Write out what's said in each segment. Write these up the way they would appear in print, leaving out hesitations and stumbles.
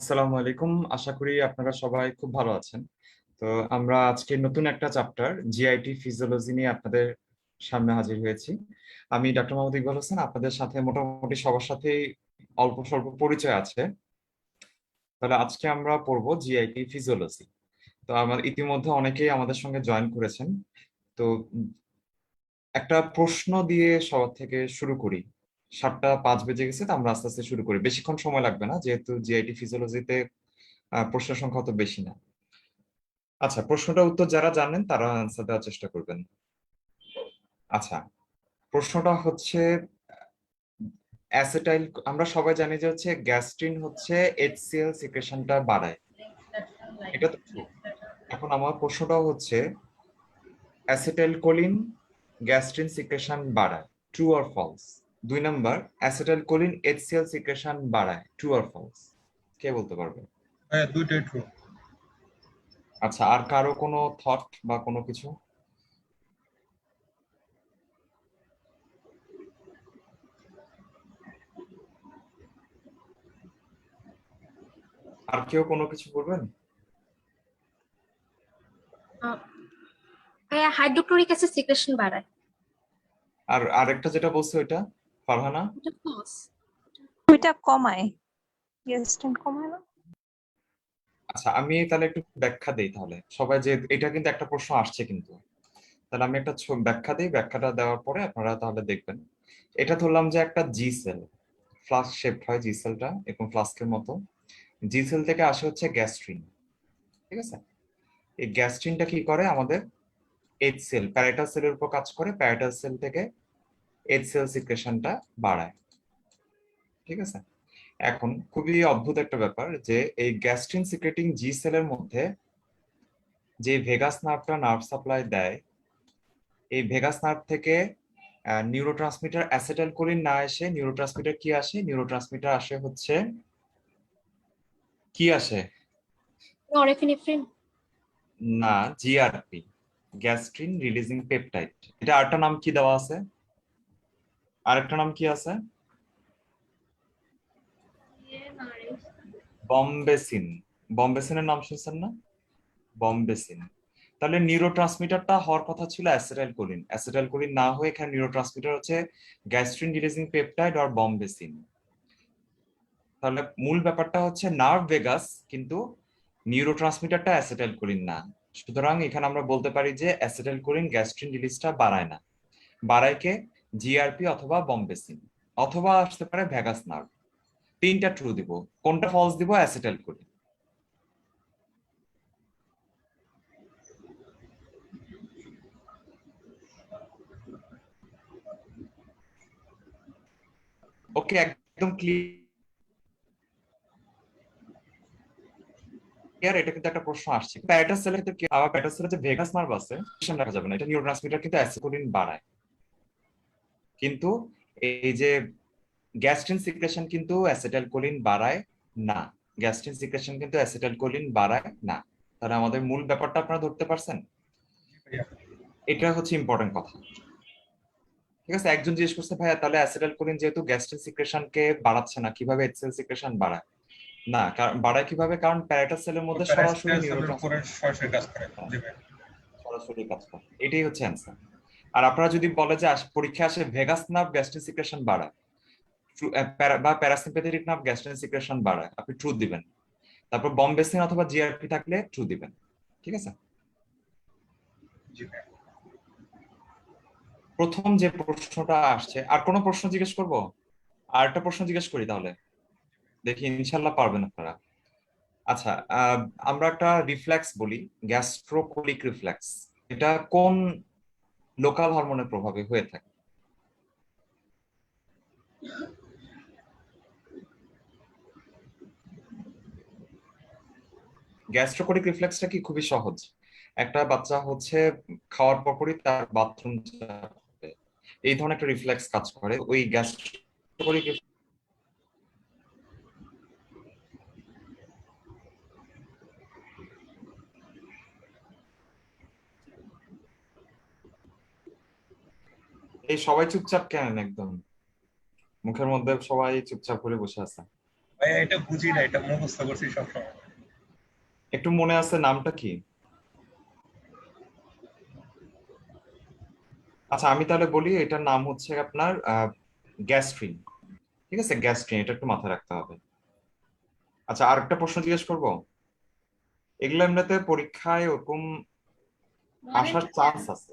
আসসালামু আলাইকুম। আশা করি আপনারা সবাই খুব ভালো আছেন। তো আমরা আজকে নতুন একটা চ্যাপ্টার জিআইটি ফিজিওলজি নিয়ে আপনাদের সামনে হাজির হয়েছি। আমি ডক্টর মোহাম্মদ ইকবাল হোসেন, আপনাদের সাথে মোটামুটি সবার সাথেই অল্প স্বল্প পরিচয় আছে। তাহলে আজকে আমরা পড়বো জিআইটি ফিজিওলজি। তো আমার ইতিমধ্যে অনেকেই আমাদের সঙ্গে জয়েন করেছেন। তো একটা প্রশ্ন দিয়ে সবার থেকে শুরু করি। 7টা 5 বেজে গেছে, তো আমরা আস্তে আস্তে শুরু করি, বেশিক্ষণ সময় লাগবে না, যেহেতু জিআইটি ফিজিওলজিতে প্রশ্নের সংখ্যা অত বেশি না। আচ্ছা, প্রশ্নটার উত্তর যারা জানেন তারা আনসার দেওয়ার চেষ্টা করবেন। আচ্ছা, প্রশ্নটা হচ্ছে অ্যাসেটাইল, আমরা সবাই জানি যে হচ্ছে গ্যাস্ট্রিন হচ্ছে এইচসিএল সিক্রেশনটা বাড়ায়, এটা তো ট্রু। এখন আমার প্রশ্নটা হচ্ছে অ্যাসেটাইল কোলিন গ্যাস্ট্রিন সিক্রেশন বাড়ায়, true or false? 2 number, acetylcholine HCl secretion বাড়ায়, ট্রু অর ফলস? কে বলতে পারবে? হ্যাঁ, দুইটাই ট্রু। আচ্ছা, আর কারো কোনো থট বা কোনো কিছু? আর কেউ কোনো কিছু বলবেন? হাইড্রোক্লোরিক অ্যাসিড সিক্রেশন বাড়ায়। আর আরেকটা যেটা বলছে ওইটা, ফারহানা? এটা ফলস। ওইটা কমায়, গ্যাস্ট্রিন কমায় না। আচ্ছা, আমি তাহলে একটু ব্যাখ্যা দেই তাহলে সবাই, যে এটা কিন্তু একটা প্রশ্ন আসছে কিন্তু। তাহলে আমি একটা ব্যাখ্যা দিই, ব্যাখ্যাটা দেওয়ার পরে আপনারা তাহলে দেখবেন। এটা ধরলাম যে একটা জি সেল, ফ্লাস্ক শেপড হয় জি সেলটা, এরকম ফ্লাস্কের মতো। জি সেল থেকে আসে হচ্ছে গ্যাস্ট্রিন, ঠিক আছে? এই গ্যাস্ট্রিনটা কি করে আমাদের এইচ সেল, প্যারাইটাল সেলের উপর কাজ করে, প্যারাইটাল সেল থেকে এইচ সেল সিক্রেশনটা বাড়ায়, ঠিক আছে? এখন খুবই অদ্ভুত একটা ব্যাপার যে এই গ্যাস্ট্রিন সিক্রেটিং জি সেলের মধ্যে যে ভেগাস নার্ভটা নার্ভ সাপ্লাই দেয়, এই ভেগাস নার্ভ থেকে নিউরোট্রান্সমিটার অ্যাসেটাইলকোলিন না এসে নিউরোট্রান্সমিটার কি আসে? নিউরোট্রান্সমিটার আসে হচ্ছে, কি আসে? নরএপিনেফ্রিন। না, জিআরপি, গ্যাস্ট্রিন রিলিজিং পেপটাইড। এটা আরেকটা নাম কি দেওয়া আছে? আরেকটা নাম কি আছে? বম্বেসিন। বম্বেসিনের নাম শুনছেন না? বম্বেসিন। তাহলে নিউরোট্রান্সমিটারটা হওয়ার কথা ছিল অ্যাসেটাইলকোলিন, অ্যাসেটাইলকোলিন না হয়ে এখানে নিউরোট্রান্সমিটার হচ্ছে গ্যাস্ট্রিন রিলিজিং পেপটাইড আর বম্বেসিন। তাহলে মূল ব্যাপারটা হচ্ছে নার্ভ ভেগাস, কিন্তু নিউরোট্রান্সমিটারটা অ্যাসেটাইলকোলিন না। সুতরাং এখানে আমরা বলতে পারি যে অ্যাসেটাইলকোলিন গ্যাস্ট্রিন রিলিজটা বাড়ায় না। বাড়ায় কে? জিআরপি অথবা বম্বেসিন, অথবা আসতে পারে ভেগাস নার্ভ। তিনটা ট্রু দিব, কোনটা ফলস দিব? অ্যাসেটাইলকোলিন। ওকে, একদম ক্লিয়ার। এটা কিন্তু একটা প্রশ্ন আসছে, প্যারাটাস সেলের ক্ষেত্রে আবার প্যারাটাস সেলের যে ভেগাস নার্ভ আছে রাখা যাবে না, এটা নিউরোট্রান্সমিটার কিন্তু অ্যাসিটাইলকোলিন বাড়ায়। কিন্তু এই যে গ্যাস্ট্রিন সিক্রেশন কিন্তু অ্যাসিটাইলকোলিন বাড়ায় না, গ্যাস্ট্রিন সিক্রেশন কিন্তু অ্যাসিটাইলকোলিন বাড়ায় না। তাহলে আমাদের মূল ব্যাপারটা আপনারা ধরতে পারছেন? এটা হচ্ছে ইম্পর্টেন্ট কথা, ঠিক আছে? একজন জিজ্ঞেস করছে, ভাইয়া তাহলে অ্যাসিটাইলকোলিন যেহেতু গ্যাস্ট্রিন সিক্রেশনকে বাড়াচ্ছে না, কিভাবে এইচসিএল সিক্রেশন বাড়ায়? না, কারণ বাড়ায় কিভাবে? কারণ প্যারাটাস সেলের মধ্যে সরাসরি প্যারাস্টাল সেলের উপরে নিউরোট্রান্সমিটার সরাসরি কাজ করে। জি ভাই। সরাসরি কাজ করে, এটাই হচ্ছে অ্যান্সার। আর আপনারা যদি বলে যে পরীক্ষা আসে ভেগাস নার্ভ গ্যাস্ট্রিন সিক্রেশন বাড়ায় বা প্যারাসিম্পেথেটিক নার্ভ গ্যাস্ট্রিন সিক্রেশন বাড়ায়, আপনি ট্রুথ দিবেন। তারপর বম্বেসিন অথবা জিআরপি থাকলে ট্রু দিবেন, ঠিক আছে? জি ভাই। প্রথম যে প্রশ্নটা আসছে, আর কোনো প্রশ্ন জিজ্ঞেস করব? আর একটা প্রশ্ন জিজ্ঞেস করি তাহলে, দেখি ইনশাল্লাহ পারবেন আপনারা। আচ্ছা, আমরা একটা রিফ্লেক্স বলি, গ্যাস্ট্রোকোলিক রিফ্লেক্স। এটা কোন লোকাল হরমোনের প্রভাবে হয়ে থাকে? গ্যাস্ট্রোকোলিক রিফ্লেক্সটা কি? খুবই সহজ। একটা বাচ্চা হচ্ছে খাওয়ার পরপরই তার বাথরুম, এই ধরনের একটা রিফ্লেক্স কাজ করে, ওই গ্যাস্ট্রোকোলিক। এই সবাই চুপচাপ কেন? একদম মুখের মধ্যে সবাই চুপচাপ করে বসে আছে। ভাই ভাইয়া এটা বুঝি না, এটা মুখস্থ করছি সবসময়। একটু মনে আছে নামটা কি? আচ্ছা আমি তাহলে বলি, এটার নাম হচ্ছে আপনার গ্যাস্ট্রিন। ঠিক আছে, গ্যাস্ট্রিন, এটা একটু মাথায় রাখতে হবে। আচ্ছা আরেকটা প্রশ্ন জিজ্ঞেস করবো। এগুলো এমনিতে পরীক্ষায় ওরকম আসার চান্স আছে।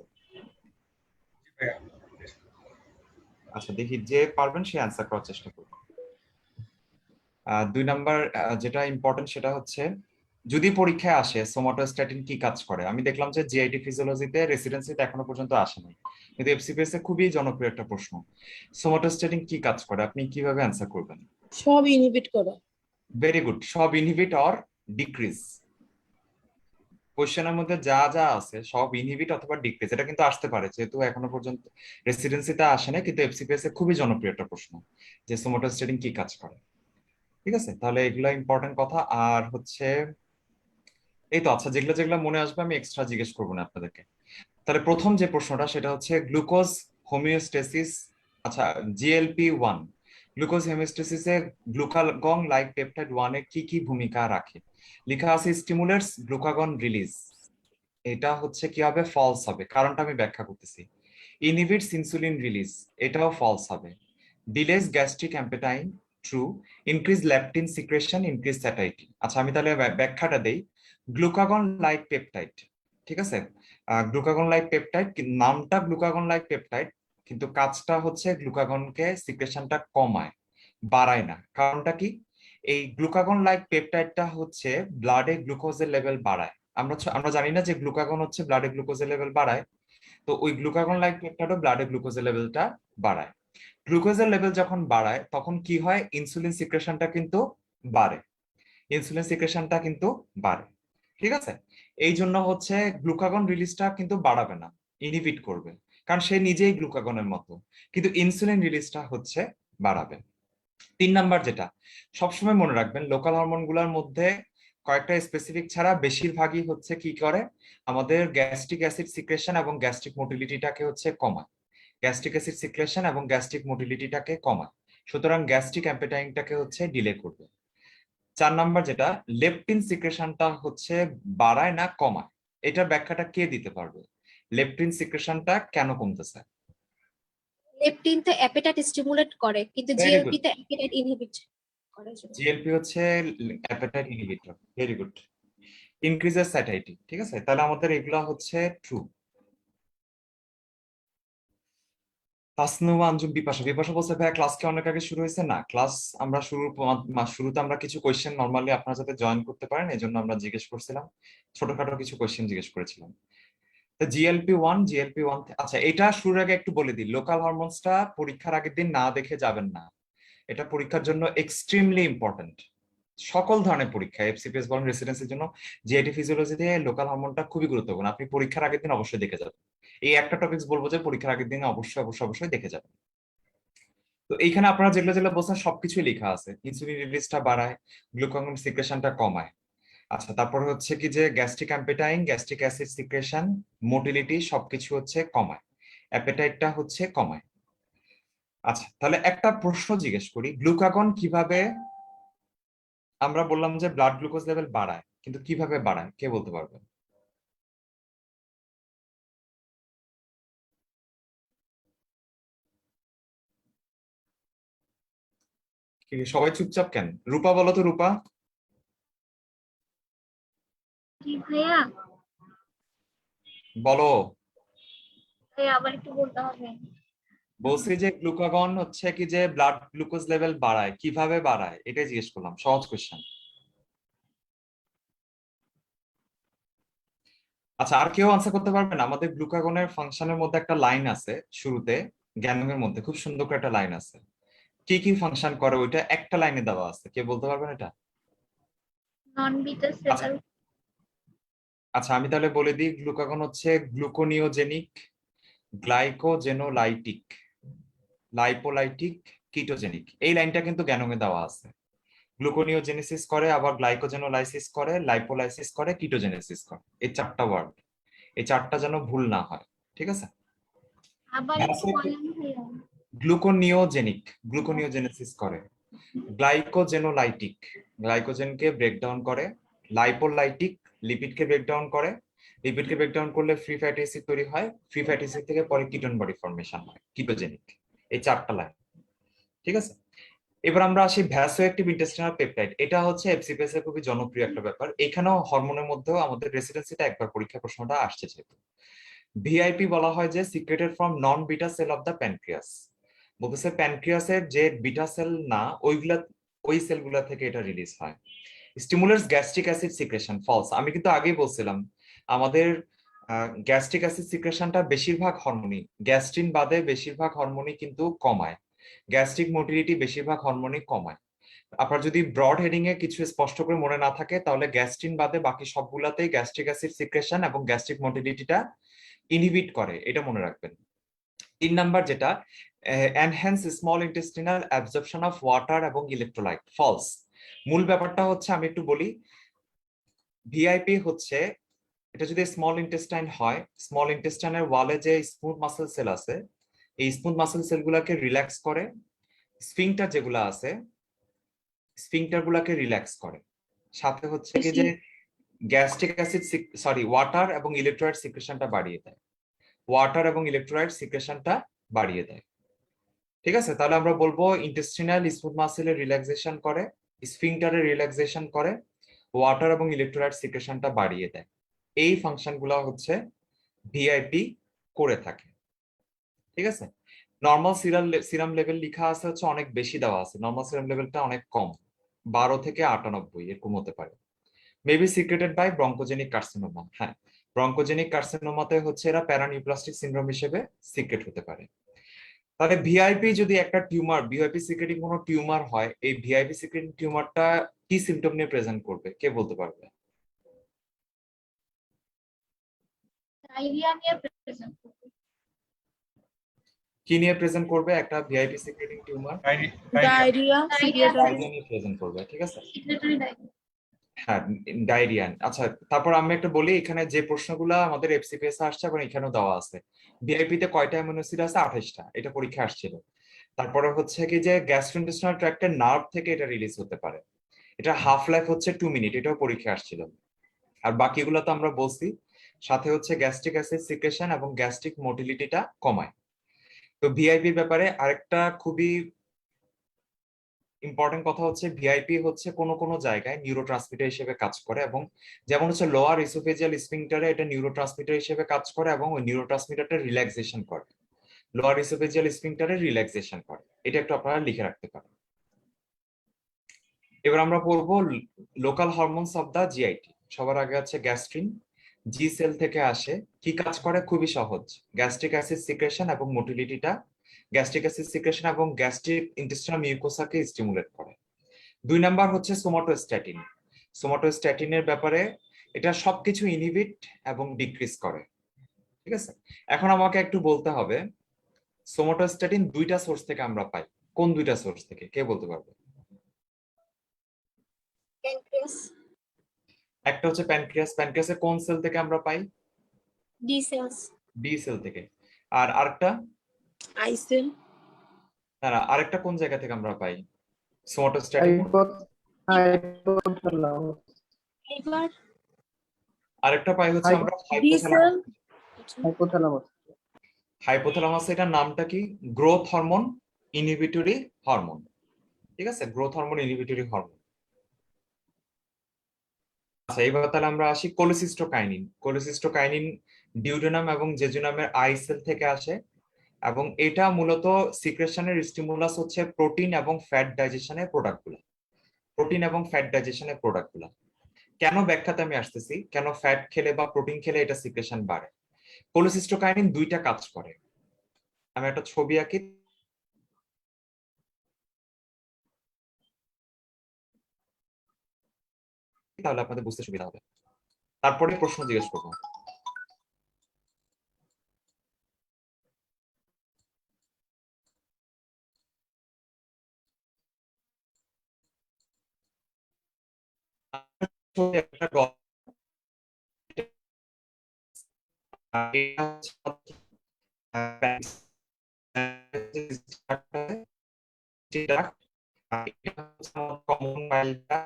জি ভাইয়া। আচ্ছা দেখি, যে পারবেন সে অ্যান্সার করার চেষ্টা করুন। 2 নাম্বার যেটা ইম্পর্টেন্ট সেটা হচ্ছে, যদি পরীক্ষায় আসে সোমাটোস্ট্যাটিন কি কাজ করে। আমি দেখলাম যে জিআইটি ফিজিওলজিতে, রেসিডেন্সিতে এখনো পর্যন্ত আসে নাই, কিন্তু এফসিপিএস এ খুবই জনপ্রিয় একটা প্রশ্ন। সোমাটোস্ট্যাটিন কি কাজ করে, আপনি কিভাবে অ্যান্সার করবেন? সব ইনহিবিট করে। ভেরি গুড, সব ইনহিবিট অর ডিক্রিজ। কোশ্চেনের মধ্যে যা যা আছে সব ইনহিবিট অথবা ডিক্রিজ, এটা কিন্তু আসতে পারে, যেহেতু এখনো পর্যন্ত রেসিডেন্সিতে আসে না, কিন্তু এফসিপিএস এ খুবই জনপ্রিয় একটা প্রশ্ন যে সোমাটোস্ট্যাটিন কি কাজ করে। ঠিক আছে, তাহলে এগুলো ইম্পর্টেন্ট কথা। আর হচ্ছে এই তো, আচ্ছা যেগুলো যেগুলো মনে আসবে আমি এক্সট্রা জিজ্ঞেস করবো না আপনাদেরকে। তাহলে প্রথম যে প্রশ্নটা সেটা হচ্ছে গ্লুকোজ হোমিওস্টেসিস। আচ্ছা, GLP-1 গ্লুকোজ হোমিওস্টেসিসে গ্লুকাগন লাইক পেপটাইড 1 এর কি কি ভূমিকা রাখে? লেখা আছে স্টিমুলেটস গ্লুকাগন রিলিজ। এটা হচ্ছে কি হবে? ফলস হবে, কারণটা আমি ব্যাখ্যা করতেছি। ইনহিবিটস ইনসুলিন রিলিজ, এটাও ফলস হবে। Delays gastric emptying, true. Increase leptin secretion, increase satiety. আচ্ছা আমি তাহলে ব্যাখ্যাটা দেই। গ্লুকাগন লাইক পেপটাইড, ঠিক আছে, গ্লুকাগন লাইক পেপটাইড, নামটা গ্লুকাগন লাইক পেপটাইড, কিন্তু কাজটা হচ্ছে গ্লুকাগনকে সিক্রেশনটা কমায়, বাড়ায় না। কারণটা কি? এই গ্লুকাগন লাইক পেপটাইডটা হচ্ছে ব্লাডে গ্লুকোজের লেভেল বাড়ায়। আমরা জানি না যে গ্লুকাগন হচ্ছে ব্লাডে গ্লুকোজের লেভেল বাড়ায়, তো ওই গ্লুকাগন লাইক পেপটাইডও ব্লাডে গ্লুকোজের লেভেলটা বাড়ায়। গ্লুকোজের লেভেল যখন বাড়ায় তখন কি হয়? ইনসুলিন সিক্রেশনটা কিন্তু বাড়ে, ইনসুলিন সিক্রেশনটা কিন্তু বাড়ে। ঠিক আছে, এই জন্য হচ্ছে গ্লুকাগন রিলিজটা কিন্তু বাড়াবে না, ইনহিবিট করবে, কারণ সে নিজেই গ্লুকাগনের মতো, কিন্তু ইনসুলিন রিলিজটা হচ্ছে বাড়াবে। 3 নাম্বার যেটা সবসময় মনে রাখবেন, লোকাল হরমোন গুলোর মধ্যে কয়েকটা স্পেসিফিক ছাড়া বেশিরভাগই হচ্ছে কি করে, আমাদের গ্যাস্ট্রিক অ্যাসিড সিক্রেশন এবং গ্যাস্ট্রিক মোটিলিটিটাকে হচ্ছে কমায়, গ্যাস্ট্রিক অ্যাসিড সিক্রেশন এবং গ্যাস্ট্রিক মোটিলিটিটাকে কমায়। সুতরাং গ্যাস্ট্রিক অ্যাপেটাইনটাকে হচ্ছে ডিলে করবে। 4 নাম্বার যেটা, লেপটিন সিক্রেশনটা হচ্ছে বাড়ায় না কমায়, এটার ব্যাখ্যাটা কে দিতে পারবে? লেপটিন সিক্রেশনটা কেন কমতেছে? লেপটিন তো অ্যাপেটাইট স্টিমুলেট করে, কিন্তু ভেরি জিএলপি গুড, তো অ্যাপেটাইট ইনহিবিট করে। জিএলপি হচ্ছে appetite inhibitor. Very good, increases satiety. ঠিক আছে, তাহলে আমাদের এগুলা হচ্ছে ট্রু। তাসনুমা আঞ্জুম বিপাশা, বিপাশা বলছে ভাইয়া ক্লাস কি অনেক আগে শুরু হয়েছে? না, ক্লাস আমরা শুরুতে আমরা কিছু কোয়েশ্চেন নরমালি আপনারা যাতে জয়েন করতে পারেন এই জন্য আমরা জিজ্ঞেস করছিলাম, ছোটখাটো কিছু কোয়েশ্চেন জিজ্ঞেস করেছিলাম। জিএলপি ওয়ান, আচ্ছা এটা শুরুর আগে একটু বলে দিই, লোকাল হরমোনসটা পরীক্ষার আগের দিন না দেখে যাবেন না, এটা পরীক্ষার জন্য এক্সট্রিমলি ইম্পর্টেন্ট। সকল ধরনের পরীক্ষা, এফসিপিএস বলেন, রেসিডেন্সির জন্য জিআইটি ফিজিওলজিতে লোকাল হরমোনটা খুবই গুরুত্বপূর্ণ। আপনি পরীক্ষার আগের দিন অবশ্যই দেখে যাবেন। এই একটা টপিকস বলবো যে পরীক্ষার আগের দিন অবশ্যই অবশ্যই অবশ্যই দেখে যাবেন। তো এইখানে আপনারা যেগুলো যেগুলো বলছেন সবকিছুই লেখা আছে। ইনসুলিন রিলিজটা বাড়ায়, গ্লুকাগন সিক্রেশনটা কমায়। আচ্ছা তারপর হচ্ছে কি যে gastric emptying, gastric acid secretion, motility সবকিছু হচ্ছে কমায়, অ্যাপেটাইটটা হচ্ছে কমায়। আচ্ছা তাহলে একটা প্রশ্ন জিজ্ঞেস করি, গ্লুকাগন কিভাবে, আমরা বললাম যে ব্লাড গ্লুকোজ লেভেল বাড়ায়, কিন্তু কিভাবে বাড়ায় কে বলতে পারবে? কি সবাই চুপচাপ কেন? রূপা বলো তো, রূপা কি ভাইয়া? বলো। ভাইয়া আবার একটু বলতে হবে। বলছি যে গ্লুকাগন হচ্ছে কি যে ব্লাড গ্লুকোজ লেভেল বাড়ায়, কিভাবে বাড়ায় এটাই জিজ্ঞেস করলাম, সহজ কোশ্চেন। আচ্ছা আর কেউ আনসার করতে পারবেন? আমাদের গ্লুকাগনের ফাংশনের মধ্যে একটা লাইন আছে শুরুতে, জ্ঞানের মধ্যে খুব সুন্দর করে একটা লাইন আছে, কি কি ফাংশন করে ওইটা একটা লাইনে দেওয়া আছে, কে বলতে পারবেন এটা? নন বিটা আচ্ছা সেল। আচ্ছা আমি তাহলে বলে দিই, গ্লুকাগন হচ্ছে গ্লুকোনিওজেনিক, গ্লাইকোজেনোলাইটিক, লাইপোলাইটিক, কিটোজেনিক। এই লাইনটা কিন্তু জ্ঞানমে দেওয়া আছে। গ্লুকোনিওজেনেসিস করে, আবার গ্লাইকোজেনোলাইসিস করে, লাইপোলাইসিস করে, কিটোজেনেসিস করে, এই 4টা ওয়ার্ড, এই 4টা যেন ভুল না হয়। ঠিক আছে, আবার একটু বলেন ভাইয়া। গ্লুকোনিওজেনিক, গ্লুকোনিওজেনেসিস করে, গ্লাইকোজেনোলাইটিক গ্লাইকোজেনকে ব্রেকডাউন করে, লাইপোলাইটিক লিপিডকে ব্রেকডাউন করে, লিপিডকে ব্রেকডাউন করলে ফ্রি ফ্যাটি অ্যাসিড তৈরি হয়, ফ্রি ফ্যাটি অ্যাসিড থেকে পরে কিটোন বডি ফর্মেশন হয়, কিটোজেনিক। এই 4টা লাইন, ঠিক আছে। এবার আমরা আসি ভ্যাসোঅ্যাক্টিভ ইন্টেস্টিনাল পেপটাইড। এটা হচ্ছে এফসিপিএস এর খুবই জনপ্রিয় একটা ব্যাপার। এখানেও হরমোনের মধ্যেও আমাদের রেসিডেন্সিটা একবার পরীক্ষা প্রশ্নটা আসছে। যেহেতু ভিআইপি বলা হয় যে secreted from non beta sell of the pancreas, বলতেছে প্যানক্রিয়াসের যে বিটা সেল না ওই সেলগুলা থেকে এটা রিলিজ হয়। Stimulates gastric acid secretion, falls. আমি কিন্তু আগেই বলছিলাম আমাদের গ্যাস্ট্রিক অ্যাসিড সিক্রেশনটা বেশিরভাগ হরমোনই, গ্যাস্ট্রিন বাদে বেশিরভাগ হরমোনই কিন্তু কমায়, গ্যাস্ট্রিক মোটিলিটি বেশিরভাগ হরমোনই কমায়। আপনার যদি ব্রড হেডিং এ কিছু স্পষ্ট করে মনে না থাকে তাহলে গ্যাস্ট্রিন বাদে বাকি সবগুলাতেই গ্যাস্ট্রিক অ্যাসিড সিক্রেশন এবং গ্যাস্ট্রিক মোটিলিটিটা ইনহিবিট করে, এটা মনে রাখবেন। 3 নাম্বার যেটা enhance small intestinal absorption of water এবং ইলেকট্রোলাইট, ফলস। মূল ব্যাপারটা হচ্ছে আমি একটু বলি, ভিআইপি হচ্ছে এটা যদি স্মল ইন্টেস্টাইন হয়, স্মল ইন্টেস্টাইনের ওয়ালে যে স্মুথ মাসেল সেল আছে এই স্মুথ মাসেল সেলগুলোকে রিল্যাক্স করে, স্ফিংটার যেগুলো আছে স্ফিংটার গুলাকে রিল্যাক্স করে, সাথে হচ্ছে কি যে গ্যাস্ট্রিক অ্যাসিড ওয়াটার এবং ইলেকট্রোলাইট সিক্রেশনটা বাড়িয়ে দেয়, ওয়াটার এবং ইলেকট্রোলাইট সিক্রেশনটা বাড়িয়ে দেয়, ঠিক আছে। তাহলে আমরা বলবো ইন্টেস্টিনাল স্মুথ মাসেলের রিল্যাক্সেশন করে, স্ফিংটারের রিল্যাক্সেশন করে, ওয়াটার এবং ইলেকট্রোলাইট সিক্রেশনটা বাড়িয়ে দেয়। এই ফাংশনগুলো হচ্ছে ভিআইপি করে থাকে, ঠিক আছে। নর্মাল সিরাম লেভেল লেখা আছে হচ্ছে অনেক বেশি দেওয়া আছে, নর্মাল সিরাম লেভেলটা অনেক কম, 12 থেকে 98 এরকম হতে পারে। Maybe secreted by bronchogenic carcinoma. হ্যাঁ, ব্রঙ্কোজেনিক কার্সিনোমাতে হচ্ছে এরা প্যারানিউপ্লাস্টিক সিনড্রোম হিসেবে সিক্রেট হতে পারে। তাহলে ভিআইপি যদি একটা টিউমার, ভিআইপি সিক্রেটিং কোনো টিউমার হয়, এই ভিআইপি সিক্রেটিং টিউমারটা কি সিমটম নিয়ে প্রেজেন্ট করবে, কে বলতে পারবে? ডায়রিয়া নিয়ে প্রেজেন্ট করবে। কি নিয়ে প্রেজেন্ট করবে একটা VIP secreting tumour? Diarrhoea diarrhoea নিয়ে প্রেজেন্ট করবে, ঠিক আছে। Secretory diarrhoea. হ্যাঁ, ডায়রিয়ান। আচ্ছা, তারপর আমি একটা বলি, এখানে যে প্রশ্নগুলো আমাদের এফসিপিএস আসছে এবং এখানেও দেওয়া আছে, ভিআইপি তে কয়টা অ্যামিনো অ্যাসিড আছে? 28টা, এটা পরীক্ষা আসছিল। তারপরে হচ্ছে কি যে গ্যাস্ট্রোইন্টেস্টিনাল ট্র্যাক্টের নার্ভ থেকে এটা রিলিজ হতে পারে, এটা হাফ লাইফ হচ্ছে 2 মিনিট, এটাও পরীক্ষা আসছিল। আর বাকিগুলো তো আমরা বলছি, সাথে হচ্ছে গ্যাস্ট্রিক অ্যাসিড সিক্রেশন এবং গ্যাস্ট্রিক মোটিলিটিটা কমায়। তো ভিআইপির ব্যাপারে আরেকটা খুবই ইম্পর্টেন্ট কথা হচ্ছে, ভিআইপি হচ্ছে কোনো কোনো জায়গায় নিউরোট্রান্সমিটার হিসেবে কাজ করে, এবং যেমন হচ্ছে লোয়ার ইসোফেজিয়াল স্ফিংটারে এটা নিউরোট্রান্সমিটার হিসেবে কাজ করে এবং ওই নিউরোট্রান্সমিটারটা রিল্যাক্সেশন করে, লোয়ার ইসোফেজিয়াল স্ফিংটারে রিল্যাক্সেশন করে। এটা একটু আপনারা লিখে রাখতে পারেন। এবার আমরা পড়বো local hormones of the GIT. সবার আগে আছে গ্যাস্ট্রিন, জি সেল থেকে আসে, কি কাজ করে? খুবই সহজ, গ্যাস্ট্রিক অ্যাসিড সিক্রেশন এবং মোটিলিটিটা, গ্যাস্ট্রিক অ্যাসিড সিক্রেশন এবং গ্যাস্ট্রিক ইন্টেস্টিনাল মিউকোসাকে স্টিমুলেট করে। 2 নাম্বার হচ্ছে সোমাটোস্ট্যাটিন। সোমাটোস্ট্যাটিনের ব্যাপারে এটা সবকিছু ইনহিবিট এবং ডিক্রিজ করে, ঠিক আছে। এখন আমাকে একটু বলতে হবে, সোমাটোস্ট্যাটিন 2টা সোর্স থেকে আমরা পাই, কোন 2টা সোর্স থেকে, কে বলতে পারবে? প্যানক্রিয়াস, একটা হচ্ছে প্যানক্রিয়াস, প্যানক্রিয়াসের কোন সেল থেকে আমরা পাই? ডি সেলস, বি সেল থেকে। আর আরেকটা? আই সেল, না, আরেকটা কোন জায়গা থেকে আমরা পাই সোমাটোস্ট্যাটিন? হাইপোথ্যালামাস। লিভার, আরেকটা পাই হচ্ছে আমরা ডি সেল, হাইপোথ্যালামাস। হাইপোথ্যালামাস। এটার নামটা কি? গ্রোথ হরমোন ইনহিবিটরি হরমোন, ঠিক আছে, গ্রোথ হরমোন ইনহিবিটরি হরমোন। আচ্ছা, এবার তাহলে আমরা আসি কোলেসিস্টোকাইনিন। কোলেসিস্টোকাইনিন ডিউডেনাম এবং জেজুনামের আই সেল থেকে আসে, এবং এটা মূলত সিক্রেশনের স্টিমুলাস হচ্ছে প্রোটিন এবং ফ্যাট ডাইজেশনের প্রোডাক্টগুলো, প্রোটিন এবং ফ্যাট ডাইজেশনের প্রোডাক্টগুলো। কেন ব্যাখ্যাতে আমি আসতেছি, কেন ফ্যাট খেলে বা প্রোটিন খেলে এটা সিক্রেশন বাড়ে। কোলেসিস্টোকাইনিন 2টা কাজ করে, আমি একটা ছবি আঁকি তাহলে আপনাদের বুঝতে সুবিধা হবে, তারপরে প্রশ্ন জিজ্ঞেস করবো। একটা গল্প, এটা হচ্ছে আর এটা হচ্ছে আমার কমন মাইলটা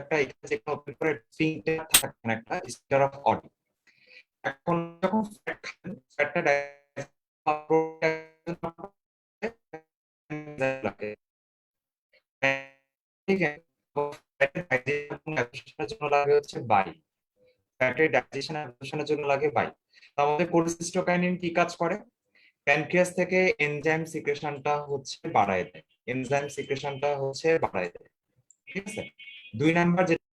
একটা এখানে যেটা ওপেন করে ফিঙ্গার থাকে না একটা স্টার অফ অডি। এখন যখন ফ্যাট খাবেন ফ্যাটটা লাগে, ঠিক আছে? তো ফ্যাটের ডাইজেশনের জন্য লাগে হচ্ছে বাইল, ফ্যাটের ডাইজেশন অ্যাবজর্পশনের জন্য লাগে বাইল। তো আমাদের কোলিসিস্টোকাইনিন কি কাজ করে? প্যানক্রিয়াস থেকে এনজাইম সিক্রেশনটা হচ্ছে বাড়ায় দেয়, এনজাইম সিক্রেশনটা হচ্ছে বাড়ায় দেয়, ঠিক আছে? 2 নাম্বার যেটা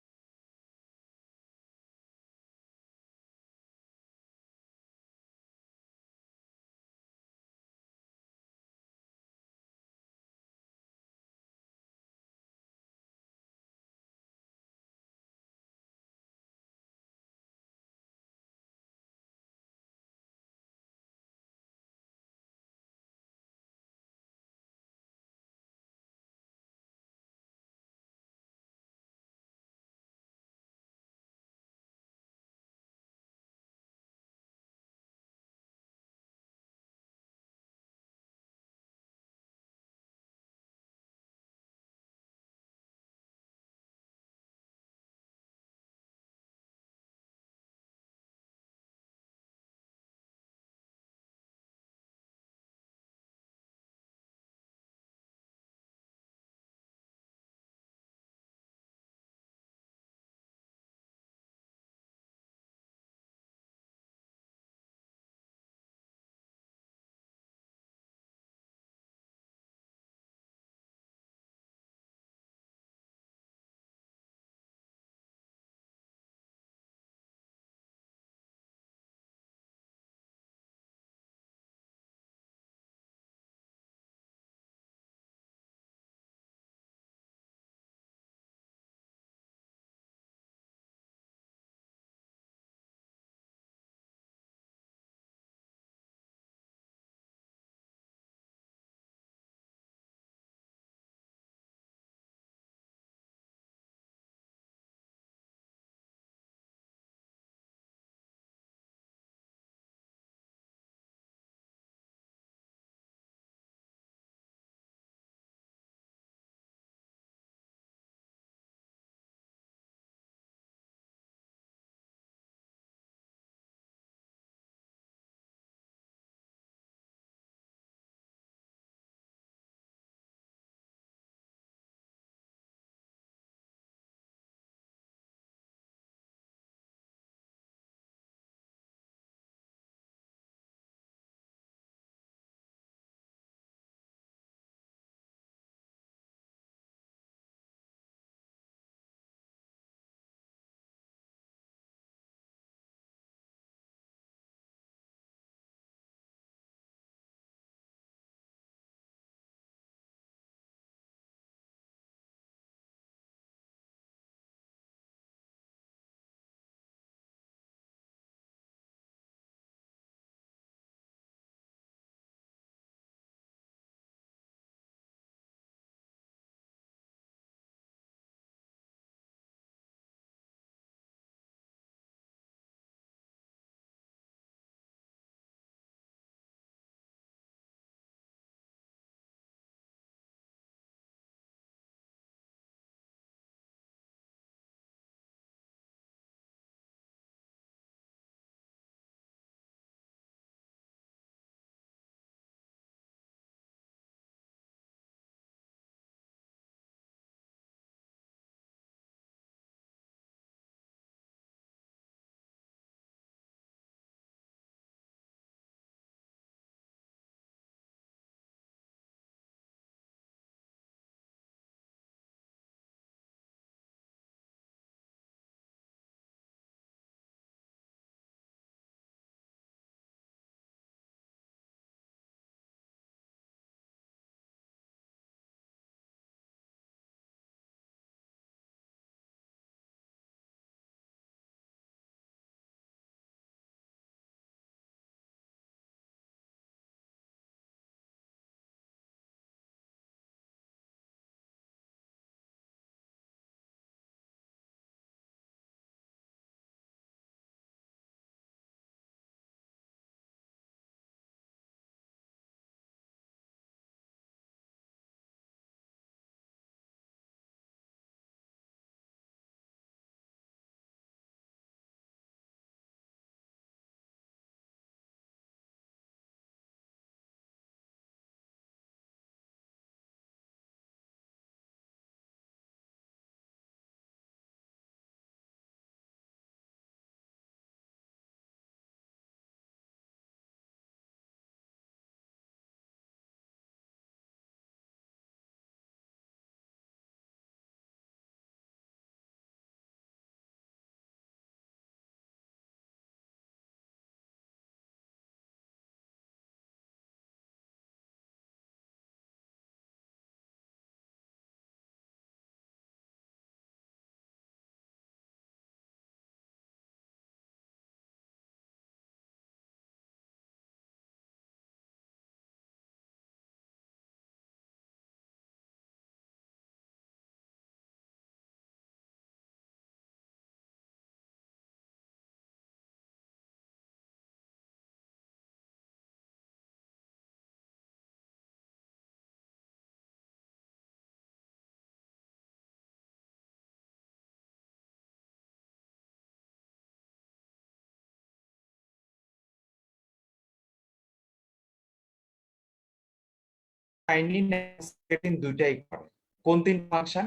কাইনিন সিক্রেটিন দুইটাই করে। কোন তিন function?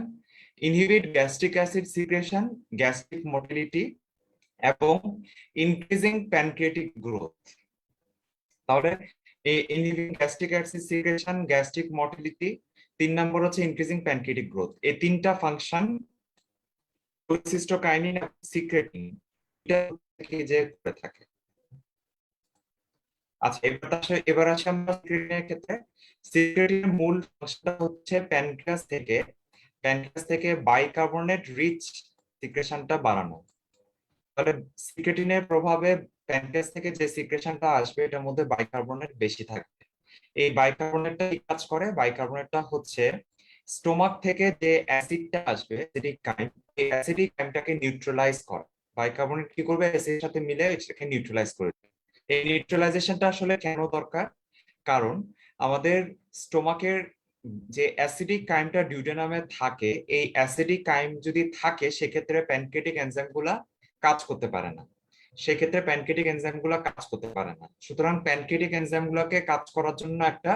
Inhibit gastric acid secretion, gastric motility এবং ইনক্রিজিং প্যানক্রিয়াটিক গ্রোথ। তাহলে এই inhibiting gastric acid secretion, gastric motility, 3 number হচ্ছে ইনক্রিজিং প্যানক্রিয়াটিক গ্রোথ। এই তিনটা ফাংশন কোলিসিস্টোকাইনিন এবং সিক্রেটিন যে করে থাকে। আচ্ছা, এবার আসি আমরা সিক্রেটিনের ক্ষেত্রে। সিক্রেটিনের মূল ফাংশনটা হচ্ছে প্যানক্রিয়াস থেকে বাইকার্বনেট রিচ সিক্রেশনটা বাড়ানো। তাহলে সিক্রেটিনের প্রভাবে প্যানক্রিয়াস থেকে যে সিক্রেশনটা আসবে এটার মধ্যে বাইকার্বনেট বেশি থাকবে। এই বাইকার্বনেটটা কি কাজ করে? বাইকার্বনেটটা হচ্ছে স্টোমাক থেকে যে অ্যাসিডটা আসবে, অ্যাসিডিক কাইম, এই অ্যাসিডিক কাইমটাকে নিউট্রালাইজ করে। বাইকার্বনেট কি করবে? অ্যাসিডের সাথে মিলে এটাকে নিউট্রালাইজ করে দেবে। এই নিউট্রালাইজেশনটা আসলে কেন দরকার? কারণ আমাদের স্টোমাকের যে অ্যাসিডিক কাইমটা ডিউডেনামে থাকে, এই অ্যাসিডিক কাইম যদি থাকে সেক্ষেত্রে প্যানক্রিয়াটিক এনজাইমগুলা কাজ করতে পারে না। সেক্ষেত্রে প্যানক্রিয়াটিক এনজাইমগুলা কাজ করতে পারে না। সুতরাং প্যানক্রিয়াটিক এনজাইমগুলোকে কাজ করার জন্য একটা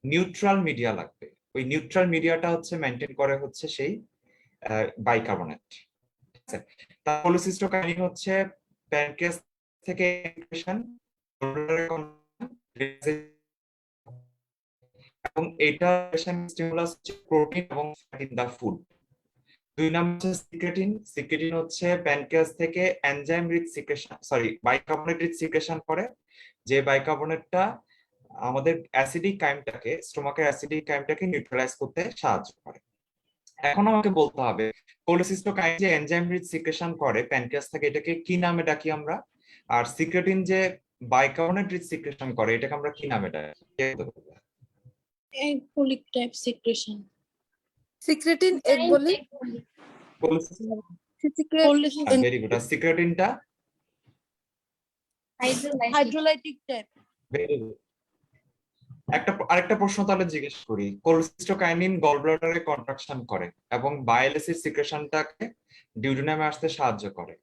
নিউট্রাল মিডিয়া লাগবে। ওই নিউট্রাল মিডিয়াটা হচ্ছে মেনটেন করে হচ্ছে সেই বাইকার্বনেট। তার কোলিসিস্টোকাইনিন হচ্ছে প্যানক্রিয়াস থেকে এবং এটা স্টিমুলাস হচ্ছে প্রোটিন এবং fat in the food. 2 number হচ্ছে সিক্রেটিন হচ্ছে প্যানক্রিয়াস থেকে enzyme rich secretion, bicarbonate rich secretion করে, যে বাইকার্বনেটটা আমাদের অ্যাসিডিক কাইমটাকে, স্টোমাকের অ্যাসিডিক কাইমটাকে নিউট্রালাইজ করতে সাহায্য করে। এখন আমাকে বলতে হবে কোলিসিস্টোকাইন যে এনজাইম রিচ সিক্রেশন করে প্যানক্রিয়াস থেকে, এটাকে কি নামে ডাকি আমরা? আর সিক্রেটিন যে বাইকার্বনেট রিচ সিক্রেশন করে এটাকে আমরা কি নামে ডাকি? Colic type secretion. সিক্রেটিন এক বলি ভেরি গুড। আর সিক্রেটিনটা হাইড্রোলাইটিক টাইপ। Very good. আরেকটা প্রশ্ন তাহলে জিজ্ঞেস করি। কোলিসিস্টোকাইনিন গলব্লাডারে কন্ট্রাকশন করে এবং বাইল অ্যাসিড সিক্রেশনটাকে ডিউডেনামে আসতে সাহায্য করে।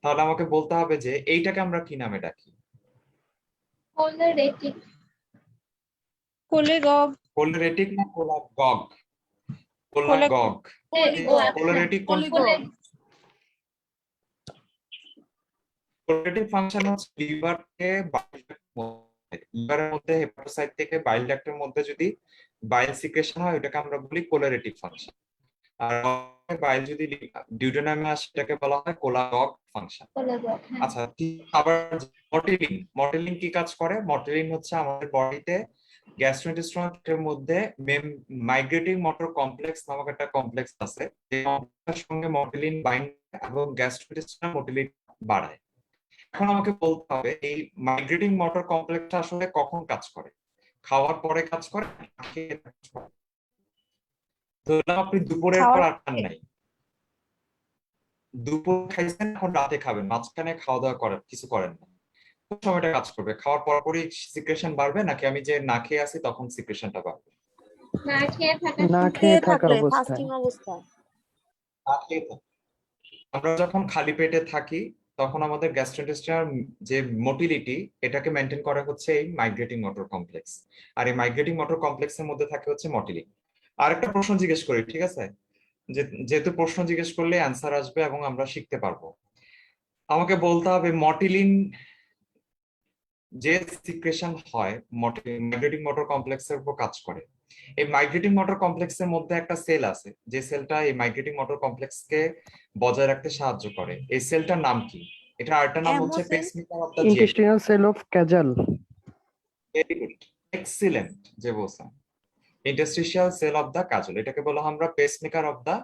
তাহলে আমাকে বলতে হবে যে এইটাকে আমরা কি নামে ডাকি? Choleratic. কোলেগগ, কোলেরেটিক না কোলাগগ? কোলাগগ। কোলেরেটিক কোলেরেটিক ফাংশন হচ্ছে লিভারের মধ্যে হেপাটোসাইট থেকে বাইল ডাক্টের মধ্যে যদি বাইল সিক্রেশন হয় ওটাকে আমরা বলি কোলেরেটিক ফাংশন। আর বাইল যদি ডিউডেনামে আসে সেটাকে বলা হয় কোলাগগ ফাংশন। আচ্ছা, আবার মটিলিন কি কাজ করে? মটিলিন হচ্ছে আমাদের বডিতে গ্যাস্ট্রোইন্টেস্টাইনাল মধ্যে মাইগ্রেটিং মোটর কমপ্লেক্স নামক একটা কমপ্লেক্স আছে, যে কমপ্লেক্সের সঙ্গে মটিলিন বাইন্ড এবং গ্যাস্ট্রোইন্টেস্টাইনাল মোটিলিটি বাড়ায়। এখন আমাকে বলতে হবে এই মাইগ্রেটিং মোটর কমপ্লেক্সটা আসলে কখন কাজ করে? খাওয়ার পরে কাজ করে? ধরলাম আপনি দুপুরের পর আর খান নাই, দুপুর খাইছেন, এখন রাতে খাবেন, মাঝখানে খাওয়া দাওয়া করেন, কিছু করেন না, কোন সময়টা কাজ করবে? খাওয়ার পরপরই সিক্রেশন বাড়বে নাকি আমি যে না খেয়ে আছি তখন সিক্রেশনটা বাড়বে? না খেয়ে থাকা অবস্থায়। ফাস্টিং অবস্থা। না খেয়ে থাকা। আমরা যখন খালি পেটে থাকি তখন আমাদের গ্যাস্ট্রোইন্টেস্টাইনাল যে মোটিলিটি এটাকে মেনটেন করা হচ্ছে এই মাইগ্রেটিং মোটর কমপ্লেক্স, আর এই মাইগ্রেটিং মোটর কমপ্লেক্সের মধ্যে থাকে হচ্ছে মটিলিন। আরেকটা প্রশ্ন জিজ্ঞেস করি, ঠিক আছে? যেহেতু প্রশ্ন জিজ্ঞেস করলে অ্যান্সার আসবে এবং আমরা শিখতে পারবো। আমাকে বলতে হবে মটিলিন যে সিক্রেশন হয় মাইগ্রেটিং মোটর কমপ্লেক্সের উপর কাজ করে। এই মাইগ্রেটিং মোটর কমপ্লেক্সের মধ্যে একটা সেল আছে, যে সেলটা এই মাইগ্রেটিং মোটর কমপ্লেক্সকে বজায় রাখতে সাহায্য করে। এই সেলটার নাম কি? এটা আরেকটা নাম হচ্ছে pacemaker of the intestinal cell of Cajal. Very good, excellent যে বলছেন, interstitial cell of the Cajal, এটাকে বলা হয় আমরা পেসমেকার অফ দা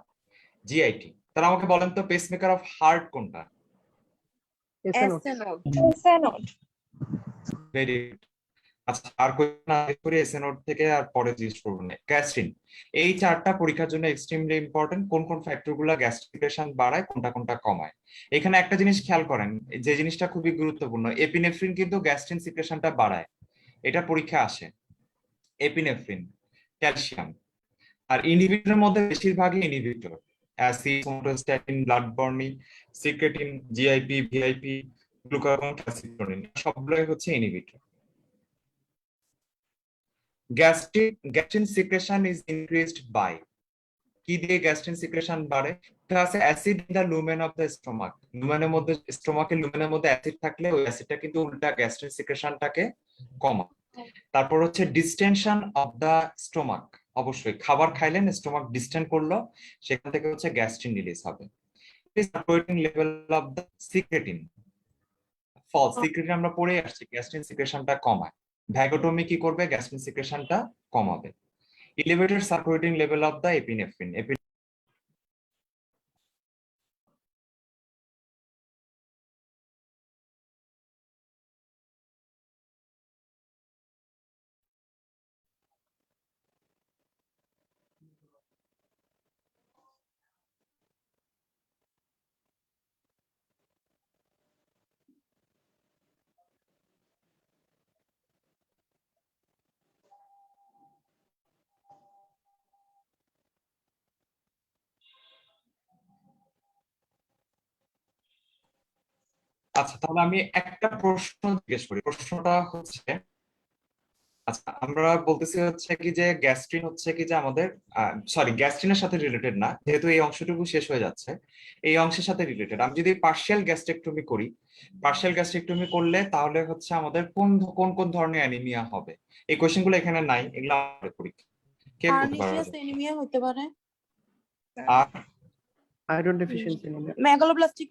জিআইটি। তাহলে আমাকে বলেন তো পেসমেকার অফ হার্ট কোনটা? এসএনওড। Very good. আচ্ছা, আর কোন করে এসএনওড থেকে আর পরে জিজ্ঞেস করব না। গ্যাস্ট্রিন, এই চারটা পরীক্ষার জন্য এক্সট্রিমলি ইম্পর্টেন্ট। কোন কোন ফ্যাক্টরগুলো গ্যাস্ট্রিকেশন বাড়ায়, কোনটা কোনটা কমায়। এখানে একটা জিনিস খেয়াল করেন, যে জিনিসটা খুবই গুরুত্বপূর্ণ, এপিনেফ্রিন কিন্তু গ্যাস্ট্রিন সিক্রেশনটা বাড়ায়, এটা পরীক্ষা আসে। Epinephrine, calcium. আর ইনহিবিটরের মধ্যে বেশিরভাগই ইনহিবিটর, অ্যাসিড, সোমাটোস্ট্যাটিন, ব্লাড বর্নি, secretin, GIP, VIP, glucagon, calcitonin, সবগুলোই হচ্ছে inhibitor. Gastrin secretion is increased by, কি দিয়ে গ্যাস্ট্রিন সিক্রেশন বাড়ে? এটা আছে acid in the lumen of the stomach. লুমেনের মধ্যে, স্টোমাকের লুমেনের মধ্যে অ্যাসিড থাকলে ওই অ্যাসিডটা কিন্তু উল্টা গ্যাস্ট্রিন সিক্রেশনটাকে কমায়। তারপর হচ্ছে ডিস্টেনশন অফ দা স্টোমাক, অবশ্যই খাবার খাইলেন স্টোমাক ডিস্টেন্ড করলো, সেখান থেকে হচ্ছে গ্যাস্ট্রিন রিলিজ হবে। Circulating level of the secretin falls, secretin আমরা পড়ে আসছি গ্যাস্ট্রিন সিক্রেশনটা কমায়। ভ্যাগোটমি কি করবে? গ্যাস্ট্রিন সিক্রেশনটা কমাবে। Elevated circulating level of the epinephrine, আচ্ছা তাহলে আমি একটা প্রশ্ন জিজ্ঞেস করি। প্রশ্নটা হচ্ছে, আচ্ছা আমরা বলতেছি হচ্ছে কি যে গ্যাস্ট্রিন হচ্ছে কি যে আমাদের, সরি গ্যাস্ট্রিনের সাথে রিলেটেড না, যেহেতু এই অংশটুকু শেষ হয়ে যাচ্ছে, এই অংশের সাথে রিলেটেড। আমি যদি পার্শিয়াল গ্যাস্ট্রেক্টমি করি, পার্শিয়াল গ্যাস্ট্রেক্টমি করলে তাহলে হচ্ছে আমাদের কোন কোন কোন ধরনের অ্যানিমিয়া হবে? এই কোশ্চেন গুলো এখানে নাই, এগুলো আমাদের পরীক্ষা কে বলতে পার্নিশিয়াস পারবে? এনিমিয়া হতে পারে, আর আয়রন ডেফিসিয়েন্সি নিয়ে। মেগালোব্লাস্টিক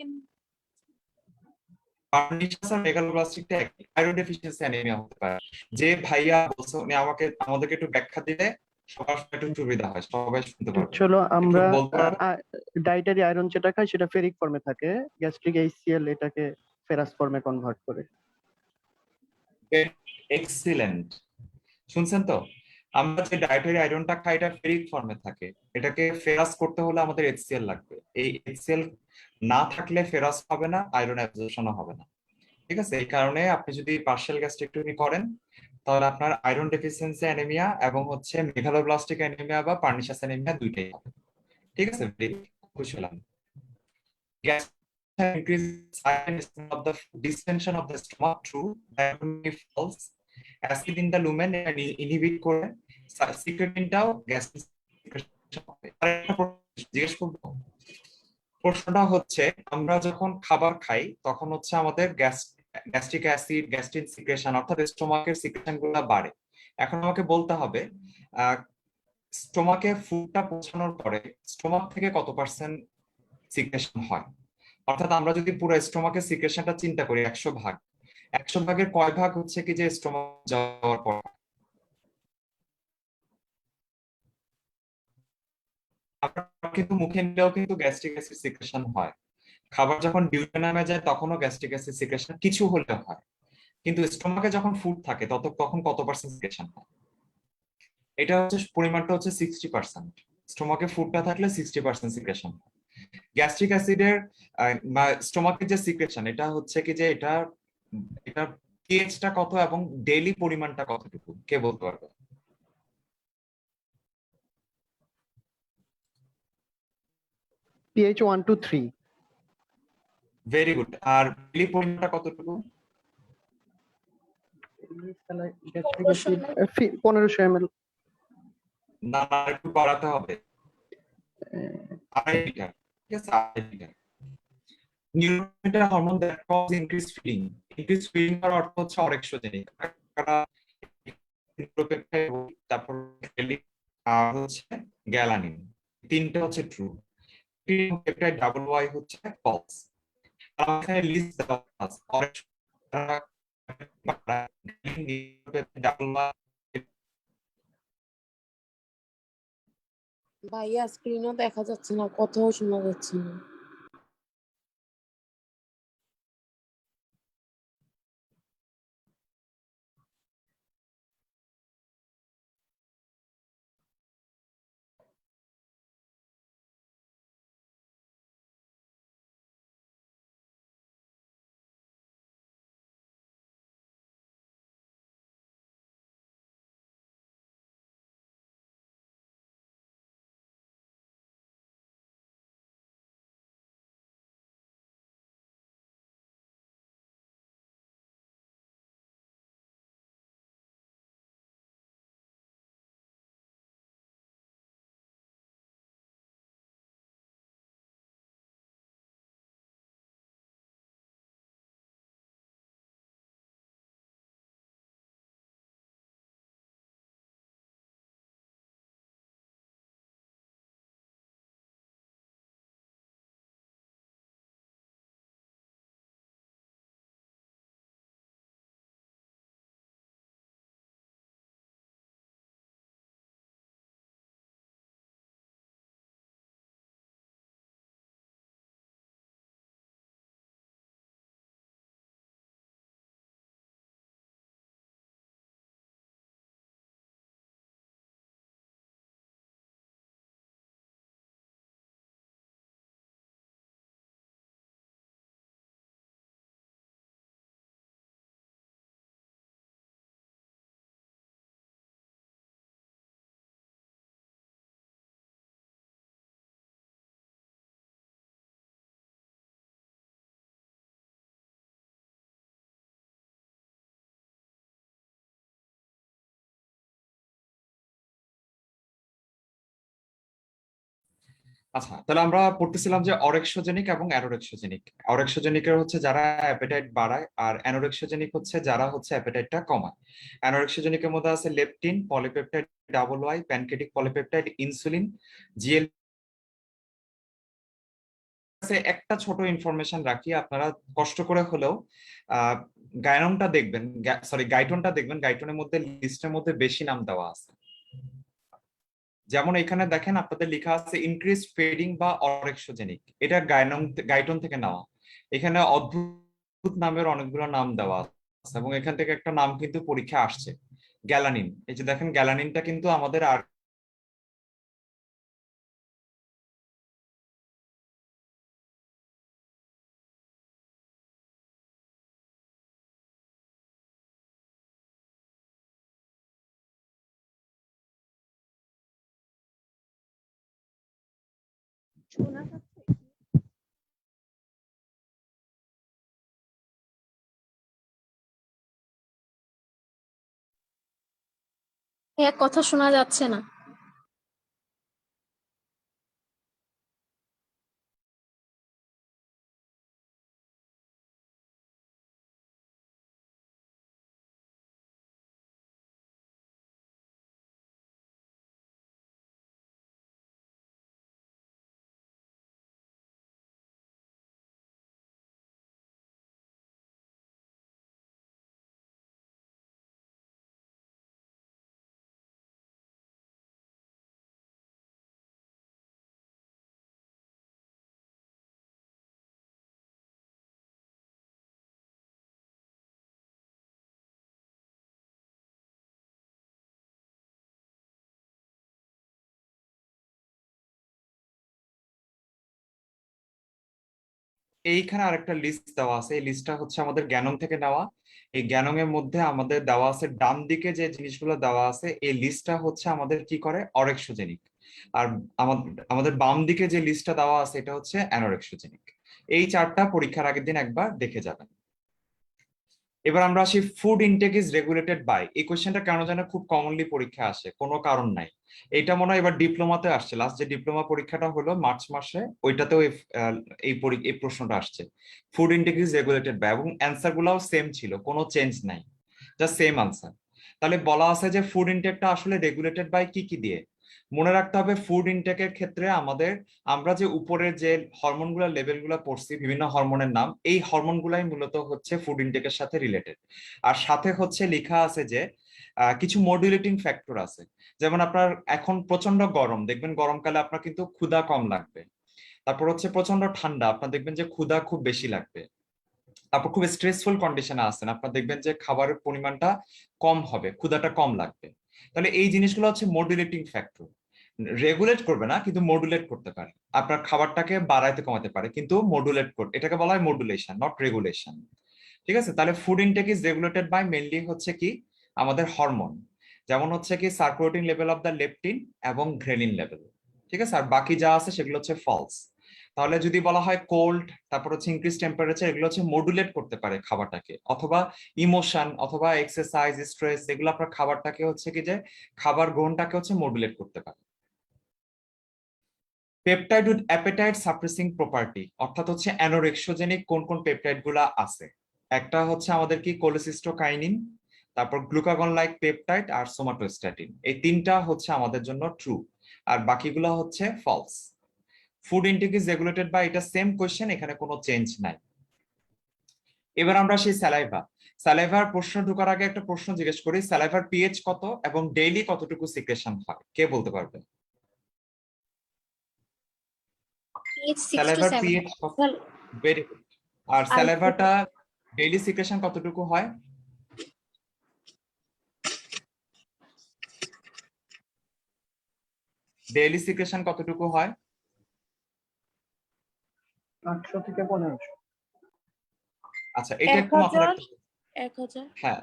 পারনিশাস আর মেগালোব্লাস্টিকটা একই, আয়রন ডেফিসিয়েন্সি অ্যানিমিয়া হতে পারে। যে ভাইয়া বলছে উনি আমাদেরকে একটু ব্যাখ্যা দিলে সবার একটু সুবিধা হয়, সবাই শুনতে পারবে। চলো আমরা একটু বলতে পারবে? ডাইটারি আয়রন যেটা খাই সেটা ফেরিক ফর্মে থাকে, গ্যাস্ট্রিক এইচসিএল এটাকে ফেরাস ফর্মে কনভার্ট করে। এক্সিলেন্ট, শুনছেন তো? আমরা যে ডায়েটারি আয়রনটা খাই এটা ফেরিক ফর্মে থাকে, এটাকে ফেরাস করতে হলে আমাদের এইচসিএল লাগবে। এই এইচসিএল না থাকলে ফেরাস হবে না, আয়রন অ্যাবজর্পশনও হবে না। ঠিক আছে, এই কারণে আপনি যদি পার্শিয়াল গ্যাস্ট্রেক্টমি করেন তাহলে আপনার আয়রন ডেফিসিয়েন্সি অ্যানিমিয়া এবং হচ্ছে মেগালোব্লাস্টিক অ্যানিমিয়া বা পার্নিশাস অ্যানিমিয়া দুইটাই হবে। ঠিক আছে, খুশি হলাম। Gas increase of the distension of the stomach through diaphragmatic falls, acid in the lumen and inhibit করে সিক্রেটিনটাও গ্যাস জিজ্ঞেস করবো। প্রশ্নটা হচ্ছে আমরা যখন খাবার খাই তখন হচ্ছে আমাদের গ্যাস্ট্রিক অ্যাসিড, গ্যাস্ট্রিন সিক্রেশন অর্থাৎ স্টোমাকের সিক্রেশন গুলো বাড়ে। এখন আমাকে বলতে হবে স্টোমাকে ফুডটা পৌঁছানোর পরে স্টোমাক থেকে কত পার্সেন্ট সিক্রেশন হয়। অর্থাৎ আমরা যদি পুরো স্টোমাকের সিক্রেশনটা চিন্তা করি 100 ভাগ, 100 ভাগের কয় ভাগ হচ্ছে কি যে স্টোমাক যাওয়ার পর? আমরা কিন্তু মুখে নিলেও কিন্তু গ্যাস্ট্রিক অ্যাসিড সিক্রেশন হয়, খাবার যখন ডিউটেনামে যায় তখনও গ্যাস্ট্রিক অ্যাসিড সিক্রেশন কিছু হলেও হয়, কিন্তু স্টোমাকে যখন ফুড থাকে তখন কত পার্সেন্ট সিক্রেশন হয়? এটা হচ্ছে পরিমাণটা হচ্ছে 60%। স্টোমাকে ফুডটা থাকলে 60% সিক্রেশন। গ্যাস্ট্রিক অ্যাসিডের স্টোমাকের যে সিক্রেশন এটা হচ্ছে কি যে এটা এটা পিএইচটা কত এবং ডেইলি পরিমাণটা কতটুকু কে বলতে পারবে? PH 1 to 3। Very good. আর ডেইলি পরিমাণটা কতটুকু? Gastric acid 1500 ml। না না, একটু বাড়াতে হবে, 2.5 লিটার। ঠিক আছে, 2.5 litre. Neurotransmitter hormone that cause increase feeling, increase feeling এর অর্থ হচ্ছে অরেক্সোজেনিক, তারপর আর হচ্ছে গ্যালানিন, তিনটা হচ্ছে ট্রু, পেপটাইড ডাবল ওয়াই হচ্ছে ফলস। আমাদের লিস্ট দেওয়া আছে ডাবল ওয়াই। ভাইয়া স্ক্রিনও দেখা যাচ্ছে না, কথাও শোনা যাচ্ছে না। আচ্ছা, তাহলে আমরা পড়তেছিলাম যে অরেক্সোজেনিক এবং অ্যানোরেক্সোজেনিক। অরেক্সোজেনিকের হচ্ছে যারা অ্যাপেটাইট বাড়ায়, আর অ্যানোরেক্সোজেনিক হচ্ছে যারা হচ্ছে অ্যাপেটাইটটা কমায়। অ্যানোরেক্সোজেনিকের মধ্যে আছে leptin, polypeptide double Y, pancreatic polypeptide, insulin, GL. একটা ছোট ইনফরমেশন রাখি, আপনারা কষ্ট করে হলেও আহ গায়ননটা দেখবেন, সরি গাইটনটা দেখবেন, গাইটনের মধ্যে লিস্টের মধ্যে বেশি নাম দেওয়া আছে। যেমন এখানে দেখেন আপনাদের লেখা আছে ইনক্রিজ ফেডিং বা অরেক্সোজেনিক, এটা গাইটন থেকে নেওয়া। এখানে অদ্ভুত নামের অনেকগুলো নাম দেওয়া আছে এবং এখান থেকে একটা নাম কিন্তু পরীক্ষা আসছে, গ্যালানিন। এই যে দেখেন গ্যালানিনটা কিন্তু আমাদের আর শোনা যাচ্ছে? ভাইয়া কথা শোনা যাচ্ছে না। এইখানে আরেকটা লিস্ট দেওয়া আছে, এই লিস্টটা হচ্ছে আমাদের জ্ঞানং থেকে নেওয়া। এই জ্ঞানং এর মধ্যে আমাদের দেওয়া আছে ডান দিকে যে জিনিসগুলো দেওয়া আছে, এই লিস্টটা হচ্ছে আমাদের কি করে অরেক্সোজেনিক। আর আমাদের বাম দিকে যে লিস্টটা দেওয়া আছে এটা হচ্ছে অ্যানোরেক্সোজেনিক। এই চারটা পরীক্ষার আগের দিন একবার দেখে যাবেন। এবার আমরা আসি food intake is regulated by. এই কোশ্চেনটা কেন যেন খুব কমনলি পরীক্ষা আসে, কোনো কারণ নাই। এটা মনে হয় এবার ডিপ্লোমাতে আসছে, লাস্ট যে ডিপ্লোমা পরীক্ষাটা হলো মার্চ মাসে, ওইটাতেও এই প্রশ্নটা আসছে, food intake is regulated by, এবং অ্যান্সার গুলাও সেম ছিল, কোনো চেঞ্জ নাই, জাস্ট সেম আনসার। তাহলে বলা আছে যে ফুড ইনটেকটা আসলে রেগুলেটেড বাই কি কি দিয়ে। মনে রাখতে হবে ফুড ইনটেকের ক্ষেত্রে আমরা যে উপরের যে হরমোনগুলোর লেভেলগুলো পড়ছি, বিভিন্ন হরমোনের নাম, এই হরমোনগুলাই মূলত হচ্ছে ফুড ইনটেকের সাথে রিলেটেড। আর সাথে হচ্ছে লেখা আছে যে কিছু মডুলেটিং ফ্যাক্টর আছে। যেমন আপনার এখন প্রচন্ড গরম, দেখবেন গরমকালে আপনার কিন্তু ক্ষুধা কম লাগবে। তারপর হচ্ছে প্রচন্ড ঠান্ডা, আপনার দেখবেন যে ক্ষুধা খুব বেশি লাগবে। তারপর খুব স্ট্রেসফুল কন্ডিশনে আছেন, আপনার দেখবেন যে খাবারের পরিমাণটা কম হবে, ক্ষুধাটা কম লাগবে। তাহলে এই জিনিসগুলো হচ্ছে মডুলেটিং ফ্যাক্টর। রেগুলেট করবে না, কিন্তু মডুলেট করতে পারে, আপনার খাবারটাকে বাড়াইতে কমাতে পারে, কিন্তু মডুলেট করতে, এটাকে বলা হয় মডুলেশন, নট রেগুলেশন। ঠিক আছে, তাহলে food intake is regulated by mainly হচ্ছে কি আমাদের হরমোন, যেমন হচ্ছে কি circulating level of the leptin এবং ঘ্রেলিন লেভেল। ঠিক আছে, আর বাকি যা আছে সেগুলো হচ্ছে ফলস। তাহলে যদি বলা হয় কোল্ড, তারপর হচ্ছে ইনক্রিজ টেম্পারেচার, এগুলো হচ্ছে মডুলেট করতে পারে খাবারটাকে, অথবা ইমোশন অথবা এক্সারসাইজ স্ট্রেস, এগুলো আপনার খাবারটাকে হচ্ছে কি যে খাবার গ্রহণটাকে হচ্ছে মডুলেট করতে পারে। Peptide with appetite suppressing property, অর্থাৎ হচ্ছে অ্যানোরেক্সোজেনিক কোন কোন পেপটাইড গুলা আছে। একটা হচ্ছে আমাদের কি কোলেসিস্টোকাইনিন, তারপর গ্লুকাগন লাইক পেপটাইড আর সোমাটোস্ট্যাটিন, এই তিনটা হচ্ছে আমাদের জন্য ট্রু, আর বাকিগুলো হচ্ছে false. Food intake is regulated by, এটা সেম কোয়েশ্চেন, এখানে কোনো চেঞ্জ নাই। এবার আমরা সেই স্যালাইভার প্রশ্ন ঢোকার আগে একটা প্রশ্ন জিজ্ঞেস করি, স্যালাইভার পিএইচ কত এবং ডেইলি কতটুকু সিক্রেশন হয়, কে বলতে পারবে? Age 6 to স্যালাইভার 7. পিএইচ কত? Well, very good. আর I স্যালাইভাটা ডেইলি সিক্রেশন কতটুকু হয়? ডেইলি সিক্রেশন কতটুকু হয়? 800 থেকে 1500। আচ্ছা, এটা একটু মাথায় 1000 রাখতে হবে। 1000 হ্যাঁ,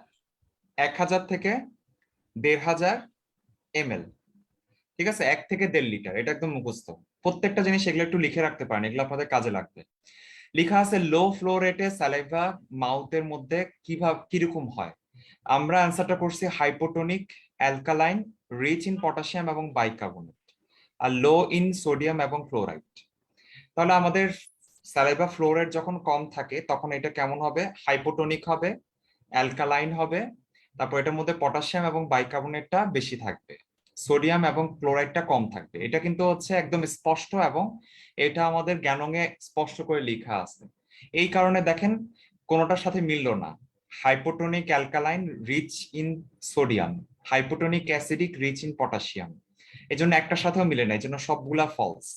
1000 থেকে 1500 ml। ঠিক আছে, 1 থেকে 1.5 লিটার, এটা একদম মুখস্থ। প্রত্যেকটা জিনিস এগুলো একটু লিখে রাখতে পারেন, এগুলো আপনাদের কাজে লাগবে। লেখা আছে লো ফ্লো রেটে স্যালাইভা মাউথের মধ্যে কিভাবে কিরকম হয়। আমরা অ্যান্সারটা করছি hypotonic, alkaline, rich in potassium এবং বাইকার্বনেট। আর লো ইন সোডিয়াম এবং ক্লোরাইড। তাহলে আমাদের স্যালাইভা ফ্লো রেট যখন কম থাকে তখন এটা কেমন হবে? হাইপোটোনিক হবে, অ্যালকালাইন হবে, তারপর এটার মধ্যে পটাশিয়াম এবং বাইকার্বনেটটা বেশি থাকবে, সোডিয়াম এবং ক্লোরাইডটা কম থাকবে। এটা কিন্তু হচ্ছে একদম স্পষ্ট এবং এটা আমাদের জ্ঞানঙে স্পষ্ট করে লেখা আছে। এই কারণে দেখেন কোনোটার সাথে মিললো না। Hypotonic alkaline rich in sodium, hypotonic acidic rich in potassium, এই জন্য একটার সাথেও মিলে না, এই জন্য সবগুলা ফলস।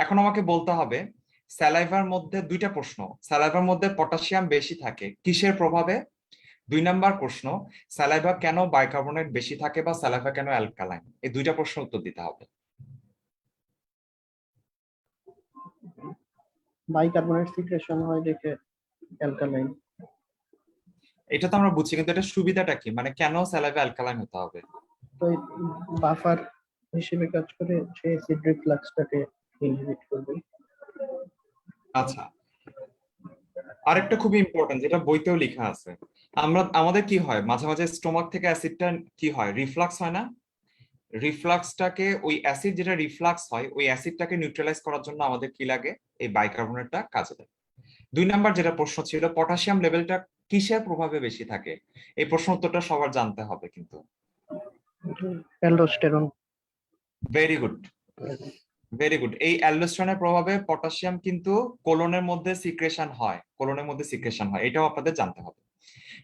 এখন আমাকে বলতে হবে স্যালাইভার মধ্যে দুইটা প্রশ্ন, স্যালাইভার মধ্যে পটাশিয়াম বেশি থাকে কিসের প্রভাবে? 2 নাম্বার প্রশ্ন, স্যালাইভা কেন বাইকার্বনেট বেশি থাকে বা স্যালাইভা কেন অ্যালকালাইন? এই দুইটা প্রশ্ন উত্তর দিতে হবে। বাইকার্বনেট সিক্রেশন হয় দেখে অ্যালকালাইন। এটা তো আমরা বুঝছি, কিন্তু এটা সুবিধাটা কি, মানে কেন স্যালাইভা অ্যালকালাইন হতে হবে? তো বাফার হিসেবে কাজ করে, সে অ্যাসিড রিফ্লাক্সটাকে ইনহিবিট করবে। আচ্ছা, আরেকটা খুবই ইম্পর্টেন্ট যেটা বইতেও লেখা আছে, আমাদের কি হয় মাঝে মাঝে স্টোমাক থেকে অ্যাসিডটা কি হয়, রিফ্লাক্স হয় না? রিফ্লাক্সটাকে ওই অ্যাসিড যেটা রিফ্লাক্স হয় ওই অ্যাসিডটাকে নিউট্রালাইজ করার জন্য আমাদের কি লাগে? এই বাইকার্বনেটটা কাজে দেয়। 2 নাম্বার যেটা প্রশ্ন ছিল, পটাশিয়াম লেভেলটা কিসের প্রভাবে বেশি থাকে? এই প্রশ্ন উত্তরটা সবার জানতে হবে কিন্তু। Aldosterone. Very good, very good. এই অ্যালডোস্টেরনের প্রভাবে পটাশিয়াম কিন্তু কোলনের মধ্যে সিক্রেশন হয়, কোলনের মধ্যে সিক্রেশন হয়, এটাও আপনাদের জানতে হবে।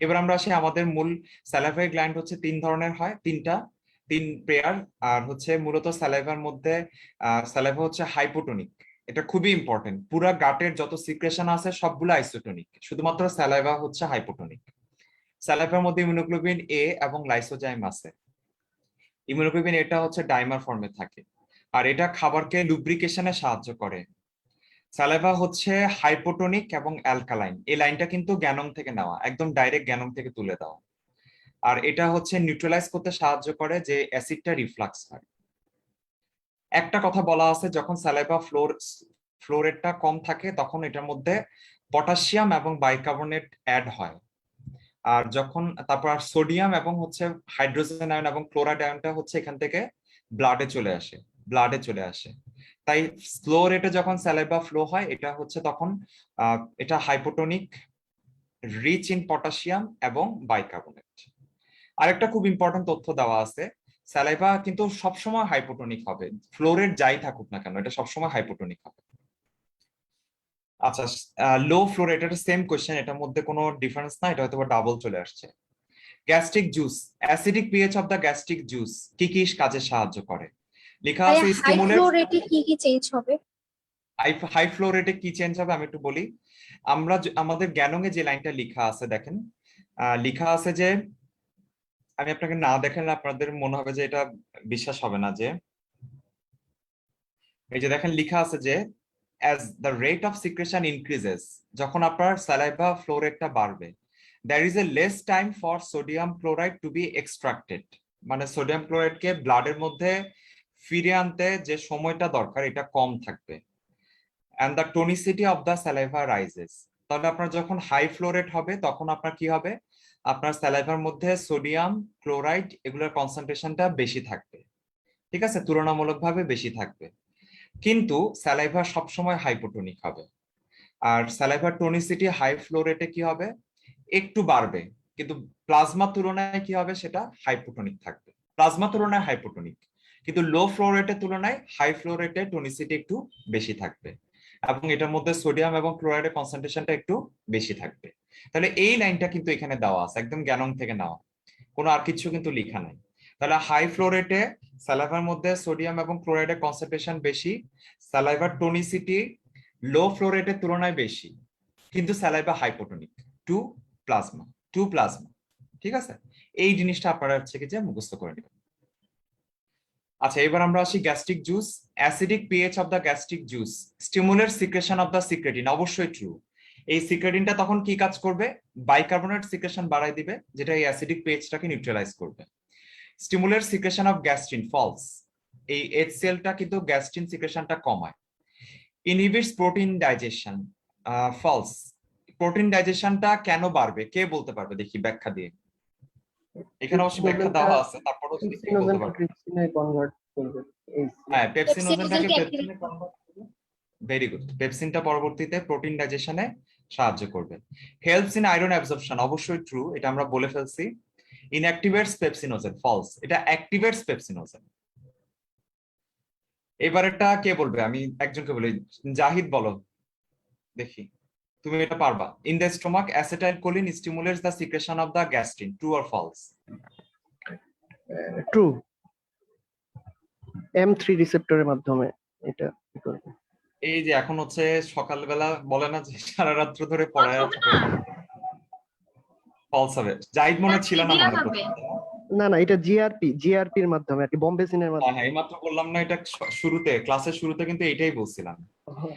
এবার আমরা আসি, আমাদের মূল স্যালাইভারি গ্ল্যান্ড হচ্ছে 3 ধরনের হয়, 3 পেয়ার। আর হচ্ছে মূলত স্যালাইভার মধ্যে স্যালাইভা হচ্ছে হাইপোটোনিক, এটা খুবই ইম্পর্টেন্ট। পুরা গাটের যত সিক্রেশন আছে সবগুলো আইসোটোনিক, শুধুমাত্র স্যালাইভা হচ্ছে হাইপোটোনিক। স্যালাইভার মধ্যে ইমিউনোগ্লোবিন এ এবং লাইসোজাইম আছে। ইমিউনোগ্লোবিন এটা হচ্ছে ডাইমার ফর্মে থাকে, আর এটা খাবারকে লুব্রিকেশনে সাহায্য করে। স্যালাইভা হচ্ছে হাইপোটোনিক এবং অ্যালকালাইন, এই লাইনটা কিন্তু গ্যানম থেকে নেওয়া, একদম ডাইরেক্ট গ্যানম থেকে তুলে দেওয়া। আর এটা হচ্ছে নিউট্রালাইজ করতে সাহায্য করে যে অ্যাসিডটা রিফ্লাক্স হয়। একটা কথা বলা আছে, যখন স্যালাইভা ফ্লো রেটটা কম থাকে তখন এটার মধ্যে পটাশিয়াম এবং বাইকার্বনেট অ্যাড হয়। আর যখন তারপর সোডিয়াম এবং হচ্ছে হাইড্রোজেন আয়ন এবং ক্লোরাইড আয়নটা হচ্ছে এখান থেকে ব্লাডে চলে আসে। তাই স্লো রেটে যখন স্যালাইভা ফ্লো হয় এটা হচ্ছে তখন এটা হাইপোটোনিক, রিচ ইন পটাশিয়াম এবং বাইকার্বনেট। আরেকটা খুব ইম্পর্টেন্ট তথ্য দেওয়া আছে, স্যালাইভা কিন্তু সবসময় হাইপোটোনিক হবে, ফ্লো রেট যাই থাকুক না কেন এটা সবসময় হাইপোটোনিক হবে। আচ্ছা, লো ফ্লো রেট, এটা সেম কোশ্চেন, এটার মধ্যে কোনো ডিফারেন্স না, এটা হয়তো ডাবল চলে আসছে। Gastric juice, acidic pH of the gastric juice কি কি কাজে সাহায্য করে? লেখা আছে হাই স্টিমুলেট। ফ্লো রেটে কি কি চেঞ্জ হবে? হাই ফ্লো রেটে কি চেঞ্জ হবে আমি একটু বলি। আমরা আমাদের জ্ঞানঙে যে লাইনটা লেখা আছে দেখেন, লেখা আছে যে, আমি আপনাকে না দেখেন আপনাদের মনে হবে যে এটা বিশ্বাস হবে না, যে এই যে দেখেন লেখা আছে যে as the rate of secretion increases, যখন আপনার স্যালাইভা ফ্লো রেটটা বাড়বে, there is a less time for sodium chloride to be extracted, মানে সোডিয়াম ক্লোরাইডকে ব্লাডের মধ্যে ফিরে আনতে যে সময়টা দরকার এটা কম থাকবে। and the tonicity of the saliva rises, তাহলে আপনার যখন হাই ফ্লো রেট হবে তখন আপনার কি হবে, আপনার স্যালাইভার মধ্যে সোডিয়াম ক্লোরাইড এগুলোর কনসেন্ট্রেশনটা বেশি থাকবে, ঠিক আছে, তুলনামূলকভাবে বেশি থাকবে। কিন্তু স্যালাইভা সবসময় হাইপোটোনিক হবে। আর স্যালাইভার টোনিসিটি হাই ফ্লো রেটে কি হবে, একটু বাড়বে, কিন্তু প্লাজমা তুলনায় কি হবে, সেটা হাইপোটোনিক থাকবে। প্লাজমা তুলনায় হাইপোটোনিক, কিন্তু লো ফ্লো রেটের তুলনায় হাই ফ্লো রেটে টোনিসিটি একটু বেশি থাকবে, এবং এটার মধ্যে সোডিয়াম এবং ক্লোরাইডের কনসেন্ট্রেশনটা একটু বেশি থাকবে। তাহলে এই লাইনটা কিন্তু এখানে দেওয়া আছে, একদম জ্ঞানং থেকে নেওয়া, কোনো আর কিছু কিন্তু লেখা নাই। তাহলে হাই ফ্লো রেটে স্যালাইভার মধ্যে সোডিয়াম এবং ক্লোরাইডের কনসেন্ট্রেশন বেশি, স্যালাইভার টোনিসিটি লো ফ্লো রেটের তুলনায় বেশি, কিন্তু স্যালাইভা হাইপোটোনিক, টু প্লাজমা, ঠিক আছে। এই জিনিসটা আপনারা হচ্ছে কি যে মুখস্থ করে নেবেন। আচ্ছা, এবার আমরা আসি gastric juice. Acidic pH of the gastric juice stimulate secretion of the secretin, অবশ্যই ট্রু। এই সিক্রেটিনটা তখন কি কাজ করবে, বাইকার্বনেট সিক্রেশন বাড়াই দিবে, যেটা এই অ্যাসিডিক পিএইচটাকে নিউট্রালাইজ করবে। Stimulate secretion of gastrin, false, এই এইচসিএলটা কিন্তু গ্যাস্ট্রিন সিক্রেশনটা কমায়। Inhibits protein digestion, false. Protein ডাইজেশনটা কেন বাড়বে কে বলতে পারবে, দেখি ব্যাখ্যা দিয়ে। এখানে অবশ্য ব্যাখ্যা দেওয়া আছে, তারপর হচ্ছে কি বলতে পারবে। ট্রিপসিনে কনভার্ট করবে এই হ্যাঁ, পেপসিনোজেনটাকে পেপসিনোজেনকে পেপসিনে কনভার্ট করবে। Very good. পেপসিনটা পরবর্তীতে প্রোটিন ডাইজেশনে সাহায্য করবে। হেল্পস ইন আয়রন অ্যাবজর্পশন, অবশ্যই ট্রু, এটা আমরা বলে ফেলছি। ইনঅ্যাক্টিভেটস পেপসিনোজেন, ফলস, এটা অ্যাক্টিভেটস পেপসিনোজেন। এবারেরটা কে বলবে? আমি একজনকে বলি, জাহিদ বলো দেখি, তুমি এটা পারবা। In the stomach acetyl choline stimulates the secretion of the gastrin, true or false? True. M3 রিসেপ্টরের মাধ্যমে এটা কি করবে? এই যে এখন হচ্ছে সকালবেলা বলে না যে সারা রাত্র ধরে পড়ায় ফলস হবে। জাহিদ মনে ছিল না মনে করছে। না না, এটা জিআরপির মাধ্যমে আর কি, বম্বেসিনের হ্যাঁ মাধ্যমে। হ্যাঁ, এইমাত্র বললাম না এটা শুরুতে, ক্লাসের শুরুতে কিন্তু এটাই বলছিলাম। হ্যাঁ,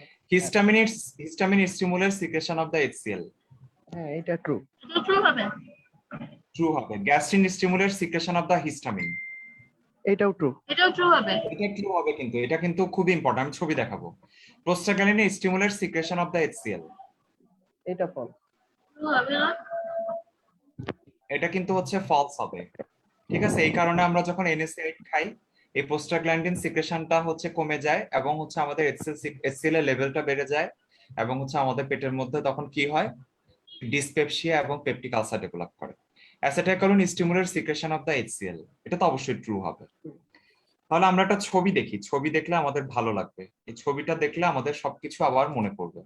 histamine stimulates secretion of the HCl, হ্যাঁ এটা ট্রু। ট্রু হবে। Gastrin stimulates secretion of the histamine, এটাও ট্রু। এটা ট্রু হবে, কিন্তু এটা কিন্তু খুব ইম্পর্টেন্ট, আমি ছবি দেখাবো। Prostaglandin stimulates secretion of the HCl, এটা ফল। এটা কিন্তু হচ্ছে ফলস হবে। ঠিক আছে, এই কারণে আমরা যখন NSAID খাই এই প্রোস্টাগ্ল্যান্ডিন সিক্রেশনটা হচ্ছে কমে যায় এবং হচ্ছে আমাদের HCl এর লেভেলটা বেড়ে যায় এবং হচ্ছে আমাদের পেটের মধ্যে তখন কি হয়, ডিসপেপসিয়া এবং পেপটিক আলসার ডেভেলপ করে। Acetylcholine stimulates secretion of the HCl, এটা তো অবশ্যই ট্রু হবে। তাহলে আমরা একটা ছবি দেখি, ছবি দেখলে আমাদের ভালো লাগবে, এই ছবিটা দেখলে আমাদের সবকিছু আবার মনে পড়বে।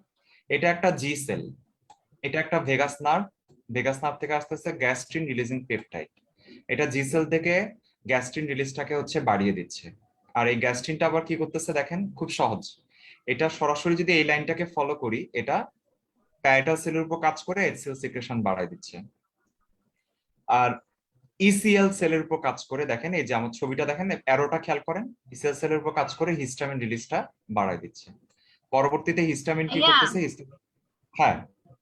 এটা একটা জি সেল, এটা একটা ভেগাস নার্ভ, ভেগাস নার্ভ থেকে আসতেছে গ্যাস্ট্রিন রিলিজিং পেপটাইড, এটা জি সেল থেকে গ্যাস্ট্রিন রিলিজটাকে হচ্ছে বাড়িয়ে দিচ্ছে। আর এই গ্যাস্ট্রিনটা আবার কি করতেছে দেখেন, খুব সহজ। এটা সরাসরি যদি এই লাইনটাকে ফলো করি, এটা প্যারাটাল সেলের উপর কাজ করে HCl সিক্রেশন বাড়ায় দিচ্ছে। আর ECL সেলের উপর কাজ করে, দেখেন এই যে আমার ছবিটা দেখেন, অ্যারোটা খেয়াল করেন, ECL সেলের উপর কাজ করে হিস্টামিন রিলিজটা বাড়ায় দিচ্ছে। পরবর্তীতে হিস্টামিন কি করতেছে, হ্যাঁ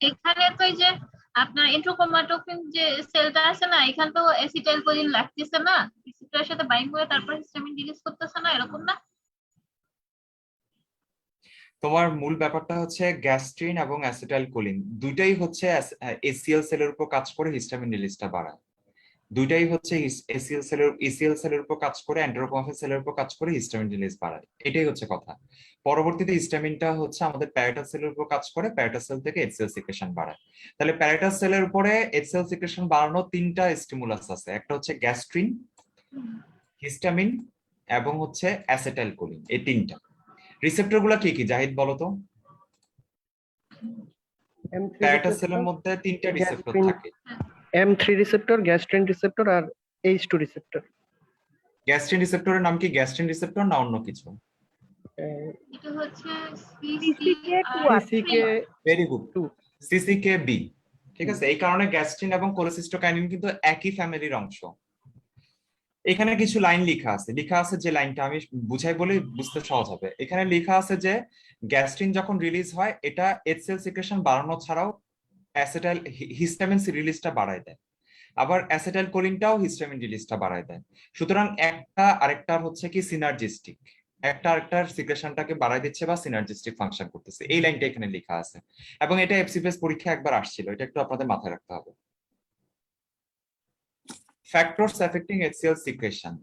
এখানে তো এই যে আপনার ইন্ট্রোক্রোমাটোফিন যে সেলটা আছে না, এখানে তো অ্যাসিটাইলকোলিন লাগতেছে না, রিসেপ্টরের সাথে বাইন্ড করে তারপর হিস্টামিন রিলিজ করতেছে না, এরকম না? তোমার মূল ব্যাপারটা হচ্ছে গ্যাস্ট্রিন এবং অ্যাসিটাইলকোলিন দুইটাই হচ্ছে HCl সেলের উপর কাজ করে হিস্টামিন রিলিজটা বাড়ায়। দুইটাই হচ্ছে ECL সেলের উপর কাজ করে, এন্টেরোপমিফিন সেলের উপর কাজ করে হিস্টামিন রিলিজ বাড়ায়, এটাই হচ্ছে কথা। পরবর্তীতে হিস্টামিনটা হচ্ছে আমাদের প্যারাটাল সেলের উপর কাজ করে, প্যারাটাল সেল থেকে HCl সিক্রেশন বাড়ায়। তাহলে প্যারাটাল সেলের উপরে HCl সিক্রেশন বাড়ানোর তিনটা স্টিমুলাস আছে, একটা হচ্ছে গ্যাস্ট্রিন, হিস্টামিন এবং হচ্ছে অ্যাসিটাইলকোলিন, এই তিনটা। রিসেপ্টর গুলা কি কি জাহিদ বলো তো? প্যারাটাল সেলের মধ্যে তিনটা রিসেপ্টর থাকে, M3 রিসেপ্টর, গ্যাস্ট্রিন রিসেপ্টর আর H2 রিসেপ্টর। গ্যাস্ট্রিন রিসেপ্টরের নাম কি গ্যাস্ট্রিন রিসেপ্টর না অন্য কিছু? এটা হচ্ছে CCK ভেরি গুড, CCK-B। ঠিক আছে, এই কারণে গ্যাস্ট্রিন এবং কোলেসিস্টোকাইনিন কিন্তু একই ফ্যামিলির অংশ। এখানে কিছু লাইন লেখা আছে যে লাইনটা আমি বুঝাই বলে বুঝতে সহজ হবে। এখানে লেখা আছে যে গ্যাস্ট্রিন যখন রিলিজ হয় এটা HCl সিক্রেশন বাড়ানো ছাড়াও হিস্টামিন রিলিজটা বাড়ায় দেয়, আবার অ্যাসিটাইলকোলিনটাও হিস্টামিন রিলিজটা বাড়ায় দেয়। সুতরাং একটা আরেকটার হচ্ছে কি সিনার্জিস্টিক, একটা আরেকটার সিক্রেশনটাকে বাড়ায় দিচ্ছে বা সিনার্জিস্টিক ফাংশন করতেছে, এই লাইনটা এখানে লেখা আছে এবং এটা FCPS পরীক্ষা একবার আসছিল, এটা একটু আপনাদের মাথায় রাখতে হবে। Factors affecting HCl secretion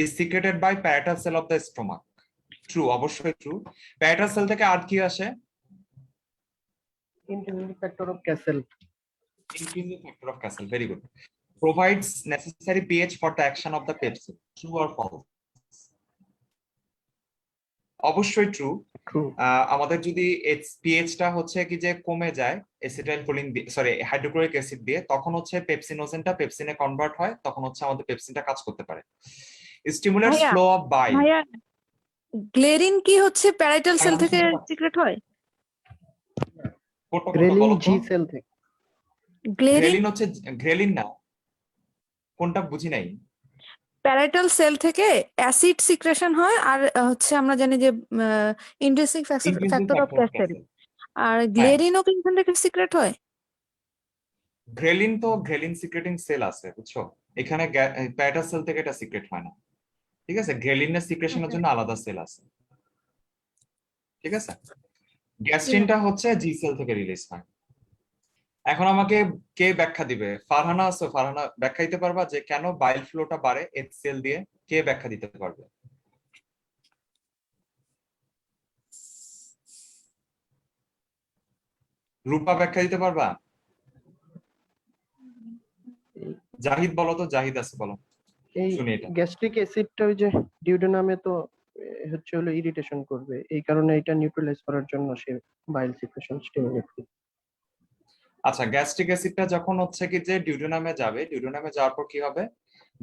is secreted by parietal cell of the stomach. True, অবশ্যই ট্রু। প্যারাটাল সেল থেকে আর কি আসে? intrinsic factor of Castle. Intrinsic factor of Castle, very good. Provides necessary pH for the action of the pepsin. True or false? অবশ্যই true. True. আমাদের যদি পিএইচটা হচ্ছে কি যে কমে যায় অ্যাসিটাইলকোলিন সরি হাইড্রোক্লোরিক অ্যাসিড দিয়ে, তখন হচ্ছে পেপসিনোজেনটা পেপসিনে কনভার্ট হয়, তখন হচ্ছে আমাদের পেপসিনটা কাজ করতে পারে। স্টিমুলেটস ভাইয়া, ফ্লো অফ বাইল। ভাইয়া গ্লেরিন কি হচ্ছে প্যারাইটাল সেল থেকে সিক্রেট হয়? গ্রেলিন G সেল থেকে। গ্লেরিন গ্রেলিন হচ্ছে গ্রেলিন না, কোনটা বুঝি নাই। প্যারাইটাল সেল থেকে অ্যাসিড সিক্রেশন হয় আর হচ্ছে আমরা জানি যে ইন্ট্রিনসিক ফ্যাক্টর অফ ক্যাসেল, আর গ্লেরিনও কি এখান থেকে সিক্রেট হয়? গ্রেলিন তো গ্রেলিন সিক্রেটিং সেল আছে বুঝছো, এখানে প্যারাটাল সেল থেকে এটা সিক্রেট হয় না। ঠিক আছে, গ্রেলিনের সিক্রেশনের জন্য আলাদা সেল আছে। ঠিক আছে, গ্যাস্ট্রিনটা হচ্ছে জি সেল থেকে রিলিজ হয়। এখন আমাকে কে ব্যাখ্যা দিবে? ফারহানা আছো? ফারহানা ব্যাখ্যা দিতে পারবা যে কেন বাইল ফ্লোটা বাড়ে HCl দিয়ে? কে ব্যাখ্যা দিতে পারবে? রূপা ব্যাখ্যা দিতে পারবা? জাহিদ বলো তো, জাহিদ আছে বলো, এই শুনি এটা। গ্যাস্ট্রিক অ্যাসিডটা ওই যে ডিউডেনামে তো হচ্ছে হলো ইরিটেশন করবে, এই কারণে এটা নিউট্রালাইজ করার জন্য সে বাইল সিক্রেশন স্টিমুলেট করে। আচ্ছা, গ্যাস্ট্রিক অ্যাসিডটা যখন হচ্ছে কি যে ডিউডেনামে যাবে, ডিউডেনামে যাওয়ার পর কি হবে?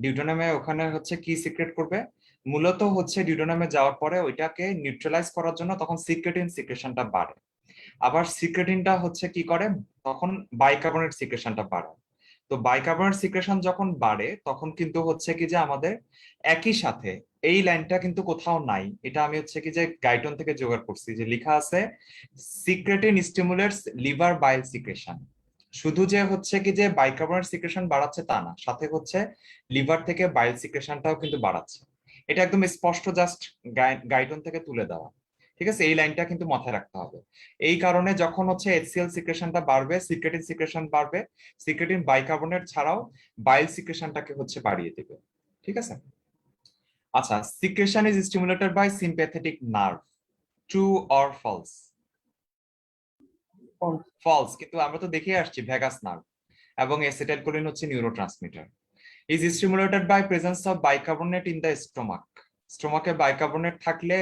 ডিউডেনামে ওখানে হচ্ছে কি সিক্রেট করবে? মূলত হচ্ছে ডিউডেনামে যাওয়ার পরে ওইটাকে নিউট্রালাইজ করার জন্য তখন সিক্রেটিন সিক্রেশনটা বাড়ে। আবার সিক্রেটিনটা হচ্ছে কি করে, তখন বাইকার্বনেট সিক্রেশনটা বাড়ে। তো বাইকার্বনেট সিক্রেশন যখন বাড়ে তখন কিন্তু হচ্ছে কি যে আমাদের একই সাথে এই লাইনটা কিন্তু কোথাও নাই, এটা আমি হচ্ছে কি যে গাইটন থেকে জোগাড় করছি, যে লেখা আছে সিক্রেটিন স্টিমুলেটস লিভার বাইল সিক্রেশন। শুধু যে হচ্ছে কি যে বাইকার্বনেট সিক্রেশন বাড়াচ্ছে তা না, সাথে হচ্ছে লিভার থেকে বাইল সিক্রেশনটাও কিন্তু বাড়াচ্ছে। এটা একদম স্পষ্ট, জাস্ট গাইটন থেকে তুলে দেওয়া। ঠিক আছে, এই লাইনটা কিন্তু মাথায় রাখতে হবে। এই কারণে যখন হচ্ছে HCl সিক্রেশনটা বাড়বে, সিক্রেটিন সিক্রেশন বাড়বে, সিক্রেটিন বাইকার্বনেট ছাড়াও বাইল সিক্রেশনটাকে হচ্ছে বাড়িয়ে দেবে। ঠিক আছে। আচ্ছা, secretion is stimulated by sympathetic nerve, true or false? False, কিন্তু আমরা তো দেখে আসছি ভ্যাগাস নার্ভ, এবং অ্যাসিটাইলকোলিন হচ্ছে neurotransmitter. Is stimulated by presence of bicarbonate in the stomach, স্টোমাকে বাইকার্বনেট থাকলে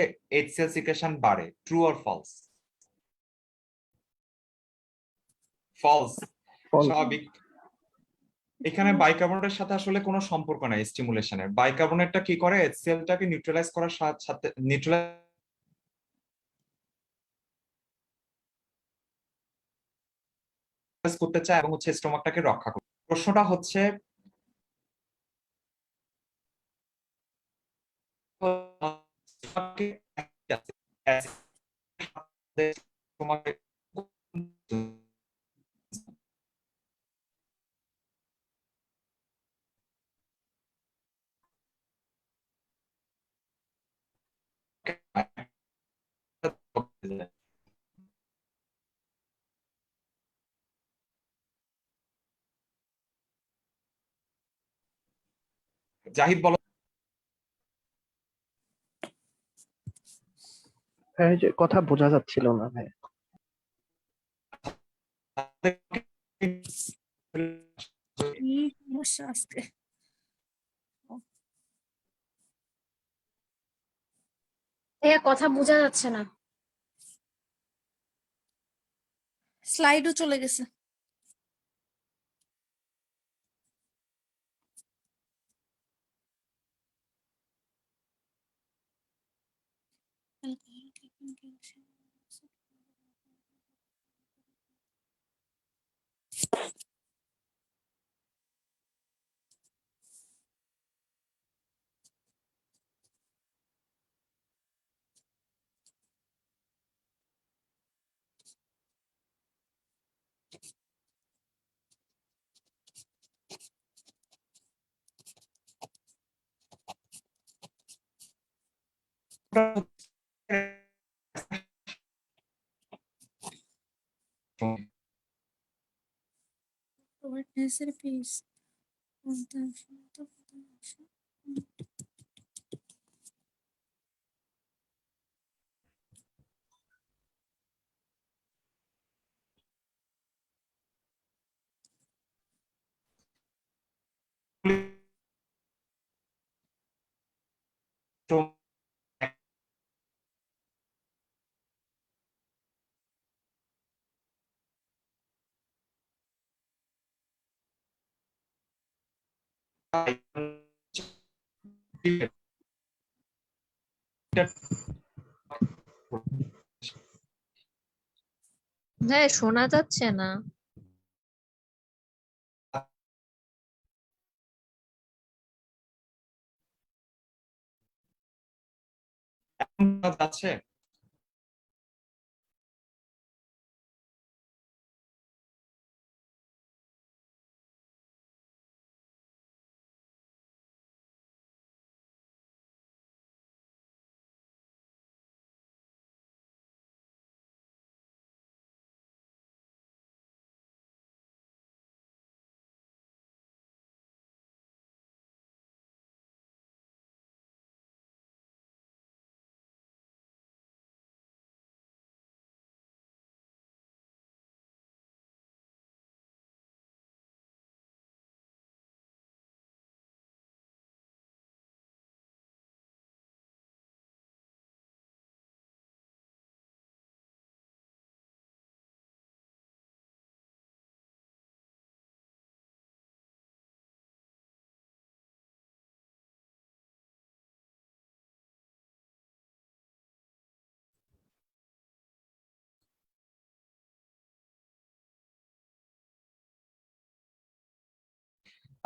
HCl সিক্রেশন বাড়ে, ট্রু অর ফলস? ফলস, স্বাভাবিক। এখানে বাইকার্বনেটের সাথে আসলে কোনো সম্পর্ক নাই স্টিমুলেশনের। বাইকার্বনেটটা কি করে, HClটাকে নিউট্রালাইজ করার সাথে নিউট্রালাইজ করতে চায় এবং হচ্ছে স্টোমাকটাকে রক্ষা করে। প্রশ্নটা হচ্ছে জাহিদ বলো। হ্যাঁ, এই যে কথা বোঝা যাচ্ছিল না ভাই। কি সমস্যা আজকে? ভাইয়া কথা বোঝা যাচ্ছে না। স্লাইডও চলে গেছে। Witnessের পিস হ্যাঁ, শোনা যাচ্ছে না। আছে।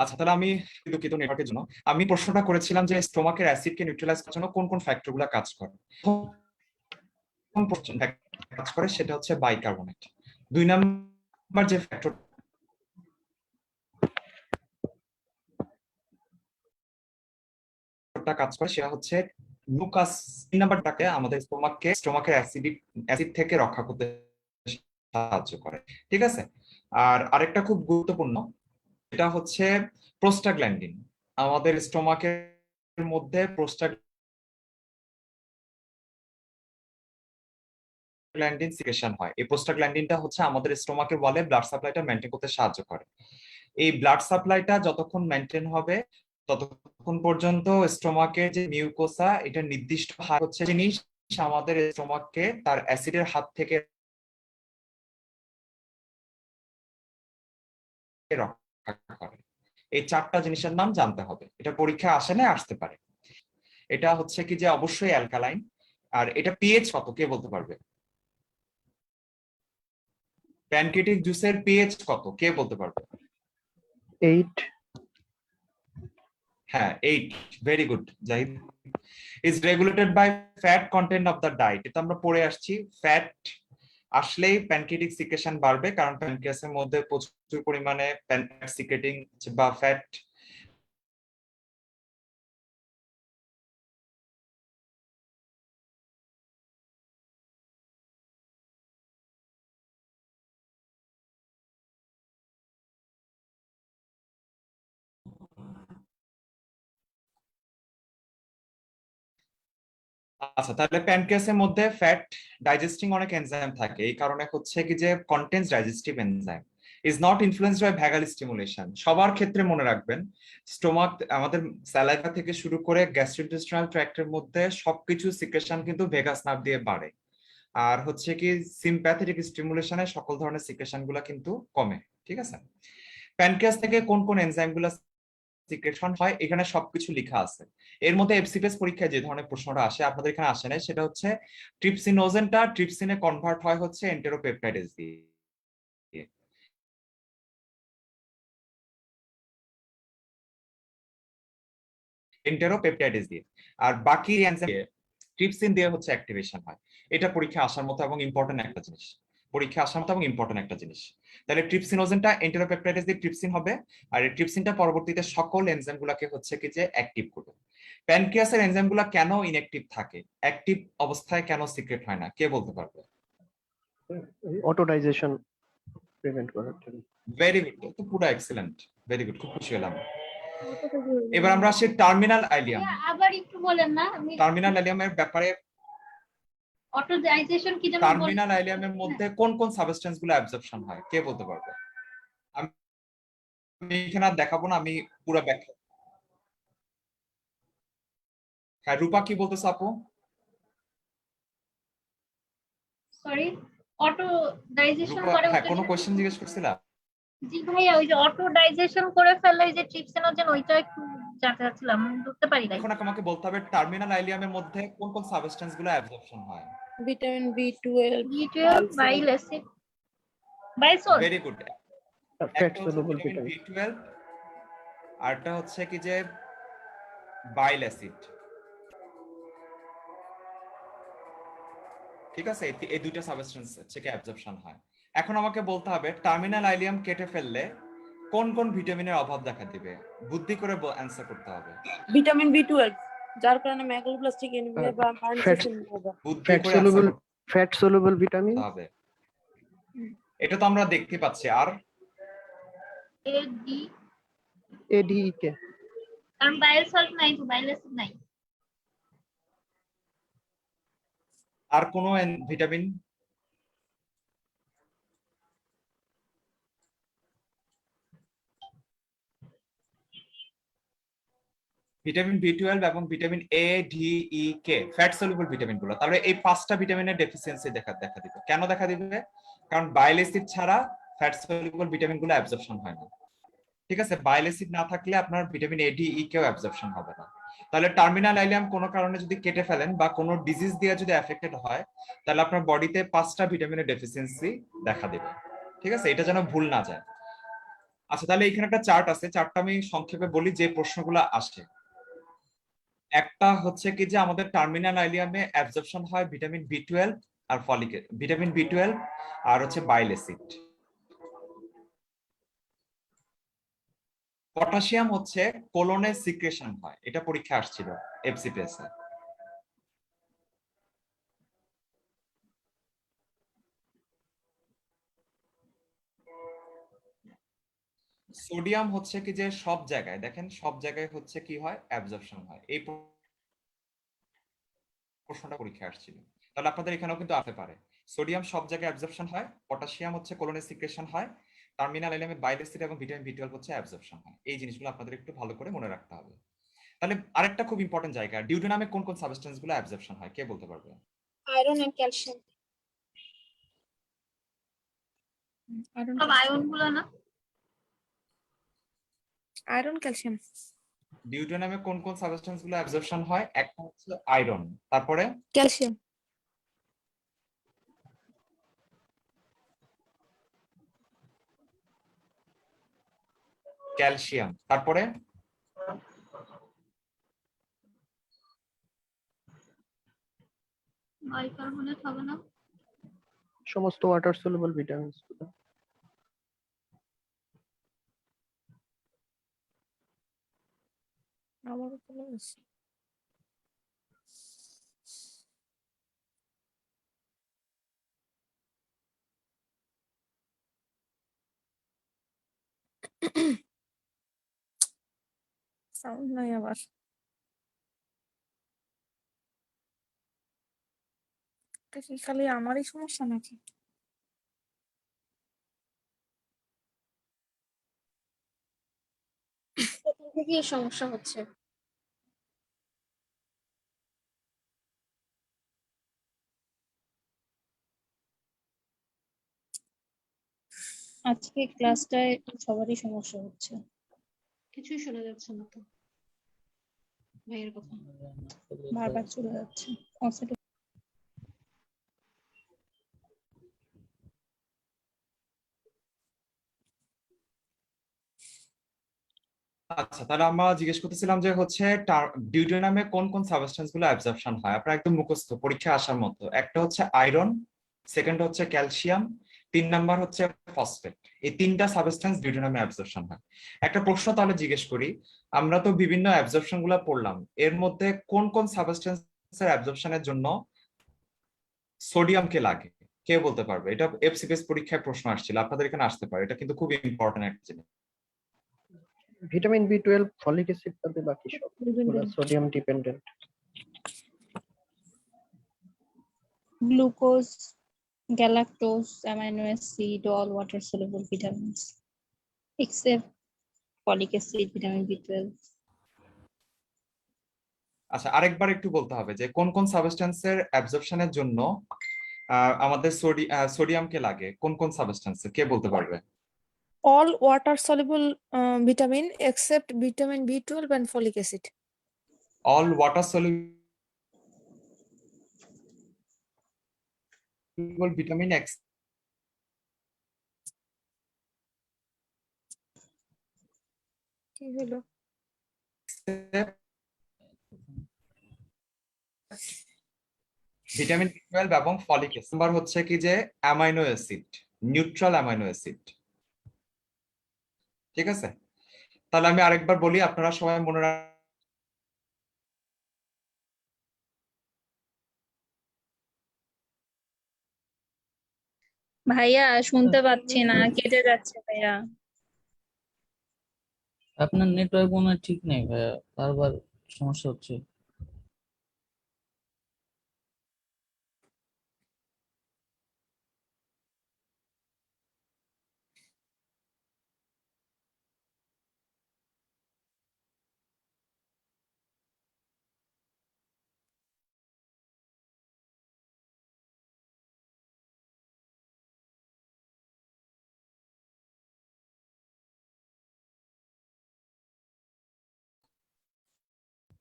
আচ্ছা, তাহলে আমি দুঃখিত নেটওয়ার্কের জন্য। আমি প্রশ্নটা করেছিলাম যে স্টোমাকের অ্যাসিডকে নিউট্রালাইজ করার জন্য কোন কোন ফ্যাক্টরগুলো কাজ করে। কোন কাজ করে সেটা হচ্ছে বাইকার্বনেট। 2 নাম্বার যে ফ্যাক্টরটা কাজ করে সেটা হচ্ছে গ্লুকাস। 3 নাম্বারটাকে আমাদের স্টোমাকের অ্যাসিড থেকে রক্ষা করতে সাহায্য করে, ঠিক আছে। আর আরেকটা খুব গুরুত্বপূর্ণ, এটা হচ্ছে প্রোস্টাগ্ল্যান্ডিন। আমাদের স্টোমাকের মধ্যে প্রোস্টাগ্ল্যান্ডিন সিক্রেশন হয়। এই প্রোস্টাগ্ল্যান্ডিনটা হচ্ছে আমাদের স্টোমাকের ওয়ালে ব্লাড সাপ্লাইটা মেনটেন করতে সাহায্য করে। এই ব্লাড সাপ্লাইটা যতক্ষণ মেনটেন হবে ততক্ষণ পর্যন্ত স্টোমাকের যে মিউকোসা, এটা নির্দিষ্ট হচ্ছে জিনিস আমাদের স্টোমাককে তার অ্যাসিডের হাত থেকে রক্ষা করে। এই 4টা জিনিসের নাম জানতে হবে, এটা পরীক্ষা আসে না, আসতে পারে। এটা হচ্ছে কি যে অবশ্যই অ্যালকালাইন। আর এটা পিএইচ কত কে বলতে পারবে? প্যানকেটিক জুসের পিএইচ কত কে বলতে পারবে? 8. হ্যাঁ, 8, very good Zahid. Is regulated by fat content of the diet. এটা আমরা পড়ে আসছি। ফ্যাট আসলেই প্যানকেটিক সিক্রেশন বাড়বে, কারণ প্যানক্রিয়াসের মধ্যে প্রচুর পরিমাণে সিক্রেটিং বা ফ্যাট আচ্ছা, তাহলে প্যানক্রিয়াসের মধ্যে ফ্যাট ডাইজেস্টিং অনেক এনজাইম থাকে। এই কারণে হচ্ছে কি যে contains digestive enzyme is not influenced by vagal stimulation. সবার ক্ষেত্রে মনে রাখবেন, স্টোমাক আমাদের স্যালাইভা থেকে শুরু করে গ্যাস্ট্রোইন্টেস্টাইনাল ট্র্যাক্টের মধ্যে সবকিছু সিক্রেশন কিন্তু ভেগাস নার্ভ দিয়ে বাড়ে। আর হচ্ছে কি সিম্প্যাথেটিক স্টিমুলেশনে সকল ধরনের সিক্রেশন গুলা কিন্তু কমে, ঠিক আছে। প্যানক্রিয়াস থেকে কোন কোন এনজাইম গুলা সিক্রেশন হয় এখানে সবকিছু লেখা আছে। এর মধ্যে এফসিপিএস পরীক্ষায় যে ধরনের প্রশ্নটা আসে, আপনাদের এখানে আসে না, সেটা হচ্ছে ট্রিপসিনোজেনটা ট্রিপসিনে কনভার্ট হয় হচ্ছে এন্টেরোপেপটাইডেজ দিয়ে। এন্টেরোপেপটাইডেজ দিয়ে। আর বাকি এনজাইম ট্রিপসিন দিয়ে হচ্ছে অ্যাক্টিভেশন হয়। এটা পরীক্ষা আসার মতো এবং ইম্পর্টেন্ট একটা জিনিস। তাহলে ট্রিপসিনোজেনটা এন্টেরোপেপটাইডেজ দিয়ে ট্রিপসিন হবে, আর এই ট্রিপসিনটা পরবর্তীতে সকল এনজাইমগুলোকে হচ্ছে কি যে অ্যাক্টিভ করবে। প্যানক্রিয়াসের এনজাইমগুলো কেন ইনঅ্যাক্টিভ থাকে, অ্যাক্টিভ অবস্থায় কেন সিক্রেট হয় না, কে বলতে পারবে? অটোডাইজেশন প্রিভেন্ট করার জন্য। ভেরি গুড, তো পুরো এক্সিলেন্ট, ভেরি গুড, খুব খুশি হলাম। এবার আমরা আসি টার্মিনাল আইলিয়াম। আবার একটু বলেন না, আমি টার্মিনাল আইলিয়ামের ব্যাপারে, অটোডাইজেশন কি যেন বলেন। টার্মিনাল আইলিয়ামের মধ্যে কোন কোন সাবস্টেন্স গুলো অ্যাবজর্পশন হয় কে বলতে পারবে? আমি এখানে আর দেখাবো না, আমি পুরো ব্যাখ্যা। হ্যাঁ, রূপা কি বলতেছ আপু? সরি, অটোডাইজেশন রূপা, করে হ্যাঁ, ওটা কোনো কি- কোশ্চেন জিজ্ঞেস করছিলা? জি ভাইয়া, ওই যে অটোডাইজেশন করে ফেলে ওই যে ট্রিপসিনোজেন, ওইটা একটু জানতে চাচ্ছিলাম, আমি বুঝতে পারি নাই। এখন আমাকে বলতে হবে টার্মিনাল আইলিয়ামের মধ্যে কোন কোন সাবস্টেন্স গুলো অ্যাবজর্পশন হয়। Vitamin B12, B12, bile acid, বাইসল। Very good. Fat soluble vitamin. B12, আরটা হচ্ছে কি যে বাইল অ্যাসিড, ঠিক আছে। এই দুইটা সাবস্টেন্স থেকে অ্যাবজর্পশন হয়। এখন আমাকে বলতে হবে টার্মিনাল আইলিয়াম কেটে ফেললে কোন কোন ভিটামিনের অভাব দেখা দিবে, বুদ্ধি করে অ্যানসার করতে হবে। ভিটামিন B12, যার কারণে ম্যাগলোপ্লাস্টিক এনিমিয়া বা মাইনোসিস বুদ্ধি ফ্যাট করে soluble answer fat soluble vitamin. করতে হবে। এটা তো আমরা দেখতে পাচ্ছি। আর এডি, এডিইকে। কারণ বাইল সল্ট নাই তো, বাইল অ্যাসিড নাই। আর কোন ভিটামিন? ভিটামিন B12 এবং vitamin A, D, E, K, fat soluble vitamin গুলো। তাহলে এই 5টা ভিটামিনের ডেফিসিয়েন্সি দেখা দিবে। কেন দেখা দিবে? কারণ বাইল অ্যাসিড ছাড়া ফ্যাট সলিউবল ভিটামিন গুলো অ্যাবজর্পশন হয় না, ঠিক আছে। বাইল অ্যাসিড না থাকলে আপনার ভিটামিন A, D, E কেও অ্যাবজর্পশন হবে না। তাহলে টার্মিনাল আইলিয়াম কোনো কারণে যদি কেটে ফেলেন বা কোনো ডিজিজ দিয়ে যদি এফেক্টেড হয়, তাহলে আপনার বডিতে 5টা ভিটামিনের ডেফিসিয়েন্সি দেখা দিবে, ঠিক আছে। এটা যেন ভুল না যায়। আচ্ছা, তাহলে এখানে একটা চার্ট আছে, চার্টটা আমি সংক্ষেপে বলি যে প্রশ্নগুলো আসে। একটা হচ্ছে কি যে আমাদের টার্মিনাল আইলিয়ামে অ্যাবজর্পশন হয় ভিটামিন বি12 আর ফলিক, ভিটামিন বি12 আর হচ্ছে বাইল অ্যাসিড। পটাশিয়াম হচ্ছে কোলনে সিক্রেশন হয়, এটা পরীক্ষা আসছিল এফসিপিএস এ। সোডিয়াম হচ্ছে কি যে সব জায়গায় দেখেন, সব জায়গায় হচ্ছে কি হয়, অ্যাবজর্পশন হয়। এই প্রশ্নটা পরীক্ষা আসছিল, তাহলে আপনাদের এখানেও কিন্তু আসতে পারে। সোডিয়াম সব জায়গায় অ্যাবজর্পশন হয়, পটাশিয়াম হচ্ছে কোলনে সিক্রেশন হয়, টার্মিনাল এলিমেন্ট বাইল অ্যাসিড এবং ভিটামিন বি12 হচ্ছে অ্যাবজর্পশন হয়। এই জিনিসগুলো আপনাদের একটু ভালো করে মনে রাখতে হবে। তাহলে আরেকটা খুব ইম্পর্টেন্ট জায়গা, ডিউডেনামে কোন কোন সাবস্টেন্স গুলো অ্যাবজর্পশন হয়, কে বলতে পারবে? Iron and calcium. সব আয়ন গুলো না? Iron calcium. ডিউডেনামে কোন কোন সাবস্টেন্স গুলো অ্যাবজর্পশন হয়? একটা হচ্ছে আয়রন, তারপরে ক্যালসিয়াম। ক্যালসিয়াম, তারপরে বাইকার্বনেট হবে না? সমস্ত ওয়াটার সলিউবল ভিটামিনস গুলো। আমারও কোনো আছে। সাউন্ড নাই আবার। এটা কি খালি আমারই সমস্যা নাকি? প্রথম থেকেই সমস্যা হচ্ছে। আজকে ক্লাসটায় সবারই সমস্যা হচ্ছে, কিছুই শোনা যাচ্ছে না তো ভাইয়ের কথা, বারবার চলে যাচ্ছে। আচ্ছা, তাহলে আমরা জিজ্ঞেস করতেছিলাম যে হচ্ছে ডিউডেনামে কোন কোন সাবস্টেন্স গুলো অ্যাবজর্পশন হয়। আপনার একদম মুখস্থ, পরীক্ষা আসার মতো। একটা হচ্ছে আয়রন, সেকেন্ড হচ্ছে ক্যালসিয়াম, 3 নাম্বার হচ্ছে ফসফেট। এই 3টা সাবস্টেন্স ডিউডেনামে অ্যাবজর্পশন হয়। একটা প্রশ্ন তাহলে জিজ্ঞেস করি, আমরা তো বিভিন্ন অ্যাবজর্পশন গুলো পড়লাম, এর মধ্যে কোন কোন সাবস্টেন্সের অ্যাবজর্পশনের জন্য সোডিয়ামকে লাগে, কে বলতে পারবে? এটা এফসিপিএস পরীক্ষায় প্রশ্ন আসছিল, আপনাদের এখানে আসতে পারে, এটা কিন্তু খুব ইম্পর্টেন্ট একটা জিনিস। ভিটামিন বি12, ফলিক অ্যাসিড বাদে বাকি সব sodium dependent. Glucose, galactose, amino acid, all water soluble vitamins except folic acid, vitamin বি12। আচ্ছা, আরেকবার একটু বলতে হবে যে কোন কোন সাবস্টেন্সের অ্যাবজর্পশনের জন্য আমাদের সোডিয়ামকে লাগে, কোন কোন সাবস্টেন্সে, কে বলতে পারবে? All water soluble vitamin except vitamin B12 and folic acid. All water soluble vitamin কি হলো? ভিটামিন বি12 এবং ফলিক অ্যাসিড। নাম্বার হচ্ছে কি যে amino acid, neutral amino acid. ঠিক আছে, তাহলে আমি আরেকবার বলি, আপনারা সবাই মনে রাখ। ভাইয়া শুনতে পাচ্ছি না, কেটে যাচ্ছে ভাইয়া। আপনার নেটওয়ার্ক মনে হয় ঠিক নেই ভাইয়া, বারবার সমস্যা হচ্ছে।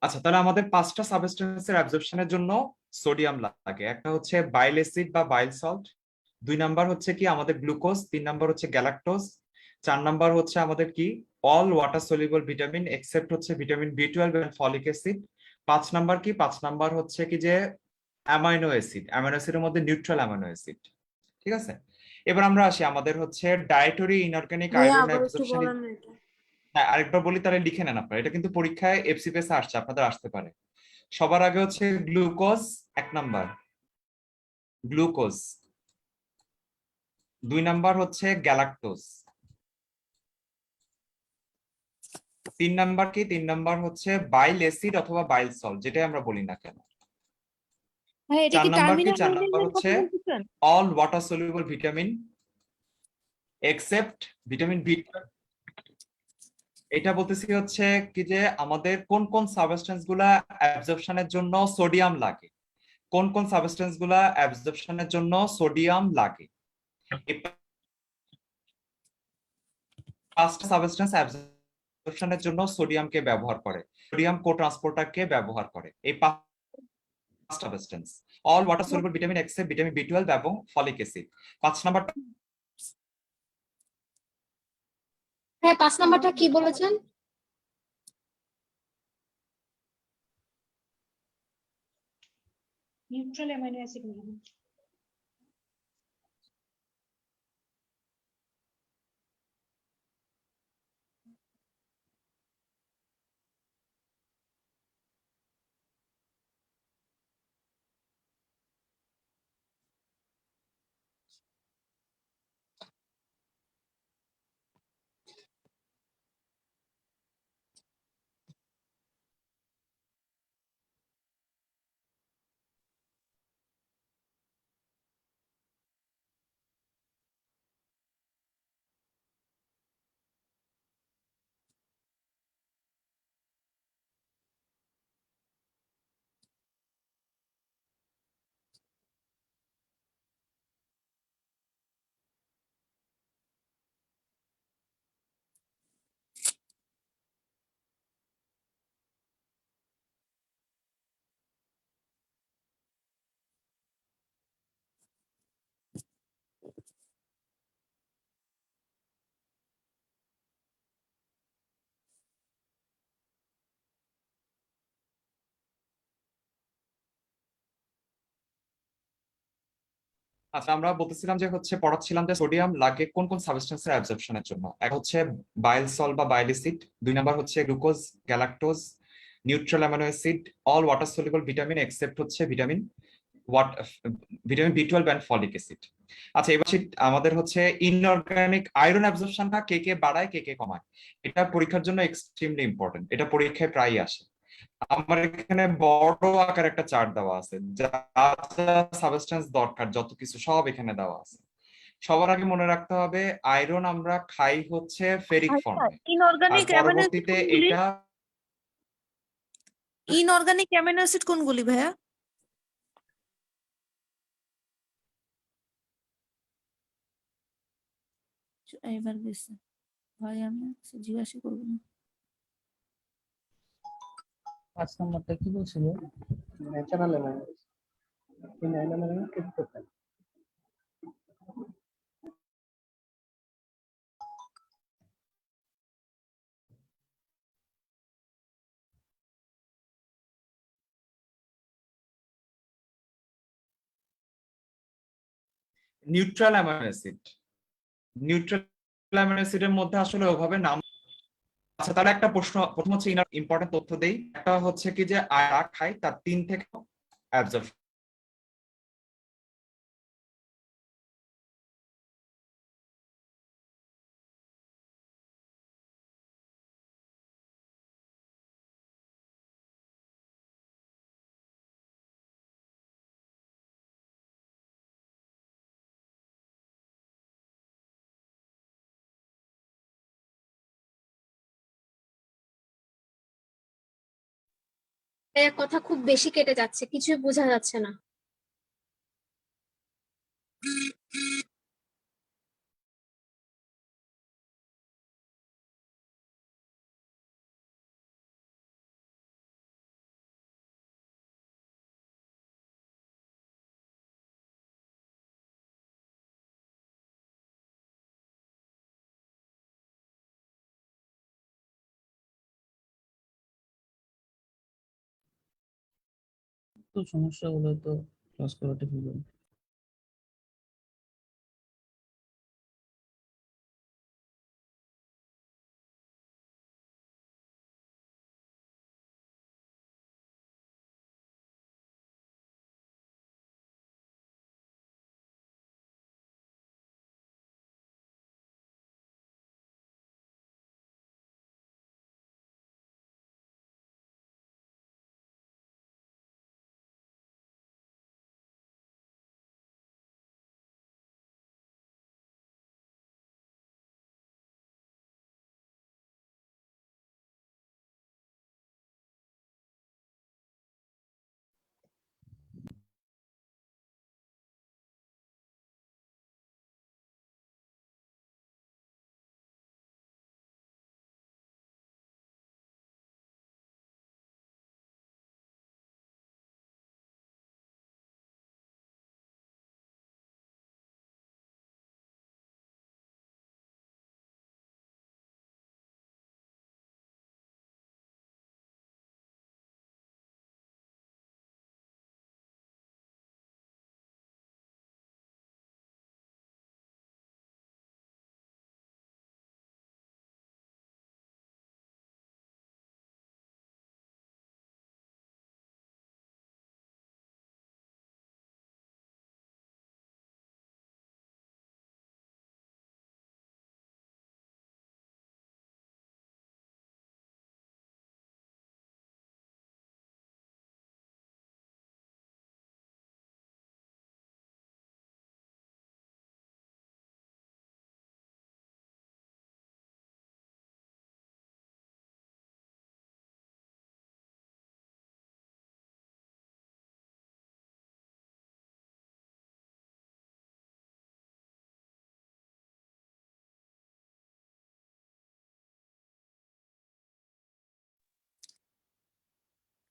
আচ্ছা, তাহলে আমাদের 5টা সাবস্টেন্সের অ্যাবজর্পশনের জন্য সোডিয়াম লাগে। একটা হচ্ছে বাইল অ্যাসিড বা বাইল সল্ট, 2 নাম্বার হচ্ছে কি আমাদের গ্লুকোজ, 3 নাম্বার হচ্ছে গ্যালাক্টোজ, 4 নাম্বার হচ্ছে আমাদের কি all water soluble vitamin except হচ্ছে ভিটামিন বি12 এন্ড ফলিক অ্যাসিড। 5 নাম্বার কি 5 নাম্বার হচ্ছে কি যে অ্যামাইনো অ্যাসিডের মধ্যে নিউট্রাল অ্যামাইনো অ্যাসিড। ঠিক আছে, এবার আমরা আসি আমাদের হচ্ছে ডায়েটরি ইনঅর্গানিক ভাইয়া আয়রন আবার একটু অ্যাবজর্পশন। বলেন না এটা। হ্যাঁ, আরেকবার বলি তাহলে লিখে নেন আপনারা, এটা কিন্তু পরীক্ষায় এফসিপিএস আসছে, আপনাদের আসতে পারে। সবার আগে হচ্ছে গ্লুকোজ 1 নাম্বার, গ্লুকোজ। 2 নাম্বার হচ্ছে গ্যালাক্টোজ। 3 নাম্বার কি 3 নাম্বার হচ্ছে বাইল অ্যাসিড অথবা বাইল সল্ট, যেটাই আমরা বলি না কেন। ভাই এটা 4 কি নাম্বার কি টার্মিনাল 4 নাম্বার মেনটেনের হচ্ছে কথা বলতেছেন? All water soluble vitamin except vitamin B. এটা বলতেছি হচ্ছে কি যে আমাদের কোন কোন সাবস্টেন্স গুলা অ্যাবজর্পশনের জন্য সোডিয়াম লাগে, কোন কোন সাবস্টেন্স গুলা অ্যাবজর্পশনের জন্য সোডিয়াম লাগে। এই 5টা সাবস্টেন্স অ্যাবজর্পশনের জন্য সোডিয়ামকে ব্যবহার করে, সোডিয়াম কোট্রান্সপোর্টারকে ব্যবহার করে। এই 5টা substance all water soluble vitamin except vitamin বি12 এবং ফলিক অ্যাসিড। 5 নাম্বার হ্যাঁ 5 নাম্বারটা কি বলেছেন? নিউট্রাল অ্যামাইনো অ্যাসিড আচ্ছা, আমরা বলতেছিলাম যে হচ্ছে পড়াচ্ছিলাম যে সোডিয়াম লাগে কোন কোন সাবস্টেন্সের অ্যাবজর্পশনের জন্য। এক হচ্ছে বাইল সল্ট বা বাইল অ্যাসিড, 2 নাম্বার হচ্ছে glucose, galactose, neutral amino acid, all water soluble vitamin except হচ্ছে ভিটামিন বি12 এন্ড ফলিক অ্যাসিড। আচ্ছা, এবার আমাদের হচ্ছে ইনঅর্গানিক আয়রন অ্যাবজর্পশনটা কে কে বাড়ায় কে কে কমায়, এটা পরীক্ষার জন্য এক্সট্রিমলি ইম্পর্টেন্ট, এটা পরীক্ষায় প্রায়ই আসে। আমার এখানে বড় আকার একটা চার্ট দেওয়া আছে, যা সাবস্টেন্স দরকার যত কিছু সব এখানে দেওয়া আছে। সবার আগে মনে রাখতে হবে আয়রন আমরা খাই হচ্ছে ফেরিক আচ্ছা, ফর্মে, আর ইনঅর্গানিক অ্যামাইনো অ্যাসিড পরবর্তীতে কোনগুলি? এটা ইনঅর্গানিক অ্যামাইনো অ্যাসিড কোনগুলি ভাইয়া? এবার গেছে ভাই, আমি জিজ্ঞাসা করবো না। 5 নম্বরটা কি বলছিল? ন্যাচারাল অ্যামাইনো অ্যাসিড, এই 9 amino tryptophan. Neutral amino acid, neutral amino অ্যাসিডের মধ্যে আসলে ওভাবে নাম। আচ্ছা, তাহলে একটা প্রশ্ন, প্রথম হচ্ছে ইম্পর্টেন্ট তথ্য দেই। একটা হচ্ছে কি যে আয়রা খাই তার 3 থেকে অ্যাবজর্ব কথা খুব বেশি কেটে যাচ্ছে, কিছুই বোঝা যাচ্ছে না। তো সমস্যাগুলো তো ক্লাস করাটা কি বলবো।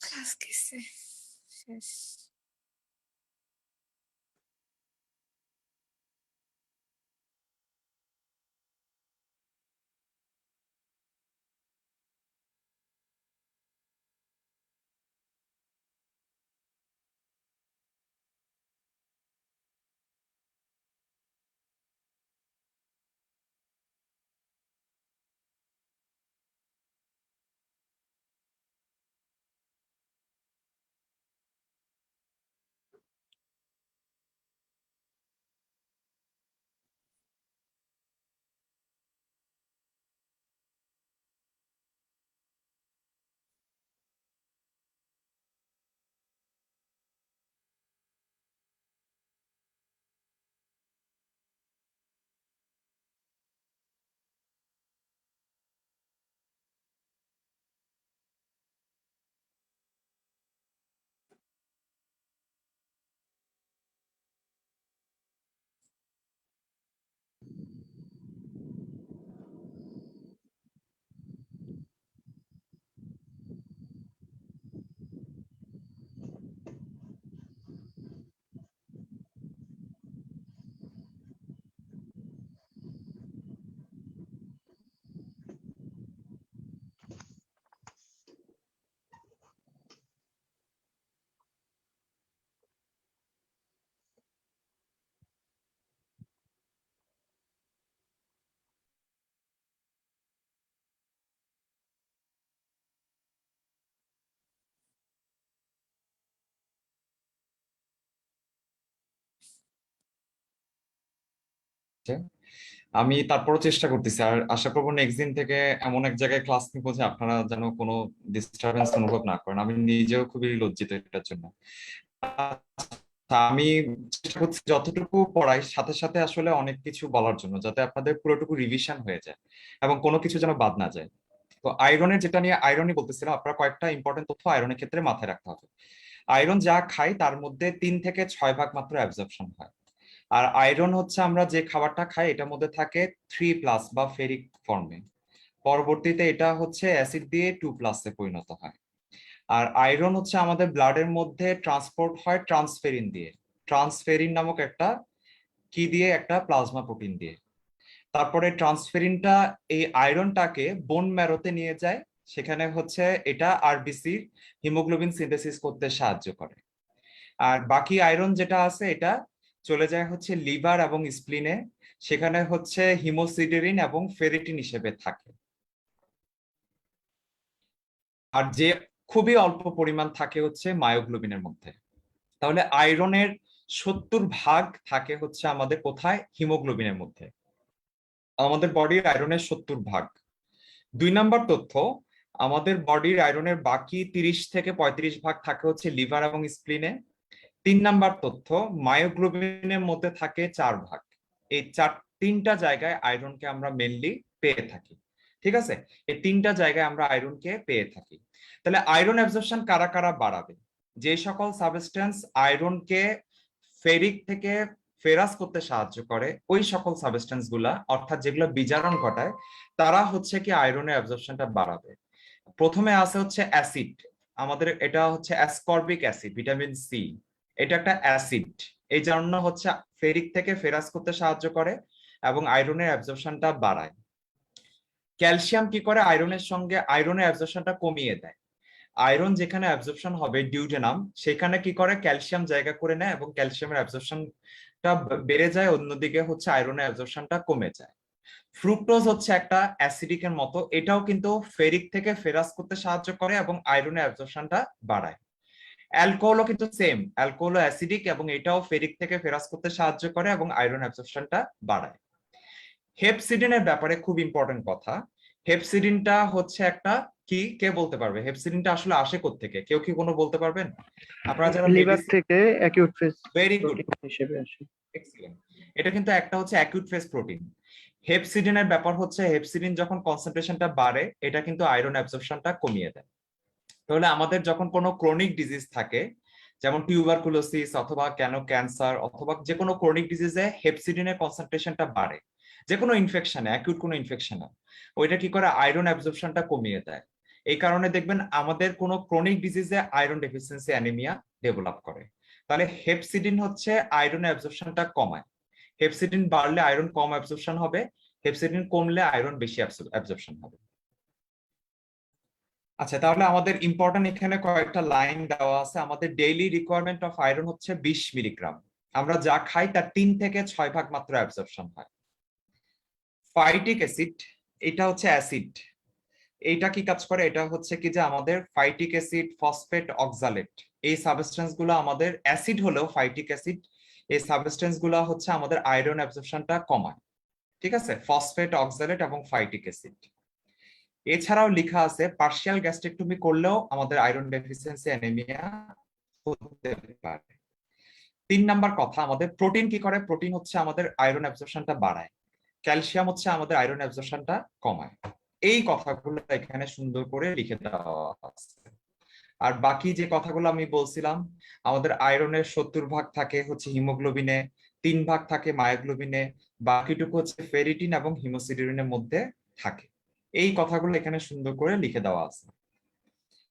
ক্লাস কিসে শেষ। আমি তারপরও চেষ্টা করতেছি, আর আশা করবো নেক্সট দিন থেকে এমন এক জায়গায় ক্লাস নিবো যে আপনারা যেন কোনো ডিস্টারবেন্স অনুভব না করেন। আমি নিজেও খুবই লজ্জিত এটার জন্য। আমি চেষ্টা করছি যতটুকু পড়াই সাথে সাথে আসলে অনেক কিছু বলার জন্য, যাতে আপনাদের পুরোটুকু রিভিশন হয়ে যায় এবং কোনো কিছু যেন বাদ না যায়। তো আয়রনের যেটা নিয়ে আয়রনই বলতেছিলাম, আপনারা কয়েকটা ইম্পর্টেন্ট তথ্য আয়রনের ক্ষেত্রে মাথায় রাখতে হবে। আয়রন যা খাই তার মধ্যে 3 থেকে 6 ভাগ মাত্র অ্যাবজর্পশন হয়। আর আয়রন হচ্ছে আমরা যে খাবারটা খাই এটার মধ্যে থাকে 3+ বা ফেরিক ফর্মে। পরবর্তীতে এটা হচ্ছে অ্যাসিড দিয়ে 2+ এ পরিণত হয়। আর আয়রন হচ্ছে আমাদের ব্লাডের মধ্যে ট্রান্সপোর্ট হয় ট্রান্সফেরিন দিয়ে, ট্রান্সফেরিন নামক একটা কি দিয়ে, একটা প্লাজমা প্রোটিন দিয়ে। তারপরে ট্রান্সফেরিনটা এই আয়রনটাকে বোন ম্যারোতে নিয়ে যায়, সেখানে হচ্ছে এটা আরবিসির হিমোগ্লোবিন সিনথেসিস করতে সাহায্য করে। আর বাকি আয়রন যেটা আছে এটা চলে যায় হচ্ছে লিভার এবং স্প্লিনে, সেখানে হচ্ছে হিমোসিডেরিন এবং ফেরিটিন হিসেবে থাকে। আর যে খুবই অল্প পরিমাণ থাকে হচ্ছে মায়োগ্লোবিনের মধ্যে। তাহলে আয়রনের 70% থাকে হচ্ছে আমাদের কোথায়? হিমোগ্লোবিনের মধ্যে। আমাদের বডির আয়রনের 70%। 2 নম্বর তথ্য, আমাদের বডির আয়রনের বাকি 30 থেকে 35% থাকে হচ্ছে লিভার এবং স্প্লিনে। 3 নম্বর তথ্য, মায়োগ্লোবিনের মধ্যে থাকে 4%। এই 3টা জায়গায় আয়রনকে আমরা মেনলি পেয়ে থাকি। ঠিক আছে, এই 3টা জায়গায় আমরা আয়রনকে পেয়ে থাকি। তাহলে আয়রন অ্যাবজর্পশন কারা কারা বাড়াবে? যে সকল সাবস্টেন্স আয়রনকে ফেরিক থেকে ফেরাস করতে সাহায্য করে, ওই সকল সাবস্টেন্স গুলা, অর্থাৎ যেগুলো বিজারণ ঘটায়, তারা হচ্ছে কি আয়রনের অ্যাবজর্পশনটা বাড়াবে। প্রথমে আছে হচ্ছে অ্যাসিড। আমাদের এটা হচ্ছে অ্যাসকর্বিক অ্যাসিড, ভিটামিন সি। এটা একটা অ্যাসিড, এই জন্য হচ্ছে ফেরিক থেকে ফেরাস করতে সাহায্য করে এবং আয়রনের অ্যাবজর্পশনটা বাড়ায়। ক্যালসিয়াম কি করে? আয়রনের সঙ্গে আয়রনের অ্যাবজর্পশনটা কমিয়ে দেয়। আয়রন যেখানে অ্যাবজর্পশন হবে ডিউটেনাম, সেখানে কি করে? ক্যালসিয়াম জায়গা করে নেয় এবং ক্যালসিয়ামের অ্যাবজর্পশনটা বেড়ে যায়, অন্যদিকে হচ্ছে আয়রনের অ্যাবজর্পশনটা কমে যায়। ফ্রুক্টোজ হচ্ছে একটা অ্যাসিডিকের মতো, এটাও কিন্তু ফেরিক থেকে ফেরাস করতে সাহায্য করে এবং আয়রনের অ্যাবজর্পশনটা বাড়ায়। অ্যালকোহলও কিন্তু সেম, অ্যালকোহল অ্যাসিডিক এবং এটাও ফেরিক থেকে ফেরাস করতে সাহায্য করে এবং আয়রন অ্যাবজর্পশনটা বাড়ায়। হেপসিডিনের ব্যাপারে খুব ইম্পর্টেন্ট কথা। হেপসিডিনটা হচ্ছে একটা কি, কে বলতে পারবে হেপসিডিনটা আসলে আসে কোত্থেকে? কেউ কি কোনো বলতে পারবেন? আপনারা যারা লিভার থেকে acute phase very good, protein হিসেবে আসে। এক্সিলেন্ট। এটা কিন্তু একটা হচ্ছে অ্যাকিউট ফেজ প্রোটিন। হেপসিডিনের ব্যাপার হচ্ছে হেপসিডিন যখন কনসেন্ট্রেশনটা বাড়ে, এটা কিন্তু আয়রন অ্যাবজর্পশনটা কমিয়ে দেয়। তাহলে আমাদের যখন কোনো ক্রনিক ডিজিজ থাকে, যেমন টিউবারকুলোসিস অথবা কেন ক্যান্সার অথবা যে কোনো ক্রনিক ডিজিজে হেপসিডিনের কনসেন্ট্রেশনটা বাড়ে, যে কোনো ইনফেকশনে, অ্যাকিউট কোনো ইনফেকশনে, ওইটা কি করে? আয়রন অ্যাবজর্পশনটা কমিয়ে দেয়। এই কারণে দেখবেন আমাদের কোনো ক্রনিক ডিজিজে আয়রন ডেফিসিয়েন্সি অ্যানিমিয়া ডেভেলপ করে। তাহলে হেপসিডিন হচ্ছে আয়রন অ্যাবজর্পশনটা কমায়। হেপসিডিন বাড়লে আয়রন কম অ্যাবজর্পশন হবে, হেপসিডিন কমলে আয়রন বেশি অ্যাবজর্পশন হবে। আচ্ছা, তাহলে আমাদের ইম্পর্টেন্ট এখানে কয়েকটা লাইন দেওয়া আছে। আমাদের ডেইলি রিকোয়ারমেন্ট অফ আয়রন হচ্ছে 20 মিলিগ্রাম। আমরা যা খাই তার 3 থেকে 6 ভাগ মাত্র অ্যাবজর্পশন হয়। ফাইটিক অ্যাসিড, এটা হচ্ছে অ্যাসিড। এইটা কি কাজ করে? এটা হচ্ছে কি যে আমাদের ফাইটিক অ্যাসিড, ফসফেট, অক্সালেট, এই সাবস্টেন্স গুলো আমাদের অ্যাসিড হলেও ফাইটিক অ্যাসিড, এই সাবস্টেন্স গুলো হচ্ছে আমাদের আয়রন অ্যাবজর্পশনটা কমায়। ঠিক আছে, ফসফেট, অক্সালেট এবং ফাইটিক অ্যাসিড। এছাড়াও লেখা আছে পার্শিয়াল গ্যাস্ট্রেক্টমি করলেও আমাদের আয়রন ডেফিসিয়েন্সি অ্যানিমিয়া হতে পারে। 3 নাম্বার কথা, আমাদের প্রোটিন কি করে? প্রোটিন হচ্ছে আমাদের আয়রন অ্যাবজর্পশনটা বাড়ায়, ক্যালসিয়াম হচ্ছে আমাদের আয়রন অ্যাবজর্পশনটা কমায়। এই কথাগুলো এখানে সুন্দর করে লিখে দেওয়া আছে। আর বাকি যে কথাগুলো আমি বলছিলাম, আমাদের আয়রনের 70% থাকে হচ্ছে হিমোগ্লোবিনে, 3% থাকে মায়োগ্লোবিনে, বাকিটুকু হচ্ছে ফেরিটিন এবং হিমোসিডেরিনের মধ্যে থাকে। এই কথাগুলো এখানে সুন্দর করে লিখে দেওয়া আছে।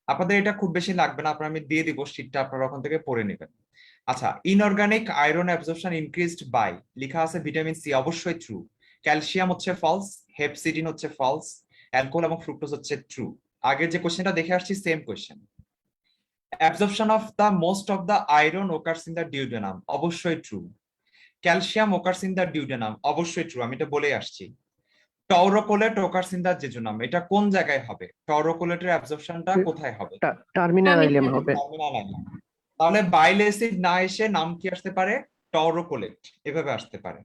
আপনাদের এটা খুব বেশি লাগবে না, আপনারা আমি দিয়ে দিব শীটটা, আপনারা ওখান থেকে পড়ে নেবেন। আচ্ছা, inorganic iron absorption increased by, লেখা আছে ভিটামিন সি, অবশ্যই ট্রু। ক্যালসিয়াম হচ্ছে ফলস, হেপসিডিন হচ্ছে ফলস, অ্যালকোহল এবং ফ্রুক্টোজ হচ্ছে ট্রু। আগে যে কোশ্চেনটা দেখে আসছি same question. Absorption of the most of the iron occurs in the duodenum, অবশ্যই true. Calcium occurs in the duodenum, অবশ্যই ট্রু, আমি এটা বলে আসছি। Taurocholate occurs in the jejunum, এটা কোন জায়গায় হবে? টৌরোকোলেটের অ্যাবজর্পশনটা কোথায় হবে? টার্মিনাল আইলেম হবে। টার্মিনাল আইলেম। তাহলে বাইল অ্যাসিড না এসে নাম কি আসতে পারে? টৌরোকোলেট, এভাবে আসতে পারে।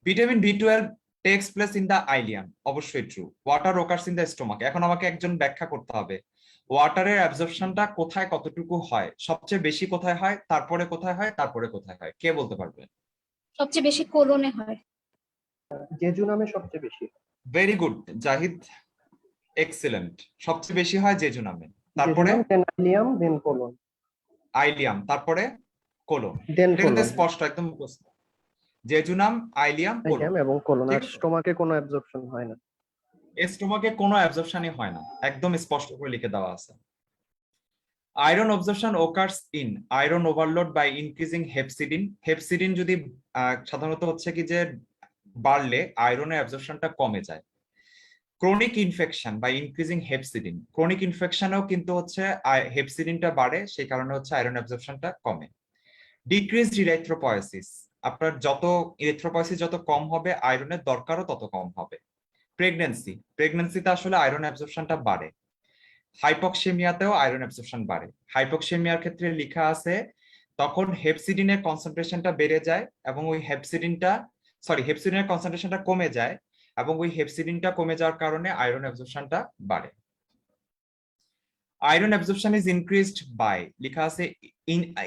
Vitamin B12 takes place in the ileum, অবশ্যই true. Water occurs in the stomach, এখন আমাকে একজন ব্যাখ্যা করতে হবে ওয়াটারের অ্যাবজর্পশনটা কোথায় কতটুকু হয়, সবচেয়ে বেশি কোথায় হয়, তারপরে কোথায় হয়, তারপরে কোথায় হয়, কে বলতে পারবে? সবচেয়ে বেশি কোলনে হয়। জেজুনামে সবচেয়ে বেশি। Very good Zahid, excellent. সবচেয়ে বেশি হয় জেজুনামে, তারপরে জেজুনাম, দেন আইলিয়াম, দেন কোলন। আইলিয়াম, তারপরে কোলন। দেন এটা কিন্তু কোলন। স্পষ্ট, একদম মুখস্থ। Jejunum, ileum, colon. আইলিয়াম এবং কোলন। আর ঠিক আছে। স্টোমাকে কোনো অ্যাবজর্পশন হয় না। স্টোমাকে কোনো অ্যাবজর্পশনই হয় না, একদম স্পষ্ট করে লিখে দেওয়া আছে। Iron absorption occurs in iron overload by increasing hepcidin. Hepcidin যদি সাধারণত হচ্ছে কি যে বাড়লে আয়রনের অ্যাবজর্পশনটা কমে যায়। Chronic infection by increasing hepcidin, chronic ইনফেকশনেও কিন্তু হচ্ছে হেপসিডিনটা বাড়ে, সেই কারণে হচ্ছে আয়রন অ্যাবজর্পশনটা কমে। ডিক্রিজড ইরিথ্রোপয়েসিস, আপনার যত ইরিথ্রোপয়েসিস যত কম হবে আয়রনের দরকারও তত কম হবে। প্রেগন্যান্সিতে আসলে আয়রন অ্যাবজর্পশনটা বাড়ে। হাইপক্সেমিয়াতেও আয়রন অ্যাবজর্পশন বাড়ে। হাইপক্সেমিয়ার ক্ষেত্রে লেখা আছে তখন হেপসিডিনের কনসেন্ট্রেশনটা বেড়ে যায় এবং ওই হেপসিডিনের কনসেন্ট্রেশনটা কমে যায় এবং ওই হেপসিডিনটা কমে যাওয়ার কারণে আয়রন অ্যাবজর্পশনটা বাড়ে। Iron absorption is increased by লেখা আছে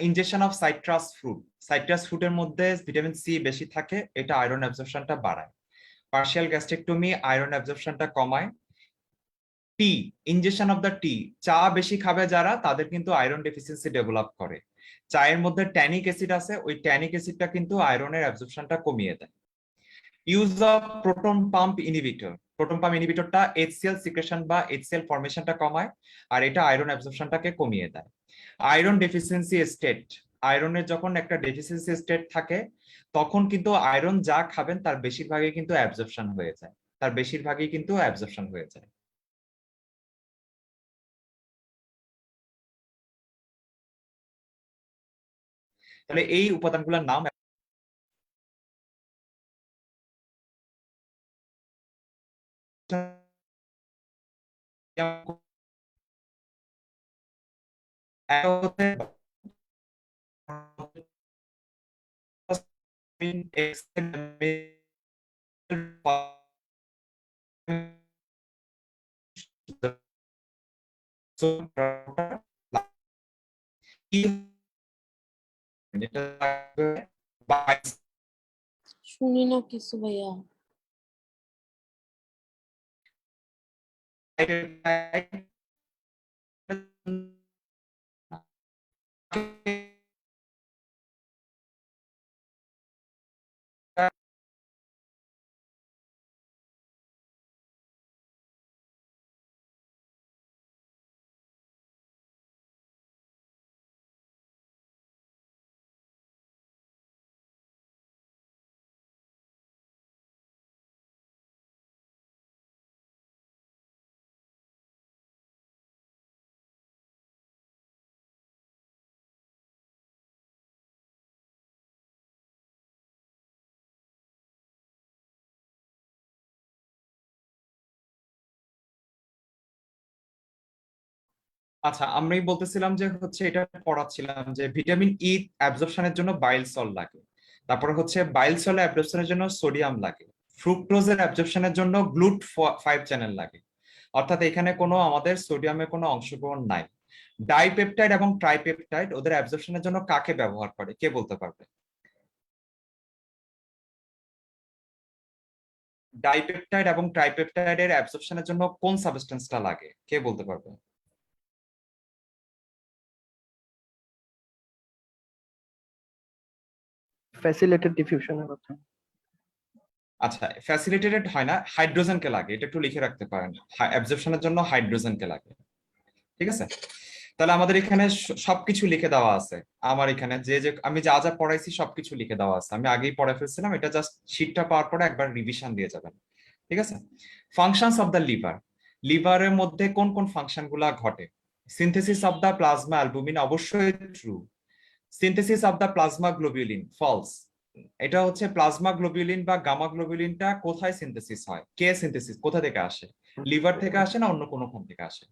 ইনজেকশন অফ সাইট্রাস ফ্রুটের মধ্যে ভিটামিন সি বেশি থাকে, এটা আয়রন অ্যাবজর্পশনটা বাড়ায়। পার্শিয়াল গ্যাস্ট্রেক্টমি আয়রন অ্যাবজর্পশনটা কমায়। টি, ইনজেকশন অফ দ্য টি, চা বেশি খাবে যারা তাদের কিন্তু আয়রন ডেফিসিয়েন্সি ডেভেলপ করে। চায়ের মধ্যে ট্যানিক অ্যাসিড আছে, ওই ট্যানিক অ্যাসিডটা কিন্তু আয়রনের অ্যাবজর্পশনটা কমিয়ে দেয়। ইউজ অফ প্রোটন পাম্প ইনহিবিটরটা HCl সিক্রেশন বা HCl ফরমেশনটা কমায় আর এটা আয়রন অ্যাবজর্পশনটাকে কমিয়ে দেয়। আয়রন ডেফিসিয়েন্সি স্টেট, আয়রনের যখন একটা ডেফিসিয়েন্সি স্টেট থাকে তখন কিন্তু আয়রন যা খাবেন তার বেশিরভাগই কিন্তু অ্যাবজর্পশন হয়ে যায়। তাহলে এই উপাদানগুলোর নাম শুনি না কিছু ভাইয়া। আচ্ছা, আমরাই বলতেছিলাম যে হচ্ছে এটা পড়াচ্ছিলাম যে ভিটামিন ই অ্যাবজর্পশনের জন্য বাইল সল লাগে, তারপরে হচ্ছে বাইল সল অ্যাবজর্পশনের জন্য সোডিয়াম লাগে, ফ্রুক্টোজের অ্যাবজর্পশনের জন্য গ্লুট 5 চ্যানেল লাগে। অর্থাৎ এখানে কোনো আমাদের সোডিয়ামের কোনো অংশগ্রহণ নাই। ডাইপেপটাইড এবং ট্রাইপেপটাইড ওদের অ্যাবজর্পশনের জন্য কাকে ব্যবহার করে কে বলতে পারবে? ডাইপেপটাইড এবং ট্রাইপেপটাইডের অ্যাবজর্পশনের জন্য কোন সাবস্টেন্সটা লাগে কে বলতে পারবে? ফ্যাসিলিটেড ডিফিউশনের কথা। আচ্ছা, ফ্যাসিলিটেটেড হয় না, হাইড্রোজেনকে লাগে, এটা একটু লিখে রাখতে পারেন, অ্যাবজর্পশনের জন্য হাইড্রোজেনকে লাগে। ঠিক আছে, তাহলে আমাদের এখানে সবকিছু লিখে দেওয়া আছে। আমার এখানে যে যে আমি যা যা পড়াইছি সবকিছু লিখে দেওয়া আছে, আমি আগেই পড়ে ফেলছিলাম, এটা জাস্ট শীটটা পাওয়ার পরে একবার রিভিশন দিয়ে যাবেন। ঠিক আছে, ফাংশনস অফ দ্য লিভার, লিভারের মধ্যে কোন কোন ফাংশন গুলা ঘটে? Synthesis of the plasma albumin অবশ্যই true. Synthesis of the plasma globulin false. এটা হচ্ছে প্লাজমা গ্লোবিউলিন বা গামা গ্লোবিউলিনটা কোথায় সিনথেসিস হয়, কে সিনথেসিস কোথা থেকে আসে? লিভার থেকে আসে না অন্য কোনো খান থেকে আসে?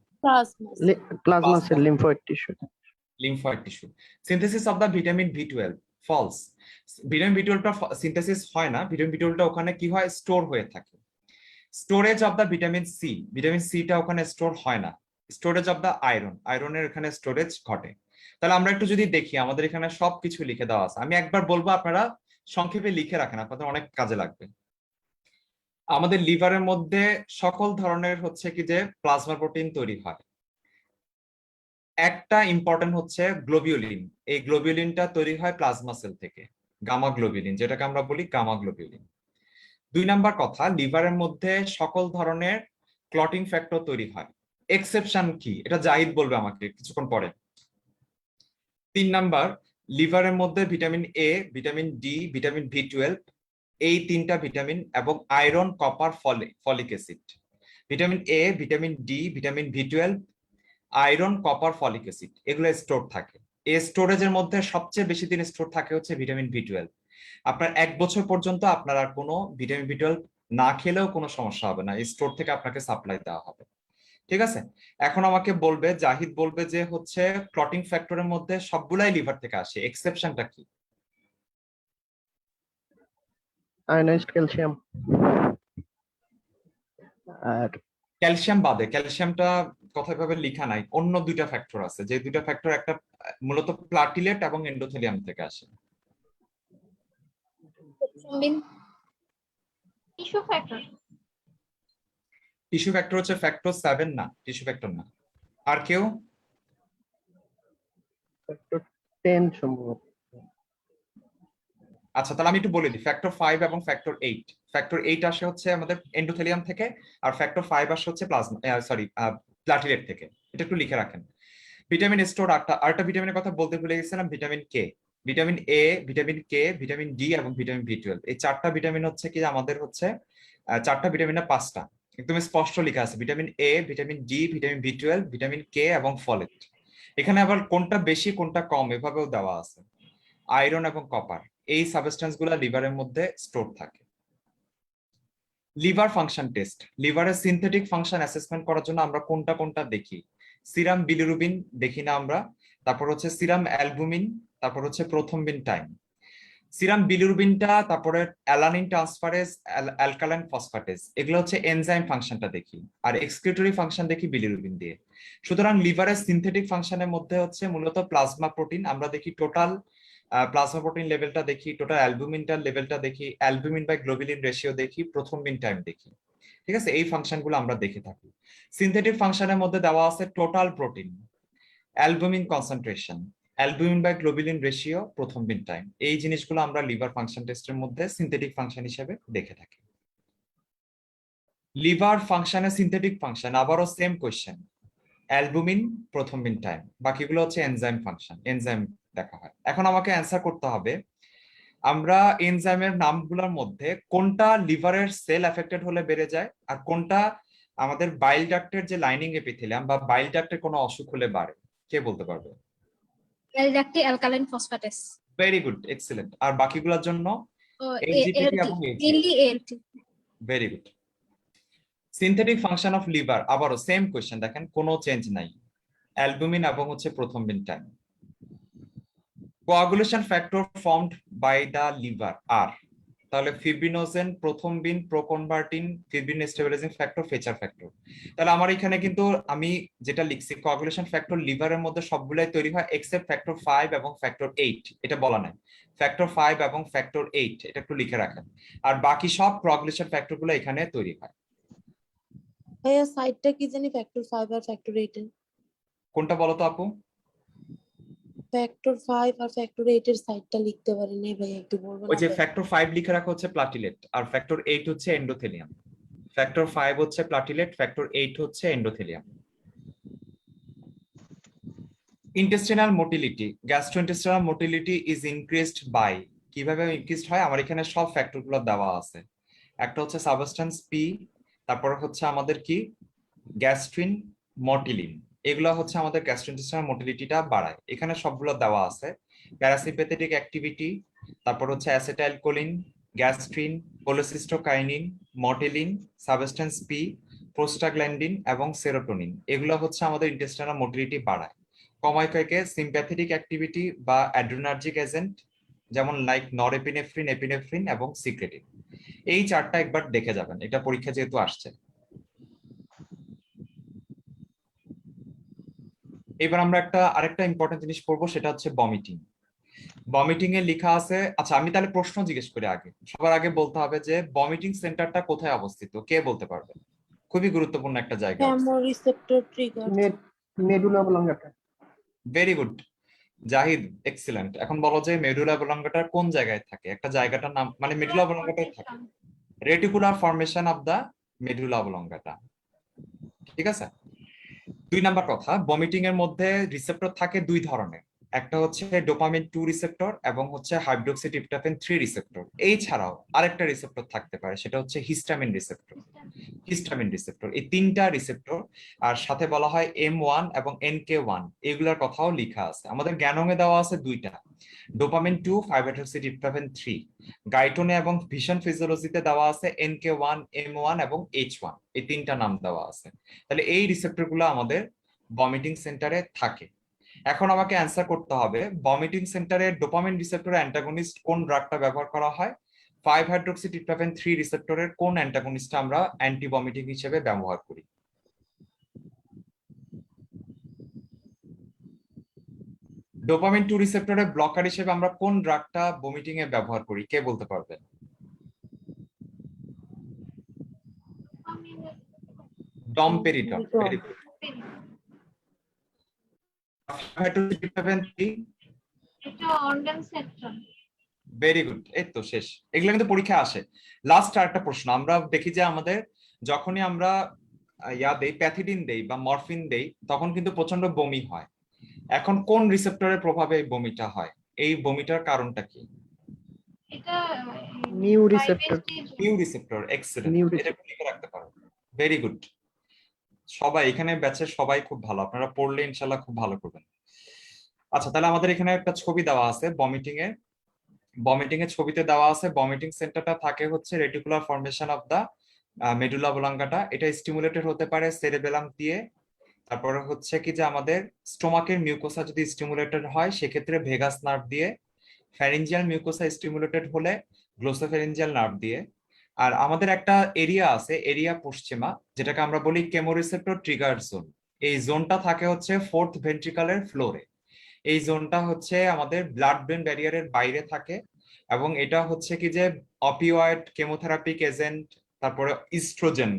Plasma cell, lymphoid tissue. Lymphoid tissue. Synthesis of the vitamin B12 false. Vitamin B12টা সিনথেসিস হয় না, ভিটামিন B12টা ওখানে কি হয়, স্টোর হয়ে থাকে। স্টোরেজ অফ দ্য ভিটামিন সিটা ওখানে স্টোর হয় না। স্টোরেজ অফ দ্য আয়রনের এখানে স্টোরেজ ঘটে। তাহলে আমরা একটু যদি দেখি, আমাদের এখানে সবকিছু লিখে দেওয়া আছে, আমি একবার বলবো আপনারা সংক্ষেপে লিখে রাখেন, আপনাদের অনেক কাজে লাগবে। আমাদের লিভারের মধ্যে সকল ধরনের হচ্ছে কি যে প্লাজমা প্রোটিন তৈরি হয়। একটা ইম্পর্টেন্ট হচ্ছে গ্লোবিউলিন, এই গ্লোবিউলিনটা তৈরি হয় প্লাজমা সেল থেকে, গামা গ্লোবিউলিন, যেটাকে আমরা বলি গামা গ্লোবিউলিন। 2 নাম্বার কথা, লিভারের মধ্যে সকল ধরনের ক্লটিং ফ্যাক্টর তৈরি হয়। এক্সেপশন কি, এটা জাহিদ বলবে আমাকে কিছুক্ষণ পরে। 3 নাম্বার, লিভারের মধ্যে vitamin A, vitamin D, vitamin B12, এই 3টা ভিটামিন এবং iron, copper, folic acid. Vitamin A, vitamin D, vitamin B12, iron, copper, folic acid এগুলো স্টোর থাকে। এই স্টোরেজের মধ্যে সবচেয়ে বেশি দিন স্টোর থাকে হচ্ছে ভিটামিন বি12। আপনার 1 বছর পর্যন্ত আপনার আর কোনো ভিটামিন বি12 না খেলেও কোনো সমস্যা হবে না, এই স্টোর থেকে আপনাকে সাপ্লাই দেওয়া হবে। ঠিক আছে, এখন আমাকে বলবে, জাহিদ বলবে যে হচ্ছে ক্লটিং ফ্যাক্টরের মধ্যে সবগুলাই লিভার থেকে আসে, এক্সেপশনটা কি? আয়নাইজড ক্যালসিয়াম আর ক্যালসিয়াম বাদে, ক্যালসিয়ামটা কথাভাবে লেখা নাই, অন্য 2টা ফ্যাক্টর আছে, যে 2টা ফ্যাক্টর একটা মূলত প্লাটিলেট এবং এন্ডোথেলিয়াম থেকে আসে। Thrombin, tissue factor. Tissue factor হচ্ছে ফ্যাক্টর 7, না টিস্যু ফ্যাক্টর না। আর কেউ? ফ্যাক্টর 10 সম্ভবত। আচ্ছা, তাহলে আমি একটু বলে দিই, ফ্যাক্টর 5 এবং ফ্যাক্টর 8। ফ্যাক্টর 8 আসে হচ্ছে আমাদের এন্ডোথেলিয়াম থেকে, আর ফ্যাক্টর 5 আসে হচ্ছে প্লাটিলেট থেকে। এটা একটু লিখে রাখেন। ভিটামিন স্টোর আটটা ভিটামিনের কথা বলতে ভুলে গেছিলাম, vitamin K, vitamin A, vitamin K, vitamin D এবং ভিটামিন বি12। এই 4টা ভিটামিন হচ্ছে কি আমাদের হচ্ছে 4টা ভিটামিন না 5টা, একদম স্পষ্ট লেখা আছে, vitamin A, vitamin D, vitamin বি12, ভিটামিন কে এবং ফলেট। এখানে আবার কোনটা বেশি কোনটা কম এভাবেও দেওয়া আছে। আয়রন এবং কপার, এই সাবস্টেন্স গুলা লিভারের মধ্যে স্টোর থাকে। লিভার ফাংশন টেস্ট, লিভারের সিনথেটিক ফাংশন অ্যাসেসমেন্ট করার জন্য আমরা কোনটা কোনটা দেখি? সিরাম বিলিরুবিন দেখি না আমরা, তারপর হচ্ছে সিরাম অ্যালবুমিন, তারপর হচ্ছে প্রথমবিন টাইম। সিরাম বিলিরুবিনটা, তারপরে অ্যালানিন ট্রান্সফারেজ, অ্যালকালাইন ফসফেটেজ, এগুলো হচ্ছে এনজাইম ফাংশনটা দেখি, আর এক্সক্রিটরি ফাংশন দেখি বিলিরুবিন দিয়ে। সুতরাং লিভারের সিনথেটিক ফাংশনের মধ্যে হচ্ছে মূলত প্লাজমা প্রোটিন, আমরা দেখি টোটাল প্লাজমা প্রোটিন লেভেলটা দেখি, টোটাল অ্যালবুমিনটার লেভেলটা দেখি, অ্যালবুমিন বাই গ্লোবুলিন রেশিও দেখি, প্রথমবিন টাইম দেখি। ঠিক আছে, এই ফাংশনগুলো আমরা দেখে থাকি। সিনথেটিক ফাংশনের মধ্যে দেওয়া আছে total protein, albumin concentration, albumin by globulin ratio, prothrombin time. এই জিনিসগুলো আমরা লিভার ফাংশন টেস্টের মধ্যে সিনথেটিক ফাংশন হিসেবে দেখে থাকি। লিভার ফাংশনের সিনথেটিক ফাংশন আবারও সেম কোয়েশ্চেন, অ্যালবুমিন, প্রথমবিন টাইম, বাকিগুলো হচ্ছে এনজাইম ফাংশন, এনজাইম দেখা হয়। এখন আমাকে অ্যান্সার করতে হবে, আমরা এনজাইমের নামগুলোর মধ্যে কোনটা লিভারের সেল এফেক্টেড হলে বেড়ে যায়, আর কোনটা আমাদের বাইল ডাক্টের যে লাইনিং এপিথেলিয়াম বা বাইল ডাক্টের কোনো অসুখ হলে বাড়ে, কে বলতে পারবে? এলডাক্টি, alkaline phosphatase. Very good, excellent. আর বাকিগুলোর জন্য এএলটি, এবং mainly ALT. Very good. Synthetic function of liver আবারও সেম কোয়েশ্চেন, দেখেন কোনো চেঞ্জ নাই, অ্যালবুমিন এবং হচ্ছে prothrombin time. Coagulation factor formed by the liver আর, তাহলে fibrinogen, prothrombin, proconvertin, fibrin stabilising factor, Fletcher factor. তাহলে আমার এখানে কিন্তু আমি যেটা লিখছি কোয়াগুলেশন ফ্যাক্টর লিভারের মধ্যে সবগুলাই তৈরি হয় এক্সেপ্ট ফ্যাক্টর 5 এবং ফ্যাক্টর 8, এটা বলা নাই। ফ্যাক্টর 5 এবং ফ্যাক্টর 8 এটা একটু লিখে রাখেন, আর বাকি সব কোয়াগুলেশন ফ্যাক্টর গুলো এখানে তৈরি হয়। ভাইয়া সাইডটা কি জানি ফ্যাক্টর 5 আর ফ্যাক্টর 8 এর? কোনটা বলো তো আপু? ফ্যাক্টর 5 আর ফ্যাক্টর 8 এর সাইডটা লিখতে পারি না ভাইয়া, একটু বলবেন? ওই যে ফ্যাক্টর 5 লিখে রাখা হচ্ছে প্লাটিলেট, আর ফ্যাক্টর 8 হচ্ছে এন্ডোথেলিয়াম। ফ্যাক্টর 5 হচ্ছে প্লাটিলেট, ফ্যাক্টর 8 হচ্ছে endothelium. Intestinal motility, gastrointestinal motility is increased by, কিভাবে ইনক্রিজড হয় আমার এখানে সব ফ্যাক্টর গুলো দেওয়া আছে। একটা হচ্ছে সাবস্টেন্স পি, তারপর হচ্ছে আমাদের কি গ্যাস্ট্রিন, মটিলিন, এগুলো হচ্ছে আমাদের গ্যাস্ট্রোইন্টেস্টিনাল মোটিলিটিটা বাড়ায়, এখানে সবগুলো দেওয়া আছে। প্যারাসিম্প্যাথেটিক অ্যাক্টিভিটি, তারপর হচ্ছে acetylcholine, gastrin, cholecystokinin, motilin, substance P, prostaglandin এবং সেরোটোনিন, এগুলো হচ্ছে আমাদের ইন্টেস্টিনাল মোটিলিটি বাড়ায়। কমায় কয়েকে সিম্প্যাথেটিক অ্যাক্টিভিটি বা অ্যাড্রিনার্জিক এজেন্ট, যেমন লাইক নরএপিনেফ্রিন, এপিনেফ্রিন এবং সিক্রেটিন। এই 4টা একবার দেখে যাবেন, এটা পরীক্ষা যেহেতু আসছে। এবার আমরা আরেকটা ইম্পর্টেন্ট জিনিস পড়বো, সেটা হচ্ছে ভমিটিং। ভমিটিং এ লেখা আছে, আচ্ছা আমি তাহলে প্রশ্ন জিজ্ঞেস করি আগে, সবার আগে বলতে হবে যে ভমিটিং সেন্টারটা কোথায় অবস্থিত, কে বলতে পারবে? খুবই গুরুত্বপূর্ণ একটা জায়গা। Chemoreceptor trigger. Medulla oblongata. Very good Zahid, excellent. এখন বলো যে মেডুলা অবলঙ্গাটা কোন জায়গায় থাকে? একটা জায়গাটার নাম, মানে মেডুলা অবলঙ্গাটাই থাকে, reticular formation of the medulla oblongata. ঠিক আছে। 2 নাম্বার কথা, ভমিটিং এর মধ্যে রিসেপ্টর থাকে 2 ধরনের, একটা হচ্ছে ডোপামিন 2 রিসেপ্টর এবং হচ্ছে হাইড্রোক্সিট্রিপটোফ্যান 3 রিসেপ্টর। এই ছাড়াও আরেকটা রিসেপ্টর থাকতে পারে, সেটা হচ্ছে হিস্টামিন রিসেপ্টর। হিস্টামিন রিসেপ্টর, এই 3টা রিসেপ্টর, আর সাথে বলা হয় M1 এবং NK1, এগুলোর কথাও লেখা আছে। আমাদের জ্ঞানঙে দেওয়া আছে 2টা, ডোপামিন 2, 5-HT3, গাইটোনে এবং ভিশন ফিজিওলজিতে দেওয়া আছে NK1, M1 এবং H1, এই 3টা নাম দেওয়া আছে। তাহলে এই রিসেপ্টর গুলো আমাদের ভমিটিং সেন্টারে থাকে। এখন আমাকে অ্যান্সার করতে হবে, ভমিটিং সেন্টারে ডোপামিন রিসেপ্টরের অ্যান্টাগনিস্ট কোন ড্রাগটা ব্যবহার করা হয়, 5-HT3 রিসেপ্টরের কোন অ্যান্টাগনিস্ট আমরা অ্যান্টি ভমিটিং হিসেবে ব্যবহার করি। ডোপামিন 2 রিসেপ্টরের ব্লকার হিসেবে আমরা কোন ড্রাগটা ভমিটিং এ ব্যবহার করি, কে বলতে পারবেন? ডমপেরিডন। Very good. 5-HT3, এটা অর্গান সেক্টর। Very good. এই তো শেষ, এগুলো কিন্তু পরীক্ষায় আসে। লাস্ট আরেকটা প্রশ্ন, আমরা দেখি যে আমাদের যখনই আমরা দেই, প্যাথিডিন দেই বা মরফিন দেই, তখন কিন্তু প্রচন্ড বমি হয়। এখন কোন রিসেপ্টরের প্রভাবে এই বমিটা হয়, এই বমিটার কারণটা কি? এটা new receptor. New receptor, excellent, new এটা একটু লিখে রাখতে পারো। Very good. সবাই এখানে ব্যাচের সবাই খুব ভালো, আপনারা পড়লে ইনশাল্লাহ খুব ভালো করবেন। আচ্ছা, তাহলে আমাদের এখানে একটা ছবি দেওয়া আছে ভমিটিং এর ছবিতে দেওয়া আছে ভমিটিং সেন্টারটা থাকে হচ্ছে reticular formation of the medulla oblongata. এটা স্টিমুলেটেড হতে পারে সেরেবেলাম দিয়ে। তারপরে হচ্ছে কি যে আমাদের স্টোমাকের মিউকোসা যদি স্টিমুলেটেড হয় সেক্ষেত্রে ভেগাস নার্ভ দিয়ে, ফ্যারিঞ্জিয়াল মিউকোসা স্টিমুলেটেড হলে গ্লোসোফ্যারিঞ্জিয়াল নার্ভ দিয়ে। আর আমাদের একটা এরিয়া আছে, এরিয়া পশ্চিমা, যেটাকে আমরা বলি কেমোরিসেপ্টর ট্রিগার জোন। এই জোনটা থাকে হচ্ছে 4th ভেন্ট্রিকলের ফ্লোরে। এই জোনটা হচ্ছে আমাদের ব্লাড ব্রেন ব্যারিয়ারের বাইরে থাকে, এবং এটা হচ্ছে কি যে অপিওয়েড, কেমোথেরাপিক এজেন্ট, তারপরে ইস্ট্রোজেন,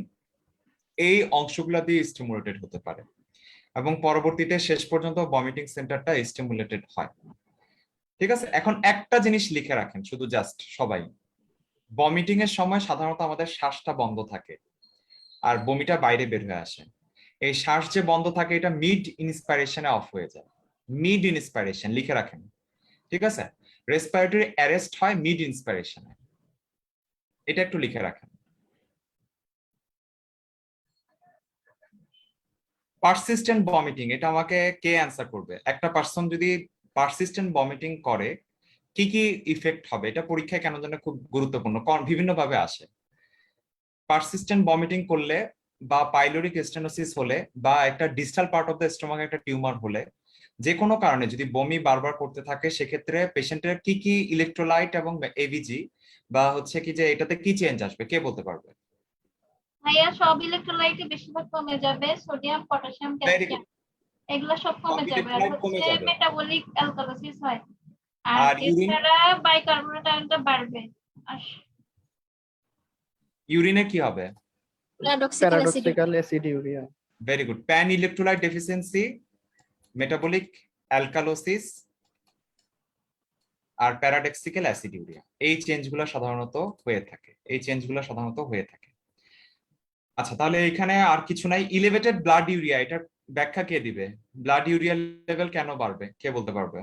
এই অংশগুলো দিয়ে স্টিমুলেটেড হতে পারে, এবং পরবর্তীতে শেষ পর্যন্ত ভমিটিং সেন্টারটা স্টিমুলেটেড হয়। ঠিক আছে, এখন একটা জিনিস লিখে রাখেন শুধু, জাস্ট সবাই, ভমিটিং এর সময় সাধারণত আমাদের শ্বাসটা বন্ধ থাকে আর বমিটা বাইরে বের হয়ে আসে। এই শ্বাস যে বন্ধ থাকে এটা মিড ইন্সপাইরেশনে অফ হয়ে যায়। মিড ইন্সপাইরেশন লিখে রাখেন, ঠিক আছে? রেসপিরেটরি অ্যারেস্ট হয় মিড ইন্সপাইরেশনে, এটা একটু লিখে রাখেন। পারসিস্টেন্ট ভমিটিং, এটা আমাকে কে অ্যান্সার করবে? একটা পার্সন যদি পারসিস্টেন্ট ভমিটিং করে কি কি ইফেক্ট হবে, এটা পরীক্ষায় কেন জানে খুব গুরুত্বপূর্ণ, বিভিন্ন ভাবে আসে। পারসিস্টেন্ট ভমিটিং করলে বা পাইলোরিক স্টেনোসিস হলে বা একটা distal part of the stomach একটা টিউমার হলে, যে কোনো কারণে যদি বমি বারবার করতে থাকে, সেক্ষেত্রে পেশেন্টের কি কি ইলেকট্রোলাইট এবং এভিজি বা হচ্ছে কি যে এটাতে কি চেঞ্জ আসবে, কে বলতে পারবে? ভাইয়া সব ইলেকট্রোলাইটই বেশিরভাগ কমে যাবে, sodium, potassium, very calcium good. এগুলো সব কমে সব যাবে। আর ইলেকট্রোলাইট কমে হচ্ছে যাবে। মেটাবলিক অ্যালকালোসিস হয়, আর আর ইউরিন, এছাড়া বাইকার্বনেট আয়নটা বাড়বে। আর ইউরিনে কি হবে? Paradoxical aciduria. Very good. Pan electrolyte deficiency, metabolic alkalosis আর প্যারাডক্সিক্যাল অ্যাসিডিউরিয়া, এই চেঞ্জগুলো সাধারণত হয়ে থাকে, আচ্ছা, তাহলে এখানে আর কিছু নাই। ইলেভেটেড ব্লাড ইউরিয়া, এটা ব্যাখ্যা কে দিবে? ব্লাড ইউরিয়া লেভেল কেন বাড়বে, কে বলতে পারবে?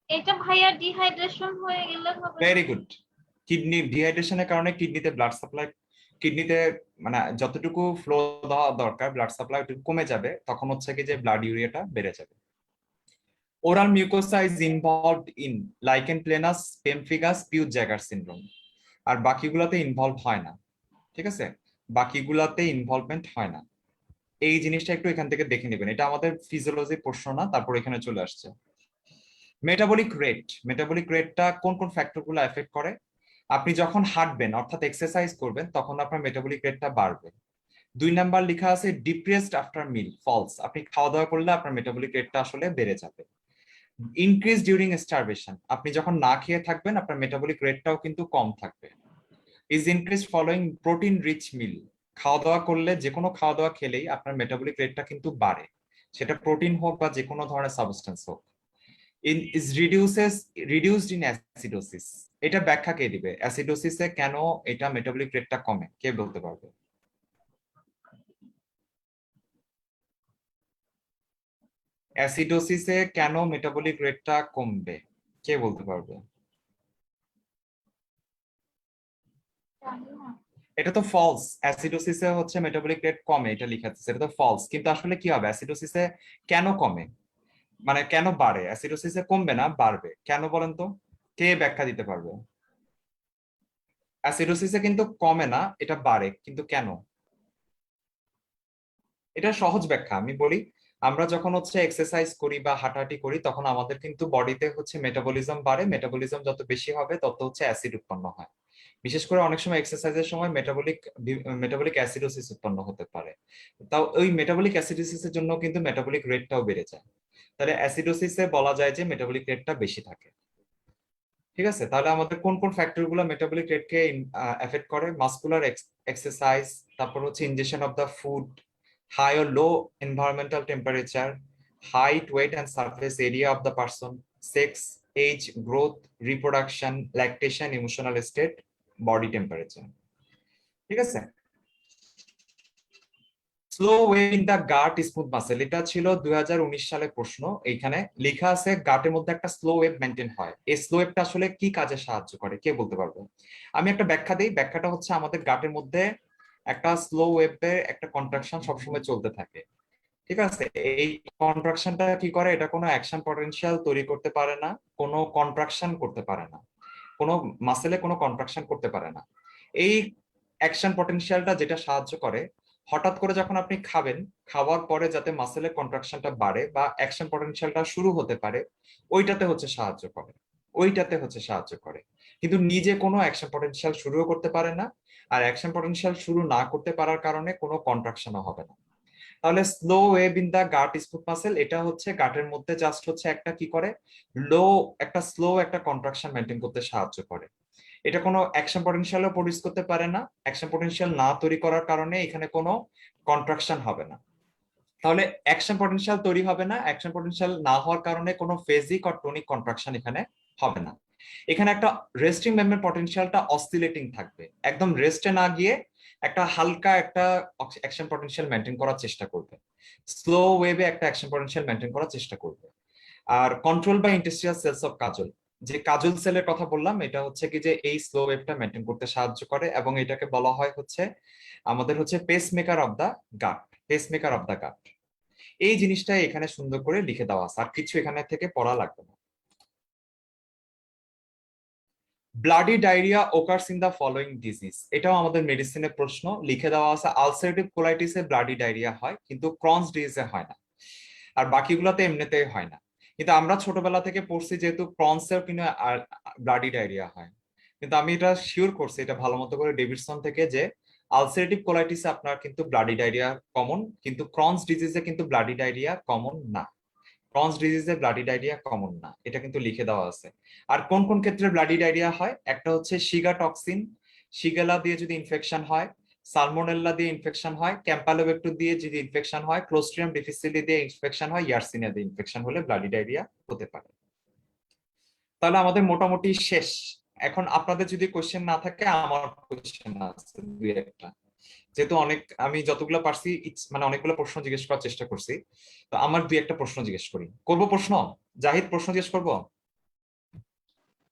এটা ভাইয়া ডিহাইড্রেশন হয়ে গেলে হবে। Very good. কিডনি ডিহাইড্রেশনের কারণে কিডনিতে ব্লাড সাপ্লাই, কিডনিতে মানে যতটুকু ফ্লো দেওয়া দরকার ব্লাড সাপ্লাই ওটুকু কমে যাবে, তখন হচ্ছে কি যে ব্লাড ইউরিয়াটা বেড়ে যাবে। Oral mucosa is involved in lichen planus, pemphigus, Peutz জ্যাগার সিনড্রোম, আর বাকিগুলোতে ইনভলভ হয় না। ঠিক আছে, বাকিগুলাতে ইনভলভমেন্ট হয় না। এই জিনিসটা একটু এখান থেকে দেখে নেবেন, এটা আমাদের ফিজিওলজি প্রশ্ন না, তারপর এখানে চলে আসছে। মেটাবলিক রেটটা কোন কোন ফ্যাক্টরগুলো এফেক্ট করে? আপনি যখন হাঁটবেন অর্থাৎ এক্সারসাইজ করবেন তখন আপনার মেটাবলিক রেটটা বাড়বে। 2 নাম্বার লেখা আছে ডিপ্রেসড আফটার মিল, ফলস। আপনি খাওয়া দাওয়া করলে আপনার মেটাবলিক রেটটা আসলে বেড়ে যাবে। ইনক্রিজ ডিউরিং স্টারভেশন, আপনি যখন না খেয়ে থাকবেন আপনার মেটাবলিক রেটটাও কিন্তু কম থাকবে। Is increase following protein rich meal, খাওয়া দাওয়া করলে, যে কোনো খাওয়া দাওয়া খেলেই আপনার মেটাবলিক রেটটা কিন্তু বাড়ে, সেটা প্রোটিন হোক বা যে কোনো ধরনের সাবস্টেন্স হোক। ইজ রিডিউসড ইন অ্যাসিডোসিস, এটা ব্যাখ্যা কে দিবে? অ্যাসিডোসিসে কেন এটা মেটাবলিক রেটটা কমে, কে বলতে পারবে? অ্যাসিডোসিসে কেন মেটাবলিক রেটটা কমবে, কে বলতে পারবে? এটা তো ফলস। অ্যাসিডোসিসে হচ্ছে মেটাবলিক রেট কমে, এটা লেখা আছে, এটা তো ফলস। কিন্তু আসলে কি হবে, অ্যাসিডোসিসে কেন কমে, মানে কেন বাড়ে? অ্যাসিডোসিসে কমবে না, বাড়বে কেন বলেন তো? কে ব্যাখ্যা দিতে পারবে? অ্যাসিডোসিসে কিন্তু কমে না, এটা বাড়ে, কিন্তু কেন? এটা সহজ ব্যাখ্যা আমি বলি। আমরা যখন হচ্ছে এক্সারসাইজ করি বা হাঁটাহাঁটি করি তখন আমাদের কিন্তু বডিতে হচ্ছে মেটাবলিজম বাড়ে, মেটাবলিজম যত বেশি হবে তত হচ্ছে অ্যাসিড উৎপন্ন হয়। বিশেষ করে অনেক সময় এক্সারসাইজের সময় মেটাবলিক অ্যাসিডোসিস উৎপন্ন হতে পারে। তাও ওই মেটাবলিক অ্যাসিডোসিসের জন্য কিন্তু মেটাবলিক রেটটাও বেড়ে যায়। তাহলে অ্যাসিডোসিসে বলা যায় যে মেটাবলিক রেটটা বেশি থাকে। ঠিক আছে, তাহলে আমাদের কোন কোন ফ্যাক্টর গুলো মেটাবলিক রেটকে এফেক্ট করে? মাসকুলার এক্সারসাইজ, তারপর হচ্ছে injection of the food, high or low environmental temperature, height, weight and surface area of the person, sex, age, growth, reproduction, lactation, emotional state, body temperature. ঠিক আছে। Slow wave in the gut smooth muscle, এটা ছিল 2019 সালে প্রশ্ন। এইখানে লেখা আছে গাটের মধ্যে একটা স্লো ওয়েভ মেনটেন হয়। এই স্লো ওয়েভটা আসলে কি কাজে সাহায্য করে, কে বলতে পারবে? আমি একটা ব্যাখ্যা দিই। ব্যাখ্যাটা হচ্ছে আমাদের গাটের মধ্যে একটা স্লো ওয়েভের একটা কন্ট্রাকশন সবসময় চলতে থাকে। ঠিক আছে, এই কন্ট্রাকশনটা কি করে? এটা কোনো অ্যাকশন পটেনশিয়াল তৈরি করতে পারে না, কোনো কন্ট্রাকশন করতে পারে না, কোনো মাসেলে কোনো কন্ট্রাকশন করতে পারে না। এই অ্যাকশন পটেনশিয়ালটা যেটা সাহায্য করে, হঠাৎ করে যখন আপনি খাবেন, খাওয়ার পরে যাতে মাসেলের কন্ট্রাকশনটা বাড়ে বা অ্যাকশন পটেনশিয়ালটা শুরু হতে পারে, ওইটাতে হচ্ছে সাহায্য করে, ওইটাতে হচ্ছে সাহায্য করে। কিন্তু নিজে কোনো অ্যাকশন পটেনশিয়াল শুরুও করতে পারে না, আর অ্যাকশন পটেনশিয়াল শুরু না করতে পারার কারণে কোনো কন্ট্রাকশনও হবে না। তাহলে slow wave in the gut smooth muscle, এটা হচ্ছে গাটের মধ্যে জাস্ট হচ্ছে একটা কি করে, একটা স্লো একটা কন্ট্রাকশন মেনটেন করতে সাহায্য করে। এটা কোনো অ্যাকশন পটেনশিয়ালও প্রডিউস করতে পারে না, অ্যাকশন পটেনশিয়াল না তৈরি করার কারণে এখানে কোনো কন্ট্রাকশন হবে না। তাহলে অ্যাকশন পটেনশিয়াল তৈরি হবে না, অ্যাকশন পটেনশিয়াল না হওয়ার কারণে কোনো ফেজিক আর টনিক কন্ট্রাকশন এখানে হবে না। এখানে একটা রেস্টিং মেমব্রেন পটেনশিয়ালটা অসিলেটিং থাকবে, একদম রেস্টে না গিয়ে একটা হালকা একটা অ্যাকশন পটেনশিয়াল মেনটেন করার চেষ্টা করবে, স্লো ওয়েভে একটা অ্যাকশন পটেনশিয়াল মেনটেন করার চেষ্টা করবে। আর control by interstitial cells of Cajal, যে কাজল সেলের কথা বললাম, এটা হচ্ছে কি যে এই স্লো ওয়েভটা মেনটেন করতে সাহায্য করে, এবং এটাকে বলা হয় হচ্ছে আমাদের হচ্ছে pacemaker of the gut, pacemaker of the gut. এই জিনিসটা এখানে সুন্দর করে লিখে দেওয়া আছে, আর কিছু এখানে থেকে পড়া লাগবে না। Bloody diarrhoea occurs in the following disease, এটাও আমাদের মেডিসিনের প্রশ্ন। লিখে দেওয়া আছে আলসারেটিভ কোলাইটিসে ব্লাডি ডায়রিয়া হয়, কিন্তু ক্রনস ডিজিজে হয় না, আর বাকিগুলোতে এমনিতেই হয় না। কিন্তু আমরা ছোটবেলা থেকে পড়ছি যেহেতু ক্রনসেও কিন্তু ব্লাডি ডায়রিয়া হয়। কিন্তু আমি এটা শিওর করছি, এটা ভালো মতো করে ডেভিডসন থেকে, যে আলসারেটিভ কোলাইটিসে আপনার কিন্তু ব্লাডি ডায়রিয়া কমন, কিন্তু ক্রনস ডিজিজে কিন্তু ব্লাডি ডায়রিয়া কমন না। ক্রনস ডিজিজে ব্লাডি ডায়রিয়া কমন না, এটা কিন্তু লিখে দেওয়া আছে। আর কোন কোন ক্ষেত্রে ব্লাডি ডায়রিয়া হয়, একটা হচ্ছে শিগা টক্সিন, শিগেলা দিয়ে যদি ইনফেকশন হয়, সালমোনেল্লা দিয়ে ইনফেকশন হয়, ক্যাম্পালোবেক্টর দিয়ে যদি ইনফেকশন হয়, ক্লোস্ট্রিডিয়াম ডিফিসিলি দিয়ে ইনফেকশন হয়, ইয়ারসিনিয়া দিয়ে ইনফেকশন হলে ব্লাডি ডায়রিয়া হতে পারে। তাহলে আমাদের মোটামুটি শেষ। এখন আপনাদের যদি কোশ্চেন না থাকে, আমার কোশ্চেন আছে দুই একটা, যেহেতু আমি যতগুলো পারছি মানে অনেকগুলো প্রশ্ন জিজ্ঞেস করার চেষ্টা করছি, তো আমার দুই একটা প্রশ্ন জিজ্ঞেস করবো প্রশ্ন। জাহিদ, প্রশ্ন জিজ্ঞেস করবো?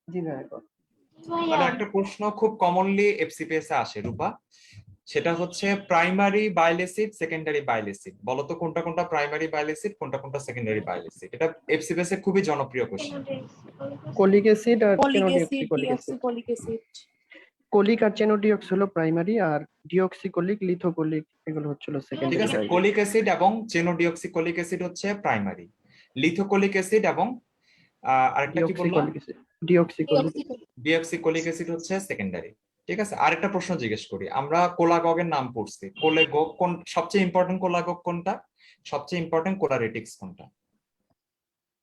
জি ভাইয়া। তাহলে একটা প্রশ্ন খুব কমনলি এফসিপিএস এ আসে রূপা, সেটা হচ্ছে primary bile acid, secondary bile acid, বলতো কোনটা কোনটা প্রাইমারি বাইল অ্যাসিড, কোনটা কোনটা সেকেন্ডারি বাইল অ্যাসিড? এটা এফসিপিএস এ খুবই জনপ্রিয় কোশ্চেন। কোলিক অ্যাসিড আর cholic chenodeoxy acid, cholic acid. Deoxycholic acid. Cholic আর চেনোডিঅক্স হলো প্রাইমারি, আর ডিঅক্সিকোলিক, লিথোকোলিক এগুলো হচ্ছিল ঠিক সেকেন্ডারি আছে, বাইল। কোলিক অ্যাসিড এবং চেনোডিঅক্সিকোলিক অ্যাসিড হচ্ছে প্রাইমারি, লিথোকোলিক অ্যাসিড এবং আরেকটা কি বললাম, deoxycholic acid, deoxycholic. Deoxycholic acid হচ্ছে সেকেন্ডারি। ঠিক আছে, আরেকটা প্রশ্ন জিজ্ঞেস করি। আমরা কোলাগগের নাম পড়ছি, কোলেগগ কোন সবচেয়ে ইম্পর্টেন্ট, কোলাগগ কোনটা, সবচেয়ে ইম্পর্টেন্ট কোলারেটিক্স কোনটা?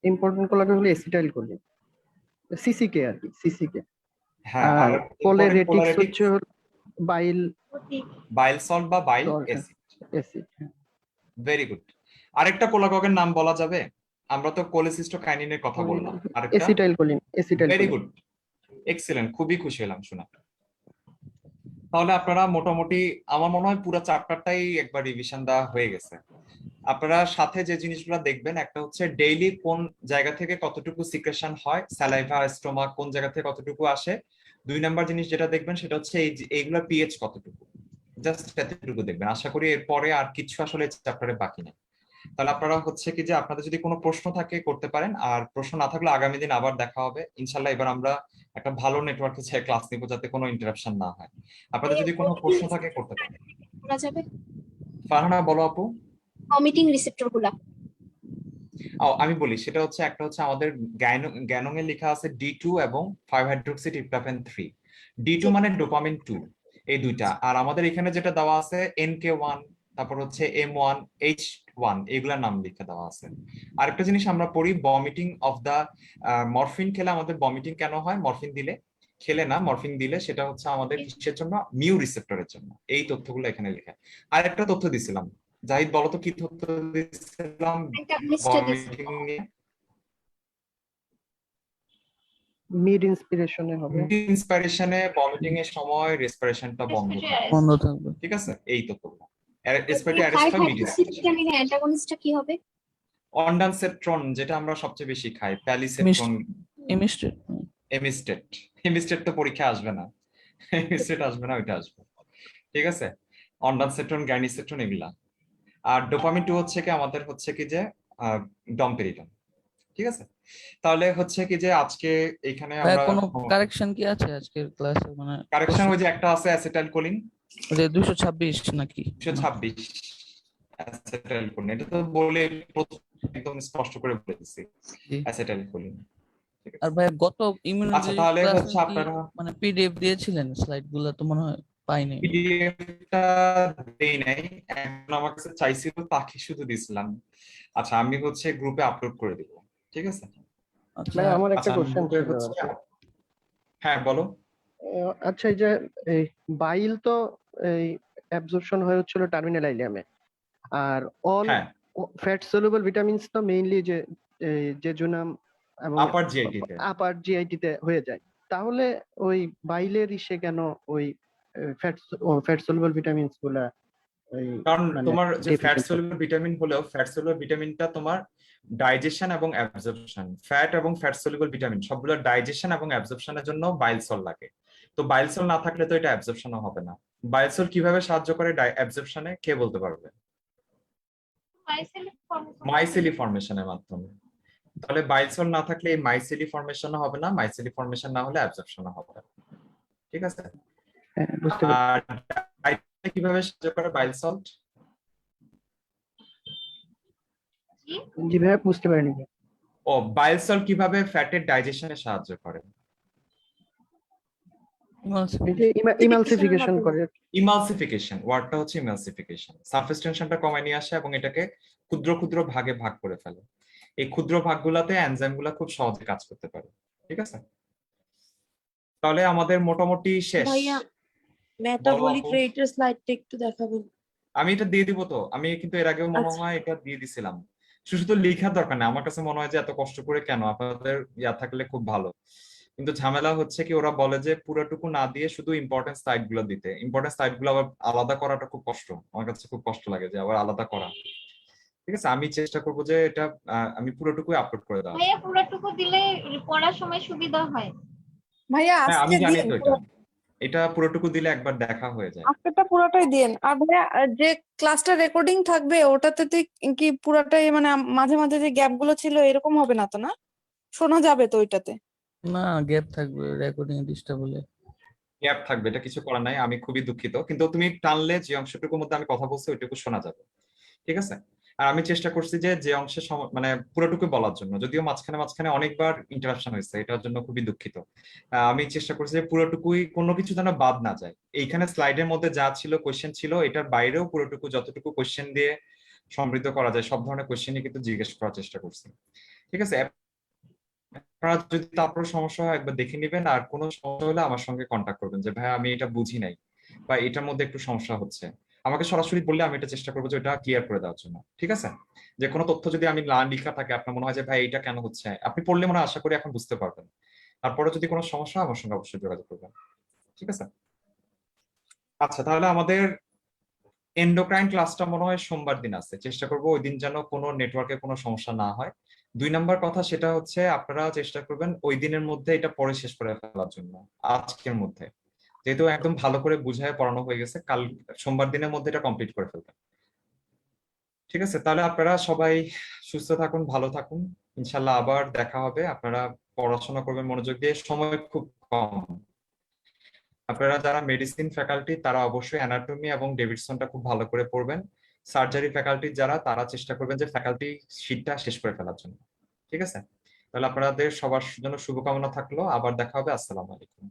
ইম্পর্টেন্ট কোলাগেন হলো এসিটাইল কোলিক, সিসিকে আর কি, সিসিকে। হ্যাঁ, আর আর কোলারেটিক্স হচ্ছে বাইল বাইল সল্ট বা bile salt, acid. Acid. Very good. আরেকটা কোলাগগের নাম বলা যাবে? আমরা তো কোলেসিস্টোকাইনিনের কথা বললাম, আরেকটা? Acetyl choline, acetyl very choline. Good, excellent, খুবই খুশি হলাম শুনে। তাহলে আপনারা মোটামুটি আমার মনে হয় পুরো চ্যাপ্টারটাই একবার রিভিশন দেওয়া হয়ে গেছে। আপনারা সাথে যে জিনিসগুলো দেখবেন, একটা হচ্ছে ডেইলি কোন জায়গা থেকে কতটুকু সিক্রেশন হয়, স্যালাইভা, স্টোমাক কোন জায়গা থেকে কতটুকু আসে। 2 নাম্বার জিনিস যেটা দেখবেন সেটা হচ্ছে এইগুলোর পিএইচ কতটুকু, জাস্ট এতটুকু দেখবেন। আশা করি এরপরে আর কিছু আসলে চ্যাপ্টারে বাকি নেই। তাহলে আপনারা হচ্ছে কি যে আপনাদের যদি কোনো প্রশ্ন থাকে করতে পারেন, আর প্রশ্ন না থাকলে আগামী দিন আবার দেখা হবে ইনশাল্লাহ। এবার আমরা একটা ভালো নেটওয়ার্কে ছেড়ে ক্লাস নিব যাতে কোনো ইন্টারাপশন না হয়। আপনাদের যদি কোনো প্রশ্ন থাকে করতে পারেন। করা যাবে ফারহানা বলো আপু। ভমিটিং রিসেপ্টর গুলা। আমি বলি, সেটা হচ্ছে একটা হচ্ছে আমাদের গ্যানং এ লেখা আছে D2 এবং 5 হাইড্রোক্সি ট্রিপ্টোফ্যান 3। D2 মানে ডোপামিন 2, এই দুইটা। আর আমাদের এখানে যেটা দেওয়া আছে NK1, তারপর হচ্ছে M1, H1, এগুলার নাম লিখে দেওয়া আছে। আরেকটা জিনিস আমরা পড়ি, ভমিটিং অফ দা মরফিন খেলে আমাদের ভমিটিং কেন হয়, মরফিন দিলে, খেলে না, মরফিন দিলে সেটা হচ্ছে আমাদের কিসের জন্য, মিউ রিসেপ্টরের জন্য। এই তথ্যগুলো এখানে লেখা। আর একটা তথ্য দিছিলাম, জাহিদ বলো তো কি তথ্য দিছিলাম ভমিটিং নিয়ে? মিড ইন্সপিরেশনে হবে। ইন্সপিরেশনে ভমিটিং এর সময় রেসপিরেশনটা বন্ধ থাকে, বন্ধ থাকবে। ঠিক আছে? এই তথ্যগুলো। রেসপিরেটরি অ্যারেস্ট হয় মিড ভিটামিনের অ্যান্টাগনিস্টটা কি হবে? অনডানসেট্রন, যেটা আমরা সবচেয়ে বেশি খাই, প্যালিসেট্রন, এমিস্টেট। এমিস্টেট। এমিস্টেট তো পরীক্ষা আসবে না, এমিস্টেট আসবে না, ওইটা আসবে, ঠিক আছে? অনডানসেট্রন, গ্যানিসেট্রন, এগুলা। আর ডোপামিন 2 হচ্ছে কি আমাদের হচ্ছে কি যে ডমপেরিডন, ঠিক আছে? তাহলে হচ্ছে কি যে আজকে এখানে আমরা কোনো কারেকশন কি আছে আজকের ক্লাসে? মানে কারেকশন ওই যে একটা আছে অ্যাসিটাইলকোলিন, ওই যে 226 নাকি 226 অ্যাসিটাইলকোলিন। এটা তো বলে একদম স্পষ্ট করে বলে দিছি, অ্যাসিটাইলকোলিন। আর ভাই গত আচ্ছা, ইমিউনোলজি তাহলে ক্লাসে হচ্ছে আপনারা মানে পিডিএফ দিয়েছিলেন, স্লাইড গুলো তো মনে হয় পাইনি। পিডিএফটা দেই নাই, এখন আমার কাছে চাইছিল, তাকে শুধু দিছিলাম। আচ্ছা, আমি হচ্ছে গ্রুপে আপলোড করে দিব, ঠিক আছে? আচ্ছা ভাই আমার একটা আচ্ছা, কোশ্চেন গ্রুপে ছিল হচ্ছে, আর কি। হ্যাঁ বলো। আচ্ছা, এই যে এই বাইল তো এই অ্যাবজর্পশন হয়ে হচ্ছিল টার্মিনাল আইলিয়ামে, আর অল হ্যাঁ, ফ্যাট সলিউবল ভিটামিনস তো মেইনলি যে জেজুনাম এবং আপার জিআইটি তে। আপার জিআইটি তে হয়ে যায়। তাহলে ওই বাইলের ইসে কেন ওই ফ্যাট সলিউবল ভিটামিনস গুলা ওই কারণ মানে তোমার যে ফ্যাট deficient থাকে? সলিউবল ভিটামিন হলেও ফ্যাট সলিউবল ভিটামিনটা তোমার ডাইজেশন এবং অ্যাবজর্পশন, ফ্যাট এবং ফ্যাট সলিউবল ভিটামিন সবগুলো ডাইজেশন এবং অ্যাবজর্পশনের জন্য বাইল সল লাগে। তো বাইল সল না থাকলে তো এটা অ্যাবজর্পশনও হবে না। বাইল সল কিভাবে সাহায্য করে অ্যাবজর্পশনে, কে বলতে পারবে? মাইসেলি ফর্মেশনের মাধ্যমে। তাহলে বাইল সল না থাকলে এই মাইসেলি ফর্মেশনও হবে না, মাইসেলি ফর্মেশন না হলে অ্যাবজর্পশনও হবে না, ঠিক আছে? হ্যাঁ, বুঝতে পারছি। আর ডায়েটে কিভাবে সাহায্য করে বাইল সল্ট? জি ভাইয়া, বুঝতে পারিনি। ও, বাইল সল্ট কিভাবে ফ্যাটের ডাইজেশনে সাহায্য করে? এই যে ইমালসিফিকেশন করে। ইমালসিফিকেশন, ওয়ার্ডটা হচ্ছে ইমালসিফিকেশন। সারফেস টেনশনটা কমায় নিয়ে আসে এবং এটাকে ক্ষুদ্র ক্ষুদ্র ভাগে ভাগ করে ফেলে। এই ক্ষুদ্র ভাগগুলোতে এনজাইমগুলো খুব সহজে কাজ করতে পারে, ঠিক আছে? তাহলে আমাদের মোটামুটি শেষ। ভাইয়া মেটাবলিক আপু। রেটের স্লাইডটা একটু দেখাবেন? আমি এটা দিয়ে দিব তো, আমি কিন্তু এর আগেও মনে আচ্ছা। হয় এটা দিয়ে দিছিলাম। শুধু লেখার দরকার নেই, আমার কাছে মনে হয় যে এত কষ্ট করে কেন, আপনাদের ইয়া থাকলে খুব ভালো। কিন্তু ঝামেলা হচ্ছে কি, ওরা বলে যে পুরোটুকু না দিয়ে শুধু ইম্পর্টেন্ট সাইট গুলো দিতে। ইম্পর্টেন্ট সাইট গুলো আবার আলাদা করাটা খুব কষ্ট, আমার কাছে খুব কষ্ট লাগে যে আবার আলাদা করা। ঠিক আছে, আমি চেষ্টা করবো যে এটা আমি পুরোটুকুই আপলোড করে দেওয়া। ভাইয়া পুরোটুকু দিলে পড়ার সময় সুবিধা হয়। ভাইয়া হ্যাঁ, আমি আজকে জানি দিন, তো এটা পুরোটুকু দিলে একবার দেখা হয়ে যায়। আজকেরটা পুরোটাই দিন। আর ভাইয়া যে ক্লাসটা রেকর্ডিং থাকবে ওটাতে কি পুরোটাই মানে মাঝে মাঝে যে গ্যাপ গুলো ছিল এরকম হবে না তো? না, শোনা যাবে তো ওইটাতে? না, গ্যাপ থাকবে, রেকর্ডিং ডিস্টার্ব হলে। গ্যাপ থাকবে, এটা কিছু করার নাই, আমি খুবই দুঃখিত। কিন্তু তুমি টানলে যে অংশটুকুর মধ্যে আমি কথা বলছি ওইটুকু শোনা যাবে, ঠিক আছে? আর আমি চেষ্টা করছি যে যে অংশে মানে পুরোটুকু বলার জন্য, যদিও মাঝখানে মাঝখানে অনেকবার ইন্টারাপশন হয়েছে, এটার জন্য খুবই দুঃখিত। আমি চেষ্টা করছি যে পুরোটুকুই, কোনো কিছু যেন বাদ না যায়। এইখানে স্লাইডের মধ্যে যা ছিল, কোয়েশ্চেন ছিল, এটার বাইরেও পুরোটুকু যতটুকু কোয়েশ্চেন দিয়ে সমৃদ্ধ করা যায় সব ধরনের কোয়েশ্চেনই কিন্তু জিজ্ঞেস করার চেষ্টা করছি, ঠিক আছে? আপনারা যদি তারপর সমস্যা হয় একবার দেখে নেবেন, আর কোনো সমস্যা হলে আমার সঙ্গে কন্ট্যাক্ট করবেন যে ভাই আমি এটা বুঝি নাই বা এটার মধ্যে একটু সমস্যা হচ্ছে, আমাকে সরাসরি বললে আমি এটা চেষ্টা করবো যে এটা ক্লিয়ার করে দেওয়ার জন্য, ঠিক আছে? যে কোনো তথ্য যদি আমি না লেখা থাকে, আপনার মনে হয় যে ভাই এটা কেন হচ্ছে, আপনি পড়লে মনে হয় আশা করি এখন বুঝতে পারবেন। তারপরে যদি কোনো সমস্যা হয় আমার সঙ্গে অবশ্যই যোগাযোগ করবেন, ঠিক আছে? আচ্ছা, তাহলে আমাদের এন্ডোক্রাইন ক্লাসটা মনে হয় সোমবার দিন আছে, চেষ্টা করবো ওই দিন যেন কোনো নেটওয়ার্কে কোনো সমস্যা না হয়। 2 নাম্বার কথা সেটা হচ্ছে আপনারা চেষ্টা করবেন ওই দিনের মধ্যে এটা পরে শেষ করে ফেলার জন্য, আজকের মধ্যে, যেহেতু একদম ভালো করে বুঝায় পড়ানো হয়ে গেছে, কাল সোমবার দিনের মধ্যে এটা কমপ্লিট করে ফেলবেন। ঠিক আছে, তাহলে আপনারা সবাই সুস্থ থাকুন, ভালো থাকুন, ইনশাল্লাহ আবার দেখা হবে। আপনারা পড়াশোনা করবেন মনোযোগ দিয়ে, সময় খুব কম। আপনারা যারা মেডিসিন ফ্যাকাল্টি তারা অবশ্যই অ্যানাটমি এবং ডেভিডসনটা খুব ভালো করে পড়বেন। সার্জারি ফ্যাকাল্টি যারা, তারা চেষ্টা করবেন যে ফ্যাকাল্টি শীটটা শেষ করে ফেলার জন্য। ঠিক আছে, তাহলে আপনাদের সবার জন্য শুভকামনা থাকলো, আবার দেখা হবে। আসসালামু আলাইকুম।